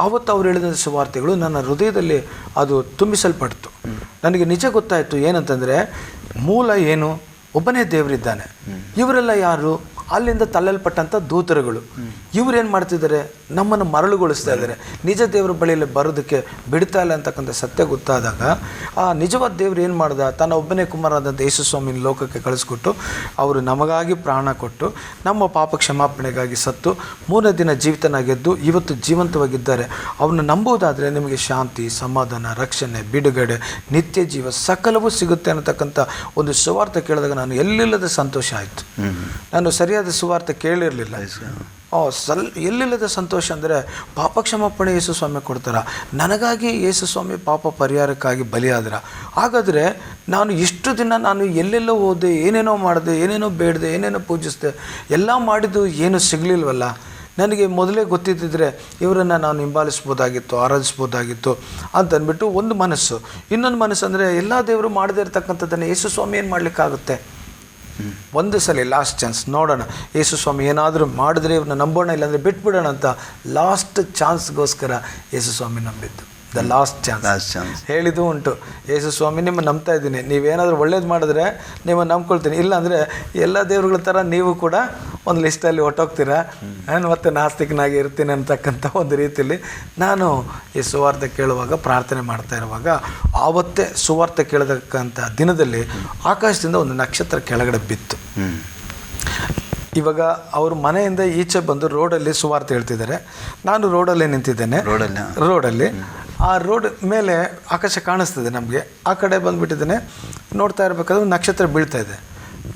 Speaker 2: ಆವತ್ತು ಅವ್ರು ಹೇಳಿದಂಥ ಸುವಾರ್ತೆಗಳು ನನ್ನ ಹೃದಯದಲ್ಲಿ ಅದು ತುಂಬಿಸಲ್ಪಡ್ತು. ನನಗೆ ನಿಜ ಗೊತ್ತಾಯಿತು ಏನಂತಂದರೆ, ಮೂಲ ಏನು, ಒಬ್ಬನೇ ದೇವರಿದ್ದಾನೆ. ಇವರೆಲ್ಲ ಯಾರು, ಅಲ್ಲಿಂದ ತಳ್ಳಲ್ಪಟ್ಟಂಥ ದೂತರುಗಳು. ಇವರೇನು ಮಾಡ್ತಿದ್ದಾರೆ, ನಮ್ಮನ್ನು ಮರಳುಗೊಳಿಸ್ತಾ ಇದ್ದಾರೆ, ನಿಜ ದೇವರ ಬಳಿಯಲ್ಲಿ ಬರೋದಕ್ಕೆ ಬಿಡ್ತಾ ಇಲ್ಲ ಅಂತಕ್ಕಂಥ ಸತ್ಯ ಗೊತ್ತಾದಾಗ ಆ ನಿಜವಾದ ದೇವರು ಏನು ಮಾಡ್ದ, ತನ್ನ ಒಬ್ಬನೇ ಕುಮಾರನಾದಂಥ ಯೇಸು ಸ್ವಾಮಿನ ಲೋಕಕ್ಕೆ ಕಳಿಸ್ಕೊಟ್ಟು ಅವರು ನಮಗಾಗಿ ಪ್ರಾಣ ಕೊಟ್ಟು ನಮ್ಮ ಪಾಪ ಕ್ಷಮಾಪಣೆಗಾಗಿ ಸತ್ತು 3ನೇ ದಿನ ಜೀವಿತನಾಗೆದ್ದು ಇವತ್ತು ಜೀವಂತವಾಗಿದ್ದಾರೆ. ಅವನ್ನ ನಂಬುವುದಾದರೆ ನಿಮಗೆ ಶಾಂತಿ, ಸಮಾಧಾನ, ರಕ್ಷಣೆ, ಬಿಡುಗಡೆ, ನಿತ್ಯ ಜೀವ ಸಕಲವೂ ಸಿಗುತ್ತೆ ಅನ್ನತಕ್ಕಂಥ ಒಂದು ಸುವಾರ್ತೆ ಕೇಳಿದಾಗ ನಾನು ಎಲ್ಲಿಲ್ಲದ ಸಂತೋಷ ಆಯಿತು. ನಾನು ಸರಿಯಾದ ಸುವಾರ್ತೆ ಕೇಳಿರಲಿಲ್ಲ. ಎಲ್ಲಿಲ್ಲದ ಸಂತೋಷ ಅಂದರೆ, ಪಾಪ ಕ್ಷಮಾಪಣೆ ಯೇಸು ಸ್ವಾಮಿ ಕೊಡ್ತಾರ, ನನಗಾಗಿ ಯೇಸು ಸ್ವಾಮಿ ಪಾಪ ಪರಿಹಾರಕ್ಕಾಗಿ ಬಲಿಯಾದ್ರ. ಹಾಗಾದರೆ ನಾನು ಇಷ್ಟು ದಿನ ನಾನು ಎಲ್ಲೆಲ್ಲೋ ಹೋದೆ, ಏನೇನೋ ಮಾಡಿದೆ, ಏನೇನೋ ಬೇಡದೆ, ಏನೇನೋ ಪೂಜಿಸಿದೆ, ಎಲ್ಲ ಮಾಡಿದ್ದು ಏನು ಸಿಗಲಿಲ್ವಲ್ಲ. ನನಗೆ ಮೊದಲೇ ಗೊತ್ತಿದ್ದಿದ್ರೆ ಇವರನ್ನು ನಾನು ಹಿಂಬಾಲಿಸ್ಬೋದಾಗಿತ್ತು, ಆರಾಧಿಸ್ಬೋದಾಗಿತ್ತು ಅಂತಂದ್ಬಿಟ್ಟು ಒಂದು ಮನಸ್ಸು. ಇನ್ನೊಂದು ಮನಸ್ಸು ಅಂದರೆ, ಎಲ್ಲ ದೇವರು ಮಾಡದೇ ಇರತಕ್ಕಂಥದ್ದನ್ನು ಯೇಸು ಸ್ವಾಮಿ ಏನು ಮಾಡಲಿಕ್ಕಾಗುತ್ತೆ, ಒಂದು ಸಲ ಲಾಸ್ಟ್ ಚಾನ್ಸ್ ನೋಡೋಣ, ಯೇಸು ಸ್ವಾಮಿ ಏನಾದರೂ ಮಾಡಿದ್ರೆ ಇವ್ರನ್ನ ನಂಬೋಣ, ಇಲ್ಲಾಂದರೆ ಬಿಟ್ಬಿಡೋಣ ಅಂತ ಲಾಸ್ಟ್ ಚಾನ್ಸ್ಗೋಸ್ಕರ ಯೇಸು ಸ್ವಾಮಿ ನಂಬಿದ್ದು. ದ ಲಾಸ್ಟ್ ಚಾನ್ಸ್ ಹೇಳಿದ್ದು ಉಂಟು, ಯೇಸು ಸ್ವಾಮಿ ನಿಮ್ಮ ನಂಬ್ತಾ ಇದ್ದೀನಿ, ನೀವೇನಾದರೂ ಒಳ್ಳೇದು ಮಾಡಿದ್ರೆ ನಿಮ್ಮ ನಂಬ್ಕೊಳ್ತೀನಿ, ಇಲ್ಲಾಂದರೆ ಎಲ್ಲ ದೇವ್ರುಗಳ ಥರ ನೀವು ಕೂಡ ಒಂದು ಲಿಸ್ಟಲ್ಲಿ ಹೊಟ್ಟೋಗ್ತೀರಾ, ನಾನು ಮತ್ತೆ ನಾಸ್ತಿಕನಾಗಿ ಇರ್ತೀನಿ ಅಂತಕ್ಕಂಥ ಒಂದು ರೀತಿಯಲ್ಲಿ ನಾನು ಈ ಸುವಾರ್ತೆ ಕೇಳುವಾಗ ಪ್ರಾರ್ಥನೆ ಮಾಡ್ತಾ ಇರುವಾಗ ಆವತ್ತೇ ಸುವಾರ್ತೆ ಕೇಳತಕ್ಕಂಥ ದಿನದಲ್ಲಿ ಆಕಾಶದಿಂದ ಒಂದು ನಕ್ಷತ್ರ ಕೆಳಗಡೆ ಬಿತ್ತು. ಇವಾಗ ಅವರು ಮನೆಯಿಂದ ಈಚೆ ಬಂದು ರೋಡಲ್ಲಿ ಸುವಾರ್ತೆ ಹೇಳ್ತಿದ್ದಾರೆ, ನಾನು ರೋಡಲ್ಲೇ ನಿಂತಿದ್ದೇನೆ. ರೋಡಲ್ಲಿ ಆ ರೋಡ್ ಮೇಲೆ ಆಕಾಶ ಕಾಣಿಸ್ತದೆ ನಮಗೆ, ಆ ಕಡೆ ಬಂದುಬಿಟ್ಟಿದ್ದೇನೆ. ನೋಡ್ತಾ ಇರಬೇಕಾದ್ರೆ ನಕ್ಷತ್ರ ಬೀಳ್ತಾ ಇದೆ.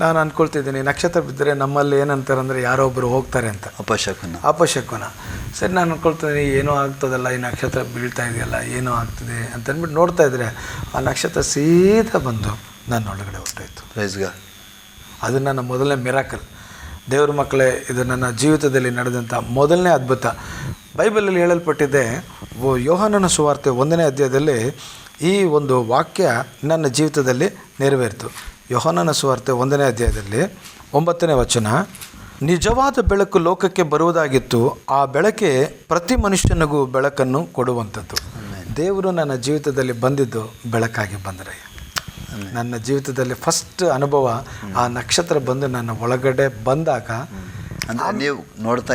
Speaker 2: ನಾನು ಅಂದ್ಕೊಳ್ತಿದ್ದೀನಿ ನಕ್ಷತ್ರ ಬಿದ್ದರೆ ನಮ್ಮಲ್ಲಿ ಏನಂತಾರೆ ಅಂದರೆ ಯಾರೋ ಒಬ್ಬರು ಹೋಗ್ತಾರೆ ಅಂತ, ಅಪಶಕುನ. ಸರಿ, ನಾನು ಅಂದ್ಕೊಳ್ತಿದ್ದೀನಿ ಏನೋ ಆಗ್ತದಲ್ಲ, ಈ ನಕ್ಷತ್ರ ಬೀಳ್ತಾ ಇದೆಯಲ್ಲ, ಏನೋ ಆಗ್ತದೆ ಅಂತಂದ್ಬಿಟ್ಟು ನೋಡ್ತಾ ಇದ್ದರೆ ಆ ನಕ್ಷತ್ರ ಸೀದಾ ಬಂದು ನನ್ನ ಒಳಗಡೆ ಹೊರಟೋಯ್ತು. ಅದು ನನ್ನ ಮೊದಲನೇ ಮಿರಾಕಲ್. ದೇವ್ರ ಮಕ್ಕಳೇ, ಇದು ನನ್ನ ಜೀವಿತದಲ್ಲಿ ನಡೆದಂಥ ಮೊದಲನೇ ಅದ್ಭುತ. ಬೈಬಲಲ್ಲಿ ಹೇಳಲ್ಪಟ್ಟಿದೆ, ಯೋಹಾನನ ಸುವಾರ್ತೆ 1ನೇ ಅಧ್ಯಾಯದಲ್ಲಿ ಈ ಒಂದು ವಾಕ್ಯ ನನ್ನ ಜೀವಿತದಲ್ಲಿ ನೆರವೇರಿತು. ಯೋಹಾನನ ಸುವಾರ್ತೆ 1ನೇ ಅಧ್ಯಾಯದಲ್ಲಿ 9ನೇ ವಚನ, ನಿಜವಾದ ಬೆಳಕು ಲೋಕಕ್ಕೆ ಬರುವುದಾಗಿತ್ತು, ಆ ಬೆಳಕೆ ಪ್ರತಿ ಮನುಷ್ಯನಿಗೂ ಬೆಳಕನ್ನು ಕೊಡುವಂಥದ್ದು. ದೇವರು ನನ್ನ ಜೀವಿತದಲ್ಲಿ ಬಂದಿದ್ದು ಬೆಳಕಾಗಿ ಬಂದರೆ, ನನ್ನ ಜೀವಿತದಲ್ಲಿ ಫಸ್ಟ್ ಅನುಭವ ಆ ನಕ್ಷತ್ರ ಬಂದು ನನ್ನ ಒಳಗಡೆ ಬಂದಾಗ
Speaker 1: ನೀವು ನೋಡ್ತಾ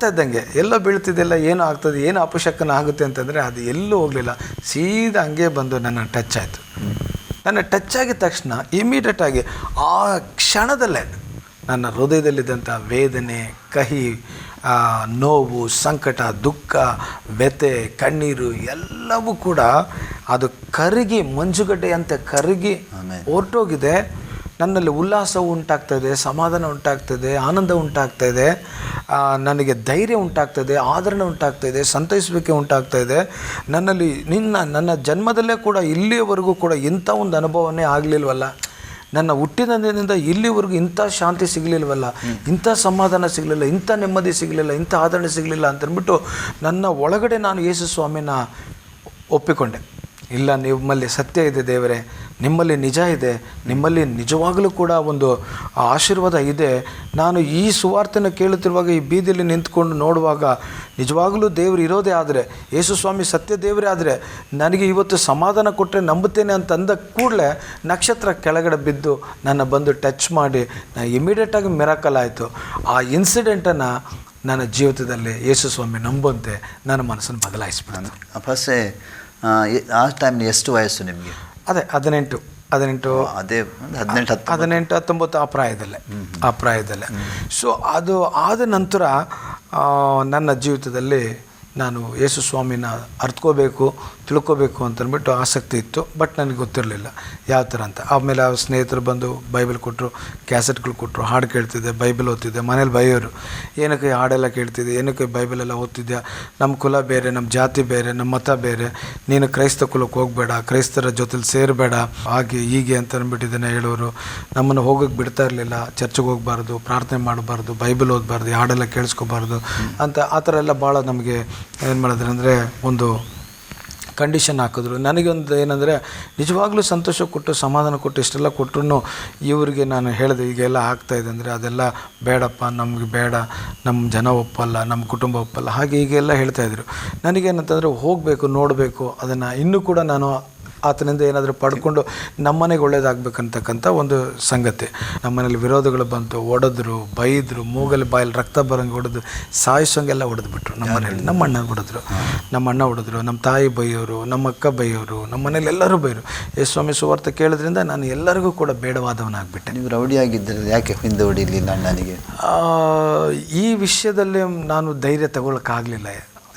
Speaker 2: ಇದ್ದಂಗೆ ಎಲ್ಲೋ ಬೀಳ್ತಿದ್ದೆಲ್ಲ ಏನೋ ಆಗ್ತದೆ, ಏನು ಅಪಶಕನ ಆಗುತ್ತೆ ಅಂತಂದರೆ ಅದು ಎಲ್ಲೂ ಹೋಗಲಿಲ್ಲ, ಸೀದಾ ಹಂಗೆ ಬಂದು ನನ್ನ ಟಚ್ ಆಯಿತು. ನನ್ನ ಟಚ್ ಆಗಿದ ತಕ್ಷಣ ಇಮಿಡಿಯೇಟಾಗಿ ಆ ಕ್ಷಣದಲ್ಲೇ ನನ್ನ ಹೃದಯದಲ್ಲಿದ್ದಂಥ ವೇದನೆ, ಕಹಿ, ನೋವು, ಸಂಕಟ, ದುಃಖ, ವ್ಯಥೆ, ಕಣ್ಣೀರು ಎಲ್ಲವೂ ಕೂಡ ಅದು ಕರಗಿ ಮಂಜುಗಡ್ಡೆಯಂತೆ ಕರಗಿ ಹೊರಟೋಗಿದೆ. ನನ್ನಲ್ಲಿ ಉಲ್ಲಾಸ ಉಂಟಾಗ್ತಾಯಿದೆ, ಸಮಾಧಾನ ಉಂಟಾಗ್ತದೆ, ಆನಂದ ಉಂಟಾಗ್ತಾಯಿದೆ, ನನಗೆ ಧೈರ್ಯ ಉಂಟಾಗ್ತದೆ, ಆದರಣೆ ಉಂಟಾಗ್ತಾಯಿದೆ, ಸಂತೈಸುವಿಕೆ ಉಂಟಾಗ್ತಾಯಿದೆ. ನನ್ನಲ್ಲಿ ನನ್ನ ಜನ್ಮದಲ್ಲೇ ಕೂಡ ಇಲ್ಲಿಯವರೆಗೂ ಕೂಡ ಇಂಥ ಒಂದು ಅನುಭವನೇ ಆಗಲಿಲ್ವಲ್ಲ, ನನ್ನ ಹುಟ್ಟಿದಂದಿನಿಂದ ಇಲ್ಲಿವರೆಗೂ ಇಂಥ ಶಾಂತಿ ಸಿಗಲಿಲ್ವಲ್ಲ, ಇಂಥ ಸಮಾಧಾನ ಸಿಗಲಿಲ್ಲ, ಇಂಥ ನೆಮ್ಮದಿ ಸಿಗಲಿಲ್ಲ, ಇಂಥ ಆದರಣೆ ಸಿಗಲಿಲ್ಲ ಅಂತಂದ್ಬಿಟ್ಟು ನನ್ನ ಒಳಗಡೆ ನಾನು ಯೇಸು ಸ್ವಾಮಿನ ಒಪ್ಪಿಕೊಂಡೆ. ಇಲ್ಲ, ನಿಮ್ಮಲ್ಲಿ ಸತ್ಯ ಇದೆ ದೇವರೇ, ನಿಮ್ಮಲ್ಲಿ ನಿಜ ಇದೆ, ನಿಮ್ಮಲ್ಲಿ ನಿಜವಾಗಲೂ ಕೂಡ ಒಂದು ಆಶೀರ್ವಾದ ಇದೆ. ನಾನು ಈ ಸುವಾರ್ತೆನ ಕೇಳುತ್ತಿರುವಾಗ ಈ ಬೀದಿಯಲ್ಲಿ ನಿಂತ್ಕೊಂಡು ನೋಡುವಾಗ ನಿಜವಾಗಲೂ ದೇವರು ಇರೋದೇ ಆದರೆ, ಯೇಸು ಸ್ವಾಮಿ ಸತ್ಯ ದೇವರೇ ಆದರೆ ನನಗೆ ಇವತ್ತು ಸಮಾಧಾನ ಕೊಟ್ಟರೆ ನಂಬುತ್ತೇನೆ ಅಂತಂದ ಕೂಡಲೇ ನಕ್ಷತ್ರ ಕೆಳಗಡೆ ಬಿದ್ದು ನನ್ನ ಬಂದು ಟಚ್ ಮಾಡಿ ನಾನು ಇಮಿಡಿಯೇಟಾಗಿ ಮಿರಾಕಲ್ ಆಯಿತು. ಆ ಇನ್ಸಿಡೆಂಟನ್ನು ನನ್ನ ಜೀವಿತದಲ್ಲಿ ಯೇಸು ಸ್ವಾಮಿ ನಂಬುವಂತೆ ನನ್ನ ಮನಸ್ಸನ್ನು ಬದಲಾಯಿಸ್ಬಿಟ್ಟು.
Speaker 1: ಫಸ್ಟೇ ಆ ಟೈಮ್ ಎಷ್ಟು ವಯಸ್ಸು ನಿಮಗೆ?
Speaker 2: ಅದೇ 18 19 ಆ ಪ್ರಾಯದಲ್ಲೇ. ಸೊ ಅದು ಆದ ನಂತರ ನನ್ನ ಜೀವಿತದಲ್ಲಿ ನಾನು ಯೇಸು ಸ್ವಾಮಿನ ಅರ್ಥಕೋಬೇಕು, ತಿಳ್ಕೋಬೇಕು ಅಂತಂದ್ಬಿಟ್ಟು ಆಸಕ್ತಿ ಇತ್ತು. ಬಟ್ ನನಗೆ ಗೊತ್ತಿರಲಿಲ್ಲ ಯಾವ ಥರ ಅಂತ. ಆಮೇಲೆ ಆ ಸ್ನೇಹಿತರು ಬಂದು ಬೈಬಲ್ ಕೊಟ್ಟರು, ಕ್ಯಾಸೆಟ್ಗಳು ಕೊಟ್ಟರು, ಹಾಡು ಕೇಳ್ತಿದ್ದೆ, ಬೈಬಲ್ ಓದ್ತಿದ್ದೆ. ಮನೇಲಿ ಬೈಯೋರು, ಏನಕ್ಕೆ ಹಾಡೆಲ್ಲ ಕೇಳ್ತಿದ್ದೆ, ಏನಕ್ಕೆ ಬೈಬಲೆಲ್ಲ ಓದ್ತಿದ್ದೆ, ನಮ್ಮ ಕುಲ ಬೇರೆ, ನಮ್ಮ ಜಾತಿ ಬೇರೆ, ನಮ್ಮ ಮತ ಬೇರೆ, ನೀನು ಕ್ರೈಸ್ತ ಕುಲಕ್ಕೆ ಹೋಗಬೇಡ, ಕ್ರೈಸ್ತರ ಜೊತೆಲಿ ಸೇರಬೇಡ, ಹಾಗೆ ಹೀಗೆ ಅಂತ ಅಂದ್ಬಿಟ್ಟಿದ್ದೇನೆ ಹೇಳೋರು. ನಮ್ಮನ್ನು ಹೋಗೋಕ್ಕೆ ಬಿಡ್ತಾ ಇರಲಿಲ್ಲ, ಚರ್ಚ್ಗೆ ಹೋಗಬಾರ್ದು, ಪ್ರಾರ್ಥನೆ ಮಾಡಬಾರ್ದು, ಬೈಬಲ್ ಓದಬಾರ್ದು, ಹಾಡೆಲ್ಲ ಕೇಳಿಸ್ಕೋಬಾರ್ದು ಅಂತ ಆ ಥರ ಎಲ್ಲ ಭಾಳ ನಮಗೆ ಏನು ಮಾಡಿದ್ರು ಅಂದರೆ ಒಂದು ಕಂಡೀಷನ್ ಹಾಕಿದ್ರು. ನನಗೊಂದು ಏನಂದರೆ ನಿಜವಾಗ್ಲೂ ಸಂತೋಷ ಕೊಟ್ಟು ಸಮಾಧಾನ ಕೊಟ್ಟು ಇಷ್ಟೆಲ್ಲ ಕೊಟ್ಟರು ಇವರಿಗೆ ನಾನು ಹೇಳಿದೆ ಈಗೆಲ್ಲ ಆಗ್ತಾಯಿದೆ ಅಂದರೆ ಅದೆಲ್ಲ ಬೇಡಪ್ಪ, ನಮಗೆ ಬೇಡ, ನಮ್ಮ ಜನ ಒಪ್ಪಲ್ಲ, ನಮ್ಮ ಕುಟುಂಬ ಒಪ್ಪಲ್ಲ, ಹಾಗೆ ಹೀಗೆಲ್ಲ ಹೇಳ್ತಾಯಿದ್ರು. ನನಗೇನಂತಂದರೆ ಹೋಗಬೇಕು, ನೋಡಬೇಕು, ಅದನ್ನು ಇನ್ನೂ ಕೂಡ ನಾನು ಆತನಿಂದ ಏನಾದರೂ ಪಡ್ಕೊಂಡು ನಮ್ಮನೆಗೆ ಒಳ್ಳೇದಾಗಬೇಕಂತಕ್ಕಂಥ ಒಂದು ಸಂಗತಿ. ನಮ್ಮನೇಲಿ ವಿರೋಧಗಳು ಬಂತು, ಹೊಡೆದ್ರು, ಬೈದರು, ಮೂಗಲ್ಲಿ ಬಾಯಲ್ಲಿ ರಕ್ತ ಬರೋಂಗೆ ಹೊಡೆದು ಸಾಯಿಸೋಂಗೆಲ್ಲ ಹೊಡೆದ್ಬಿಟ್ರು. ನಮ್ಮನೇಲಿ ನಮ್ಮ ಅಣ್ಣ ಹೊಡೆದ್ರು, ನಮ್ಮ ತಾಯಿ ಬೈಯೋರು, ನಮ್ಮ ಅಕ್ಕ ಬೈಯೋರು, ನಮ್ಮ ಮನೇಲಿ ಎಲ್ಲರೂ ಬೈರು. ಯೇಸು ಸ್ವಾಮಿ ಸುವಾರ್ತೆ ಕೇಳೋದ್ರಿಂದ ನಾನು ಎಲ್ಲರಿಗೂ ಕೂಡ ಬೇಡವಾದವನಾಗ್ಬಿಟ್ಟೆ.
Speaker 1: ನೀವು ರೌಡಿ ಆಗಿದ್ದರೆ ಯಾಕೆ ಹಿಂದೆ ಹೊಡಿಲಿಲ್ಲ ಅಣ್ಣನಿಗೆ?
Speaker 2: ಈ ವಿಷಯದಲ್ಲಿ ನಾನು ಧೈರ್ಯ ತಗೊಳ್ಳೋಕ್ಕಾಗಲಿಲ್ಲ.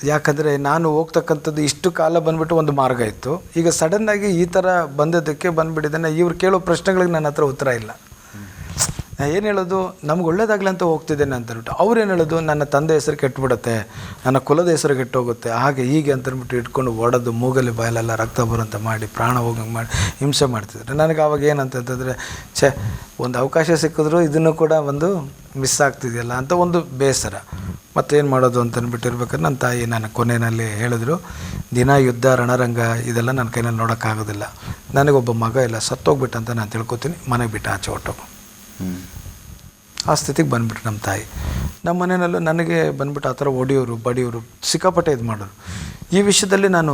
Speaker 2: ಯಾಕಂದರೆ ನಾನು ಹೋಗ್ತಕ್ಕಂಥದ್ದು ಇಷ್ಟು ಕಾಲ ಬಂದುಬಿಟ್ಟು ಒಂದು ಮಾರ್ಗ ಇತ್ತು. ಈಗ ಸಡನ್ನಾಗಿ ಈ ಥರ ಬಂದದ್ದಕ್ಕೆ ಬಂದುಬಿಟ್ಟಿದ್ದೇನೆ. ಇವ್ರು ಕೇಳೋ ಪ್ರಶ್ನೆಗಳಿಗೆ ನನ್ನ ಹತ್ರ ಉತ್ತರ ಇಲ್ಲ. ಏನು ಹೇಳೋದು, ನಮ್ಗೆ ಒಳ್ಳೇದಾಗಲಿ ಅಂತ ಹೋಗ್ತಿದ್ದೇನೆ ಅಂತಂದ್ಬಿಟ್ಟು ಅವ್ರೇನು ಹೇಳೋದು, ನನ್ನ ತಂದೆ ಹೆಸರು ಕೆಟ್ಟುಬಿಡುತ್ತೆ, ನನ್ನ ಕುಲದ ಹೆಸರು ಕೆಟ್ಟೋಗುತ್ತೆ, ಹಾಗೆ ಹೀಗೆ ಅಂತಂದ್ಬಿಟ್ಟು ಇಟ್ಕೊಂಡು ಹೊಡೆದು ಮೂಗಲ್ಲಿ ಬಾಯಲೆಲ್ಲ ರಕ್ತ ಬರೋಂತ ಮಾಡಿ ಪ್ರಾಣ ಹೋಗಂಗೆ ಮಾಡಿ ಹಿಂಸೆ ಮಾಡ್ತಿದ್ರು. ನನಗೆ ಆವಾಗ ಏನಂತಂತಂದರೆ ಒಂದು ಅವಕಾಶ ಸಿಕ್ಕಿದ್ರು ಇದನ್ನು ಕೂಡ ಒಂದು ಮಿಸ್ ಆಗ್ತಿದೆಯಲ್ಲ ಅಂತ ಒಂದು ಬೇಸರ. ಮತ್ತೇನು ಮಾಡೋದು ಅಂತಂದ್ಬಿಟ್ಟಿರ್ಬೇಕಾದ್ರೆ ನನ್ನ ತಾಯಿ ನನ್ನ ಕೊನೆಯಲ್ಲಿ ಹೇಳಿದ್ರು, ದಿನ ಯುದ್ಧ, ರಣರಂಗ ಇದೆಲ್ಲ ನನ್ನ ಕೈನಲ್ಲಿ ನೋಡೋಕ್ಕಾಗೋದಿಲ್ಲ, ನನಗೊಬ್ಬ ಮಗ ಇಲ್ಲ, ಸತ್ತೋಗ್ಬಿಟ್ಟು ಅಂತ ನಾನು ತಿಳ್ಕೊತೀನಿ, ಮನೆಗೆ ಬಿಟ್ಟು ಆಚೆ ಹೊಟ್ಟೋಗು. ಆ ಸ್ಥಿತಿಗೆ ಬಂದುಬಿಟ್ರು ನಮ್ಮ ತಾಯಿ. ನಮ್ಮ ಮನೆಯಲ್ಲೂ ನನಗೆ ಬಂದುಬಿಟ್ಟು ಆ ಥರ ಹೊಡಿಯೋರು, ಬಡಿಯೋರು, ಸಿಕ್ಕಾಪಟ್ಟೆ ಇದು ಮಾಡೋರು. ಈ ವಿಷಯದಲ್ಲಿ ನಾನು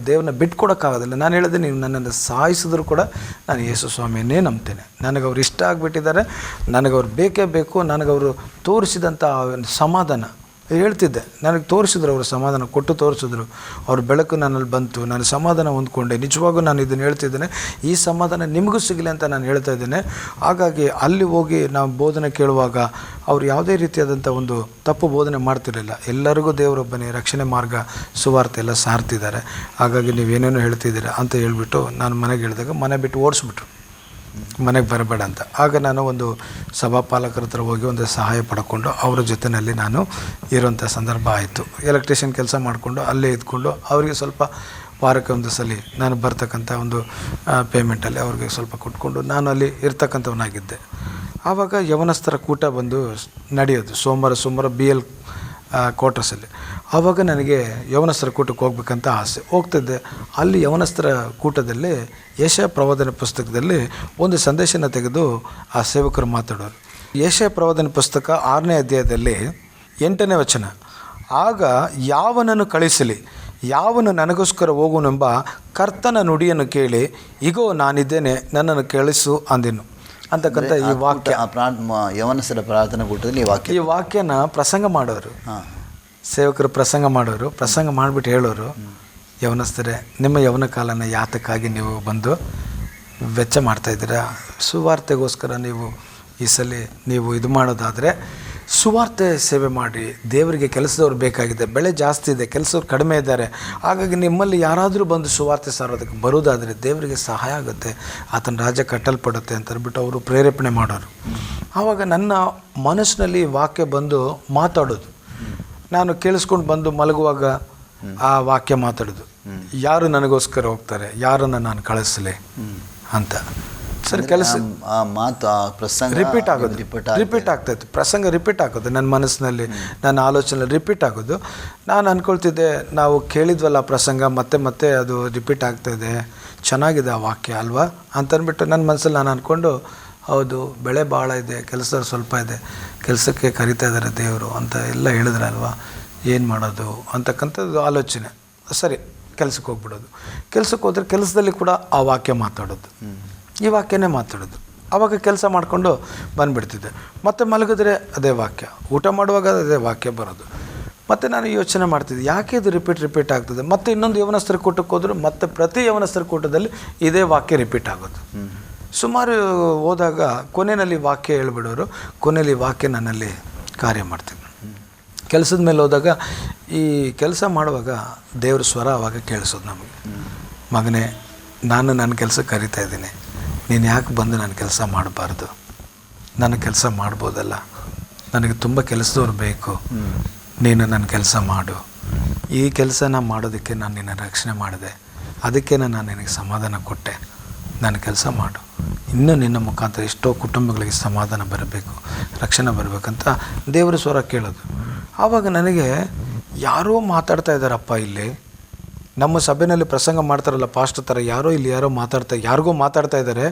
Speaker 2: ದೇವ್ರನ್ನ ಬಿಟ್ಕೊಡೋಕ್ಕಾಗೋದಿಲ್ಲ. ನಾನು ಹೇಳಿದೆ, ನೀವು ನನ್ನನ್ನು ಸಾಯಿಸಿದ್ರು ಕೂಡ ನಾನು ಯೇಸು ಸ್ವಾಮಿಯನ್ನೇ ನಂಬ್ತೇನೆ. ನನಗವ್ರು ಇಷ್ಟ ಆಗಿಬಿಟ್ಟಿದ್ದಾರೆ, ನನಗವ್ರು ಬೇಕೇ ಬೇಕು. ನನಗವರು ತೋರಿಸಿದಂಥ ಸಮಾಧಾನ ಹೇಳ್ತಿದ್ದೆ, ನನಗೆ ತೋರಿಸಿದ್ರು, ಅವರು ಸಮಾಧಾನ ಕೊಟ್ಟು ತೋರಿಸಿದ್ರು. ಅವ್ರ ಬೆಳಕು ನನ್ನಲ್ಲಿ ಬಂತು, ನಾನು ಸಮಾಧಾನ ಹೊಂದ್ಕೊಂಡೆ. ನಿಜವಾಗೂ ನಾನು ಇದನ್ನು ಹೇಳ್ತಿದ್ದೇನೆ, ಈ ಸಮಾಧಾನ ನಿಮಗೂ ಸಿಗಲಿ ಅಂತ ನಾನು ಹೇಳ್ತಾ ಇದ್ದೇನೆ. ಹಾಗಾಗಿ ಅಲ್ಲಿ ಹೋಗಿ ನಾವು ಬೋಧನೆ ಕೇಳುವಾಗ ಅವರು ಯಾವುದೇ ರೀತಿಯಾದಂಥ ಒಂದು ತಪ್ಪು ಬೋಧನೆ ಮಾಡ್ತಿರಲಿಲ್ಲ. ಎಲ್ಲರಿಗೂ ದೇವರೊಬ್ಬನೇ ರಕ್ಷಣೆ ಮಾರ್ಗ, ಸುವಾರ್ತೆ ಎಲ್ಲ ಸಾರ್ತಿದ್ದಾರೆ. ಹಾಗಾಗಿ ನೀವೇನೇನೋ ಹೇಳ್ತಿದ್ದೀರಾ ಅಂತ ಹೇಳ್ಬಿಟ್ಟು ನಾನು ಮನೆಗೆ ಹೇಳಿದಾಗ ಮನೆ ಬಿಟ್ಟು ಓಡಿಸ್ಬಿಟ್ರು. ಮನೆಗೆ ಬರಬೇಡ ಅಂತ. ಆಗ ನಾನು ಒಂದು ಸಭಾಪಾಲಕರ ಹತ್ರ ಹೋಗಿ ಒಂದು ಸಹಾಯ ಪಡ್ಕೊಂಡು ಅವರ ಜೊತೆಯಲ್ಲಿ ನಾನು ಇರೋಂಥ ಸಂದರ್ಭ ಆಯಿತು. ಎಲೆಕ್ಟ್ರಿಷಿಯನ್ ಕೆಲಸ ಮಾಡಿಕೊಂಡು ಅಲ್ಲೇ ಇದ್ಕೊಂಡು ಅವರಿಗೆ ಸ್ವಲ್ಪ ವಾರಕ್ಕೆ ಒಂದು ಸಲ ನಾನು ಬರ್ತಕ್ಕಂಥ ಒಂದು ಪೇಮೆಂಟಲ್ಲಿ ಅವ್ರಿಗೆ ಸ್ವಲ್ಪ ಕೊಟ್ಕೊಂಡು ನಾನು ಅಲ್ಲಿ ಇರ್ತಕ್ಕಂಥವನಾಗಿದ್ದೆ. ಆವಾಗ ಯವನಸ್ಥರ ಕೂಟ ಬಂದು ನಡೆಯೋದು ಸೋಮವಾರ BL ಕ್ವಾರ್ಟರ್ಸಲ್ಲಿ. ಆವಾಗ ನನಗೆ ಯವನಸ್ಥರ ಕೂಟಕ್ಕೆ ಹೋಗ್ಬೇಕಂತ ಆಸೆ. ಹೋಗ್ತಿದ್ದೆ. ಅಲ್ಲಿ ಯವನಸ್ಥರ ಕೂಟದಲ್ಲಿ ಯೆಶಾಯ ಪ್ರವಾದನೆ ಪುಸ್ತಕದಲ್ಲಿ ಒಂದು ಸಂದೇಶನ ತೆಗೆದು ಆ ಸೇವಕರು ಮಾತಾಡೋರು. ಯೆಶಾಯ ಪ್ರವಾದನೆ ಪುಸ್ತಕ 6ನೇ ಅಧ್ಯಾಯದಲ್ಲಿ 8ನೇ ವಚನ, ಆಗ ಯಾವನನ್ನು ಕಳಿಸಲಿ, ಯಾವನು ನನಗೋಸ್ಕರ ಹೋಗುವನೆಂಬ ಕರ್ತನ ನುಡಿಯನ್ನು ಕೇಳಿ, ಇಗೋ ನಾನಿದ್ದೇನೆ, ನನ್ನನ್ನು ಕಳಿಸು ಅಂದೆನು ಅಂತಕ್ಕಂಥ ಈ ವಾಕ್ಯ.
Speaker 1: ಯವನಸ್ಥರ ಪ್ರಾರ್ಥನಾ ಕೂಟದಲ್ಲಿ
Speaker 2: ಈ ವಾಕ್ಯನ ಪ್ರಸಂಗ ಮಾಡೋರು, ಸೇವಕರು ಪ್ರಸಂಗ ಮಾಡೋರು. ಪ್ರಸಂಗ ಮಾಡಿಬಿಟ್ಟು ಹೇಳೋರು, ಯವನಸ್ಥರೇ, ನಿಮ್ಮ ಯವನ ಕಾಲನ ಯಾತಕ್ಕಾಗಿ ನೀವು ಬಂದು ವೆಚ್ಚ ಮಾಡ್ತಾಯಿದ್ದೀರಾ? ಸುವಾರ್ತೆಗೋಸ್ಕರ ನೀವು ಈ ಸಲ ನೀವು ಇದು ಮಾಡೋದಾದರೆ ಸುವಾರ್ತೆ ಸೇವೆ ಮಾಡಿ. ದೇವರಿಗೆ ಕೆಲಸದವ್ರು ಬೇಕಾಗಿದೆ, ಬೆಳೆ ಜಾಸ್ತಿ ಇದೆ, ಕೆಲಸದವ್ರು ಕಡಿಮೆ ಇದ್ದಾರೆ. ಹಾಗಾಗಿ ನಿಮ್ಮಲ್ಲಿ ಯಾರಾದರೂ ಬಂದು ಸುವಾರ್ತೆ ಸಾರೋದಕ್ಕೆ ಬರೋದಾದರೆ ದೇವರಿಗೆ ಸಹಾಯ ಆಗುತ್ತೆ, ಆತನ ರಾಜ್ಯ ಕಟ್ಟಲ್ಪಡುತ್ತೆ ಅಂತ ಅಂದ್ಬಿಟ್ಟು ಅವರು ಪ್ರೇರೇಪಣೆ ಮಾಡೋರು. ಆವಾಗ ನನ್ನ ಮನಸ್ಸಿನಲ್ಲಿ ವಾಕ್ಯ ಬಂದು ಮಾತಾಡೋದು, ನಾನು ಕೇಳಿಸ್ಕೊಂಡು ಬಂದು ಮಲಗುವಾಗ ಆ ವಾಕ್ಯ ಮಾತಾಡೋದು, ಯಾರು ನನಗೋಸ್ಕರ ಹೋಗ್ತಾರೆ, ಯಾರನ್ನು ನಾನು ಕಳಿಸಲಿ ಅಂತ. ಸರಿ, ಕೆಲಸ
Speaker 1: ಮಾತು ಪ್ರಸಂಗ
Speaker 2: ರಿಪೀಟ್ ಆಗ್ತಾಯಿತ್ತು. ಪ್ರಸಂಗ ರಿಪೀಟ್ ಆಗೋದು ನನ್ನ ಮನಸ್ಸಿನಲ್ಲಿ, ನನ್ನ ಆಲೋಚನೆ ರಿಪೀಟ್ ಆಗೋದು. ನಾನು ಅಂದ್ಕೊಳ್ತಿದ್ದೆ, ನಾವು ಕೇಳಿದ್ವಲ್ಲ ಪ್ರಸಂಗ ಮತ್ತೆ ಮತ್ತೆ ಅದು ರಿಪೀಟ್ ಆಗ್ತಾಯಿದೆ, ಚೆನ್ನಾಗಿದೆ ಆ ವಾಕ್ಯ ಅಲ್ವಾ ಅಂತಂದ್ಬಿಟ್ಟು ನನ್ನ ಮನಸ್ಸಲ್ಲಿ ನಾನು ಅಂದ್ಕೊಂಡು, ಹೌದು ಬೆಳೆ ಭಾಳ ಇದೆ, ಕೆಲಸ ಸ್ವಲ್ಪ ಇದೆ, ಕೆಲಸಕ್ಕೆ ಕರಿತಾ ಇದ್ದಾರೆ ದೇವರು ಅಂತ ಎಲ್ಲ ಹೇಳಿದ್ರಲ್ವ, ಏನು ಮಾಡೋದು ಅಂತಕ್ಕಂಥದ್ದು ಆಲೋಚನೆ. ಸರಿ, ಕೆಲಸಕ್ಕೆ ಹೋಗ್ಬಿಡೋದು. ಕೆಲಸಕ್ಕೆ ಹೋದರೆ ಕೆಲಸದಲ್ಲಿ ಕೂಡ ಆ ವಾಕ್ಯ ಮಾತಾಡೋದು, ಈ ವಾಕ್ಯನೇ ಮಾತಾಡೋದು. ಆವಾಗ ಕೆಲಸ ಮಾಡಿಕೊಂಡು ಬಂದುಬಿಡ್ತಿದ್ದೆ. ಮತ್ತು ಮಲಗಿದ್ರೆ ಅದೇ ವಾಕ್ಯ, ಊಟ ಮಾಡುವಾಗ ಅದೇ ವಾಕ್ಯ ಬರೋದು. ಮತ್ತು ನಾನು ಯೋಚನೆ ಮಾಡ್ತಿದ್ದೆ, ಯಾಕೆ ಇದು ರಿಪೀಟ್ ಆಗ್ತದೆ. ಮತ್ತು ಇನ್ನೊಂದು ಯವನಸ್ಥರ ಕೂಟಕ್ಕೆ ಹೋದರೂ ಮತ್ತೆ ಪ್ರತಿ ಯವನಸ್ಥರ ಕೂಟದಲ್ಲಿ ಇದೇ ವಾಕ್ಯ ರಿಪೀಟ್ ಆಗೋದು. ಸುಮಾರು ಹೋದಾಗ ಕೊನೆಯಲ್ಲಿ ವಾಕ್ಯ ಹೇಳ್ಬಿಡೋರು, ಕೊನೆಯಲ್ಲಿ ವಾಕ್ಯ ನನ್ನಲ್ಲಿ ಕಾರ್ಯ ಮಾಡ್ತಿದ್ದೆ. ಕೆಲಸದ ಮೇಲೆ ಹೋದಾಗ ಈ ಕೆಲಸ ಮಾಡುವಾಗ ದೇವ್ರ ಸ್ವರ ಆವಾಗ ಕೇಳಿಸೋದು ನಮಗೆ, ಮಗನೇ ನಾನು ನನ್ನ ಕೆಲಸಕ್ಕೆ ಕರಿತಾ ಇದ್ದೀನಿ, ನೀನು ಯಾಕೆ ಬಂದು ನನ್ನ ಕೆಲಸ ಮಾಡಬಾರ್ದು? ನನ್ನ ಕೆಲಸ ಮಾಡ್ಬೋದಲ್ಲ, ನನಗೆ ತುಂಬ ಕೆಲಸದವ್ರು ಬೇಕು, ನೀನು ನನ್ನ ಕೆಲಸ ಮಾಡು. ಈ ಕೆಲಸನ ಮಾಡೋದಕ್ಕೆ ನಾನು ನಿನ್ನ ರಕ್ಷಣೆ ಮಾಡಿದೆ, ಅದಕ್ಕೆ ನಾನು ನಿನಗೆ ಸಮಾಧಾನ ಕೊಟ್ಟೆ, ನನ್ನ ಕೆಲಸ ಮಾಡು. ಇನ್ನೂ ನಿನ್ನ ಮುಖಾಂತರ ಎಷ್ಟೋ ಕುಟುಂಬಗಳಿಗೆ ಸಮಾಧಾನ ಬರಬೇಕು, ರಕ್ಷಣೆ ಬರಬೇಕಂತ ದೇವರ ಸ್ವರ ಕೇಳೋದು. ಆವಾಗ ನನಗೆ ಯಾರೋ ಮಾತಾಡ್ತಾ ಇದ್ದಾರಪ್ಪ, ಇಲ್ಲಿ ನಮ್ಮ ಸಭೆಯಲ್ಲಿ ಪ್ರಸಂಗ ಮಾಡ್ತಾರಲ್ಲ ಪಾಸ್ಟರ್ ಥರ, ಯಾರೋ ಯಾರಿಗೋ ಮಾತಾಡ್ತಾ ಇದ್ದಾರೆ,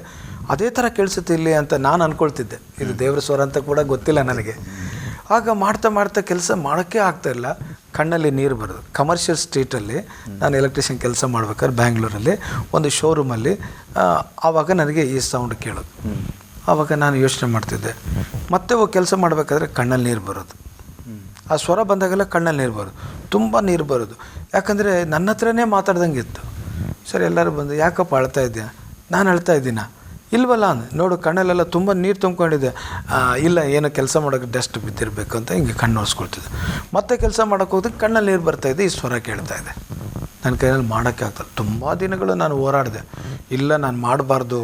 Speaker 2: ಅದೇ ಥರ ಕೇಳಿಸುತ್ತೆ ಇಲ್ಲಿ ಅಂತ ನಾನು ಅಂದ್ಕೊಳ್ತಿದ್ದೆ. ಇದು ದೇವ್ರ ಸ್ವರ ಅಂತ ಕೂಡ ಗೊತ್ತಿಲ್ಲ ನನಗೆ. ಆಗ ಮಾಡ್ತಾ ಕೆಲಸ ಮಾಡೋಕ್ಕೆ ಆಗ್ತಾಯಿಲ್ಲ, ಕಣ್ಣಲ್ಲಿ ನೀರು ಬರೋದು. ಕಮರ್ಷಿಯಲ್ ಸ್ಟ್ರೀಟಲ್ಲಿ ನಾನು ಎಲೆಕ್ಟ್ರಿಷಿಯನ್ ಕೆಲಸ ಮಾಡ್ಬೇಕಾದ್ರೆ ಬ್ಯಾಂಗ್ಳೂರಲ್ಲಿ ಒಂದು ಶೋರೂಮಲ್ಲಿ ಆವಾಗ ನನಗೆ ಈ ಸೌಂಡ್ ಕೇಳೋದು. ಆವಾಗ ನಾನು ಯೋಚನೆ ಮಾಡ್ತಿದ್ದೆ, ಮತ್ತೆ ಹೋಗಿ ಕೆಲಸ ಮಾಡಬೇಕಾದ್ರೆ ಕಣ್ಣಲ್ಲಿ ನೀರು ಬರೋದು. ಆ ಸ್ವರ ಬಂದಾಗೆಲ್ಲ ಕಣ್ಣಲ್ಲಿ ನೀರು ಬರೋದು, ತುಂಬ ನೀರು ಬರೋದು. ಯಾಕಂದರೆ ನನ್ನ ಹತ್ರನೇ ಮಾತಾಡ್ದಂಗೆ ಇತ್ತು. ಸರಿ, ಎಲ್ಲರೂ ಬಂದು, ಯಾಕಪ್ಪ ಅಳ್ತಾ ಇದೆಯಾ? ನಾನು ಅಳ್ತಾ ಇದ್ದೀನ? ಇಲ್ವಲ್ಲ ಅಂದೆ. ನೋಡು ಕಣ್ಣಲ್ಲೆಲ್ಲ ತುಂಬ ನೀರು ತುಂಬ್ಕೊಂಡಿದೆ. ಇಲ್ಲ, ಏನೋ ಕೆಲಸ ಮಾಡೋಕ್ಕೆ ಡಸ್ಟ್ ಬಿದ್ದಿರಬೇಕು ಅಂತ ಹಿಂಗೆ ಕಣ್ಣು ಒರೆಸ್ಕೊಳ್ತಿದ್ದೆ. ಮತ್ತೆ ಕೆಲಸ ಮಾಡೋಕ್ಕೆ ಹೋದ್ರೆ ಕಣ್ಣಲ್ಲಿ ನೀರು ಬರ್ತಾಯಿದೆ, ಈ ಸ್ವರ ಕೇಳ್ತಾ ಇದೆ. ನನ್ನ ಕೈಯಲ್ಲಿ ಮಾಡೋಕ್ಕೆ ಆಗ್ತದೆ. ತುಂಬ ದಿನಗಳು ನಾನು ಹೋರಾಡಿದೆ, ಇಲ್ಲ ನಾನು ಮಾಡಬಾರ್ದು,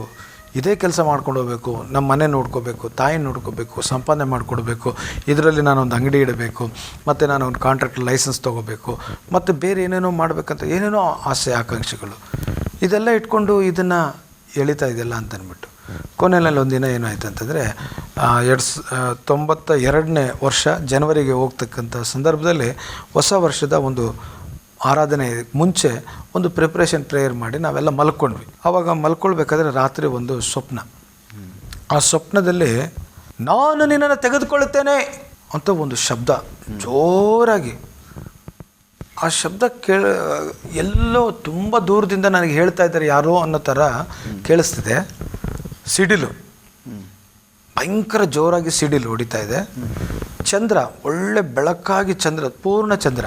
Speaker 2: ಇದೇ ಕೆಲಸ ಮಾಡ್ಕೊಂಡು ಹೋಗಬೇಕು, ನಮ್ಮ ಮನೆ ನೋಡ್ಕೋಬೇಕು, ತಾಯಿ ನೋಡ್ಕೋಬೇಕು, ಸಂಪಾದನೆ ಮಾಡಿಕೊಡ್ಬೇಕು, ಇದರಲ್ಲಿ ನಾನೊಂದು ಅಂಗಡಿ ಇಡಬೇಕು, ಮತ್ತು ನಾನು ಒಂದು ಕಾಂಟ್ರಾಕ್ಟ್ ಲೈಸೆನ್ಸ್ ತೊಗೋಬೇಕು, ಮತ್ತು ಬೇರೆ ಏನೇನೋ ಮಾಡಬೇಕಂತ ಏನೇನೋ ಆಸೆ ಆಕಾಂಕ್ಷೆಗಳು, ಇದೆಲ್ಲ ಇಟ್ಕೊಂಡು ಇದನ್ನು ಎಳಿತಾ ಇದೆಯಲ್ಲ ಅಂತ ಅಂದ್ಬಿಟ್ಟು ಕೊನೆಯಲ್ಲಿ ಒಂದಿನ ಏನಾಯಿತು ಅಂತಂದರೆ 1992ನೇ ವರ್ಷ ಜನವರಿಗೆ ಹೋಗ್ತಕ್ಕಂಥ ಸಂದರ್ಭದಲ್ಲಿ ಹೊಸ ವರ್ಷದ ಒಂದು ಆರಾಧನೆ ಮುಂಚೆ ಒಂದು ಪ್ರಿಪ್ರೇಷನ್ ಪ್ರೇಯರ್ ಮಾಡಿ ನಾವೆಲ್ಲ ಮಲ್ಕೊಂಡ್ವಿ. ಆವಾಗ ಮಲ್ಕೊಳ್ಬೇಕಾದ್ರೆ ರಾತ್ರಿ ಒಂದು ಸ್ವಪ್ನ. ಆ ಸ್ವಪ್ನದಲ್ಲಿ ನಾನು ನಿನ್ನನ್ನು ತೆಗೆದುಕೊಳ್ಳುತ್ತೇನೆ ಅಂತ ಒಂದು ಶಬ್ದ ಜೋರಾಗಿ, ಆ ಶಬ್ದ ಎಲ್ಲೋ ತುಂಬ ದೂರದಿಂದ ನನಗೆ ಹೇಳ್ತಾ ಇದ್ದಾರೆ ಯಾರೋ ಅನ್ನೋ ಥರ ಕೇಳಿಸ್ತಿದೆ. ಸಿಡಿಲು ಭಯಂಕರ ಜೋರಾಗಿ ಸಿಡಿಲು ಹೊಡಿತಾ ಇದೆ. ಚಂದ್ರ ಒಳ್ಳೆ ಬೆಳಕಾಗಿ, ಚಂದ್ರ ಪೂರ್ಣ ಚಂದ್ರ,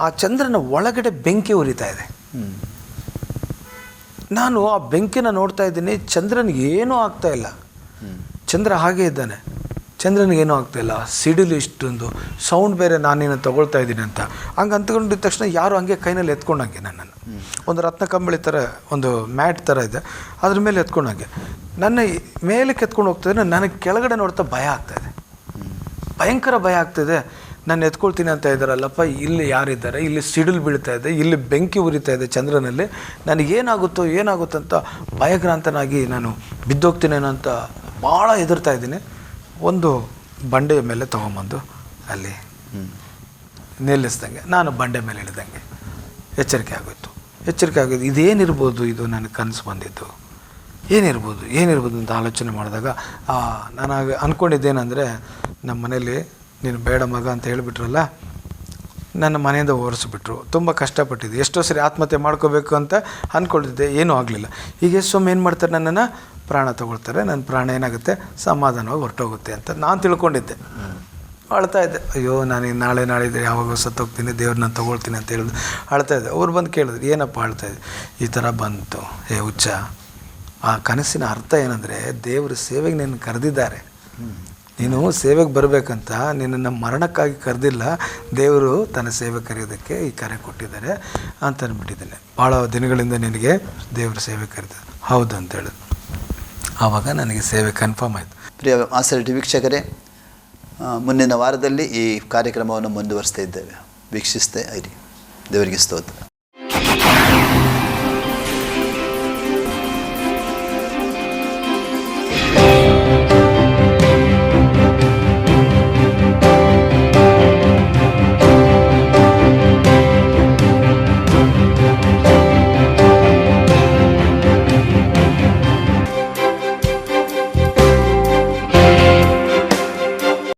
Speaker 2: ಆ ಚಂದ್ರನ ಒಳಗಡೆ ಬೆಂಕಿ ಉರಿತಾ ಇದೆ. ನಾನು ಆ ಬೆಂಕಿನ ನೋಡ್ತಾ ಇದ್ದೀನಿ, ಚಂದ್ರನಿಗೆ ಏನೂ ಆಗ್ತಾ ಇಲ್ಲ, ಚಂದ್ರ ಹಾಗೇ ಇದ್ದಾನೆ. ಚಂದ್ರನಿಗೇನೂ ಆಗ್ತಾಯಿಲ್ಲ, ಸಿಡಿಲು ಇಷ್ಟೊಂದು ಸೌಂಡ್ ಬೇರೆ, ನಾನೇನು ತೊಗೊಳ್ತಾ ಇದ್ದೀನಿ ಅಂತ ಹಂಗೆ ಅಂದ್ಕೊಂಡಿದ್ದ ತಕ್ಷಣ ಯಾರು ಹಂಗೆ ಕೈನಲ್ಲಿ ಎತ್ಕೊಂಡಂಗೆ ನನ್ನನ್ನು ಒಂದು ರತ್ನ ಕಂಬಳಿ ಥರ ಒಂದು ಮ್ಯಾಟ್ ಥರ ಇದೆ, ಅದ್ರ ಮೇಲೆ ಎತ್ಕೊಂಡಂಗೆ ನನ್ನ ಮೇಲಕ್ಕೆ ಎತ್ಕೊಂಡು ಹೋಗ್ತಾಯಿದ್ರೆ ನನಗೆ ಕೆಳಗಡೆ ನೋಡ್ತಾ ಭಯ ಆಗ್ತಾಯಿದೆ, ಭಯಂಕರ ಭಯ ಆಗ್ತಾಯಿದೆ. ನಾನು ಎತ್ಕೊಳ್ತೀನಿ ಅಂತ ಇದ್ದಾರಲ್ಲಪ್ಪ, ಇಲ್ಲಿ ಯಾರಿದ್ದಾರೆ, ಇಲ್ಲಿ ಸಿಡಿಲು ಬೀಳ್ತಾ ಇದೆ, ಇಲ್ಲಿ ಬೆಂಕಿ ಉರಿತಾ ಇದೆ ಚಂದ್ರನಲ್ಲಿ, ನನಗೇನಾಗುತ್ತೋ ಅಂತ ಭಯಗ್ರಾಂತನಾಗಿ ನಾನು ಬಿದ್ದೋಗ್ತೀನೇನೋ ಅಂತ ಭಾಳ ಹೆದರ್ತಾ ಇದ್ದೀನಿ. ಒಂದು ಬಂಡೆಯ ಮೇಲೆ ತೊಗೊಂಬಂದು ಅಲ್ಲಿ ನಿಲ್ಲಿಸ್ದಂಗೆ ನಾನು ಬಂಡೆ ಮೇಲೆ ಇಳಿದಂಗೆ ಎಚ್ಚರಿಕೆ ಆಗೋಯ್ತು. ಇದೇನಿರ್ಬೋದು, ಇದು ನನಗೆ ಕನಸು ಬಂದಿದ್ದು ಏನಿರ್ಬೋದು ಅಂತ ಆಲೋಚನೆ ಮಾಡಿದಾಗ ನಾನು ಅಂದ್ಕೊಂಡಿದ್ದೇನೆಂದರೆ, ನಮ್ಮ ಮನೇಲಿ ನೀನು ಬೇಡ ಮಗ ಅಂತ ಹೇಳಿಬಿಟ್ರಲ್ಲ, ನನ್ನ ಮನೆಯಿಂದ ಓಡಿಸ್ಬಿಟ್ರು. ತುಂಬ ಕಷ್ಟಪಟ್ಟಿದ್ದೆ, ಎಷ್ಟೋ ಸರಿ ಆತ್ಮಹತ್ಯೆ ಮಾಡ್ಕೋಬೇಕು ಅಂತ ಅಂದ್ಕೊಂಡಿದ್ದೆ, ಏನೂ ಆಗಲಿಲ್ಲ. ಈಗ ಸೊಮ್ಮೆ ಏನು ಮಾಡ್ತಾರೆ, ನನ್ನನ್ನು ಪ್ರಾಣ ತೊಗೊಳ್ತಾರೆ, ನನ್ನ ಪ್ರಾಣ ಏನಾಗುತ್ತೆ ಸಮಾಧಾನವಾಗಿ ಹೊರಟೋಗುತ್ತೆ ಅಂತ ನಾನು ತಿಳ್ಕೊಂಡಿದ್ದೆ. ಅಳ್ತಾ ಇದ್ದೆ, ಅಯ್ಯೋ ನಾನು ನಾಳೆ ಯಾವಾಗ ಸತ್ತೋಗ್ತೀನಿ, ದೇವ್ರನ್ನ ತೊಗೊಳ್ತೀನಿ ಅಂತ ಹೇಳಿದ್ರು ಅಳ್ತಾ ಇದ್ದೆ. ಅವ್ರು ಬಂದು ಕೇಳಿದ್ರು, ಏನಪ್ಪ ಅಳ್ತಾಯಿದ್ದೆ? ಈ ಥರ ಬಂತು. ಹುಚ್ಚ, ಆ ಕನಸಿನ ಅರ್ಥ ಏನಂದರೆ, ದೇವ್ರ ಸೇವೆಗೆ ನಿನ್ನ ಕರೆದಿದ್ದಾರೆ, ನೀನು ಸೇವೆಗೆ ಬರಬೇಕಂತ ನಿನ್ನನ್ನು ಮರಣಕ್ಕಾಗಿ ಕರೆದಿಲ್ಲ, ದೇವರು ತನ್ನ ಸೇವೆ ಕರೆಯೋದಕ್ಕೆ ಈ ಕರೆ ಕೊಟ್ಟಿದ್ದಾರೆ ಅಂತ ಅಂದ್ಬಿಟ್ಟಿದ್ದೇನೆ. ಭಾಳ ದಿನಗಳಿಂದ ನಿನಗೆ ದೇವ್ರ ಸೇವೆ ಕರೆದ ಹೌದು ಅಂತ ಹೇಳಿದ್ರು. ಆವಾಗ ನನಗೆ ಸೇವೆ ಕನ್ಫರ್ಮ್ ಆಯಿತು.
Speaker 1: ಪ್ರಿಯ ಆಸರೆ ವೀಕ್ಷಕರೇ, ಮುಂದಿನ ವಾರದಲ್ಲಿ ಈ ಕಾರ್ಯಕ್ರಮವನ್ನು ಮುಂದುವರಿಸ್ತಾ ಇದ್ದೇವೆ. ವೀಕ್ಷಿಸ್ತಾ ಇರಿ. ದೇವರಿಗೆ ಸ್ತೋತ್ರ.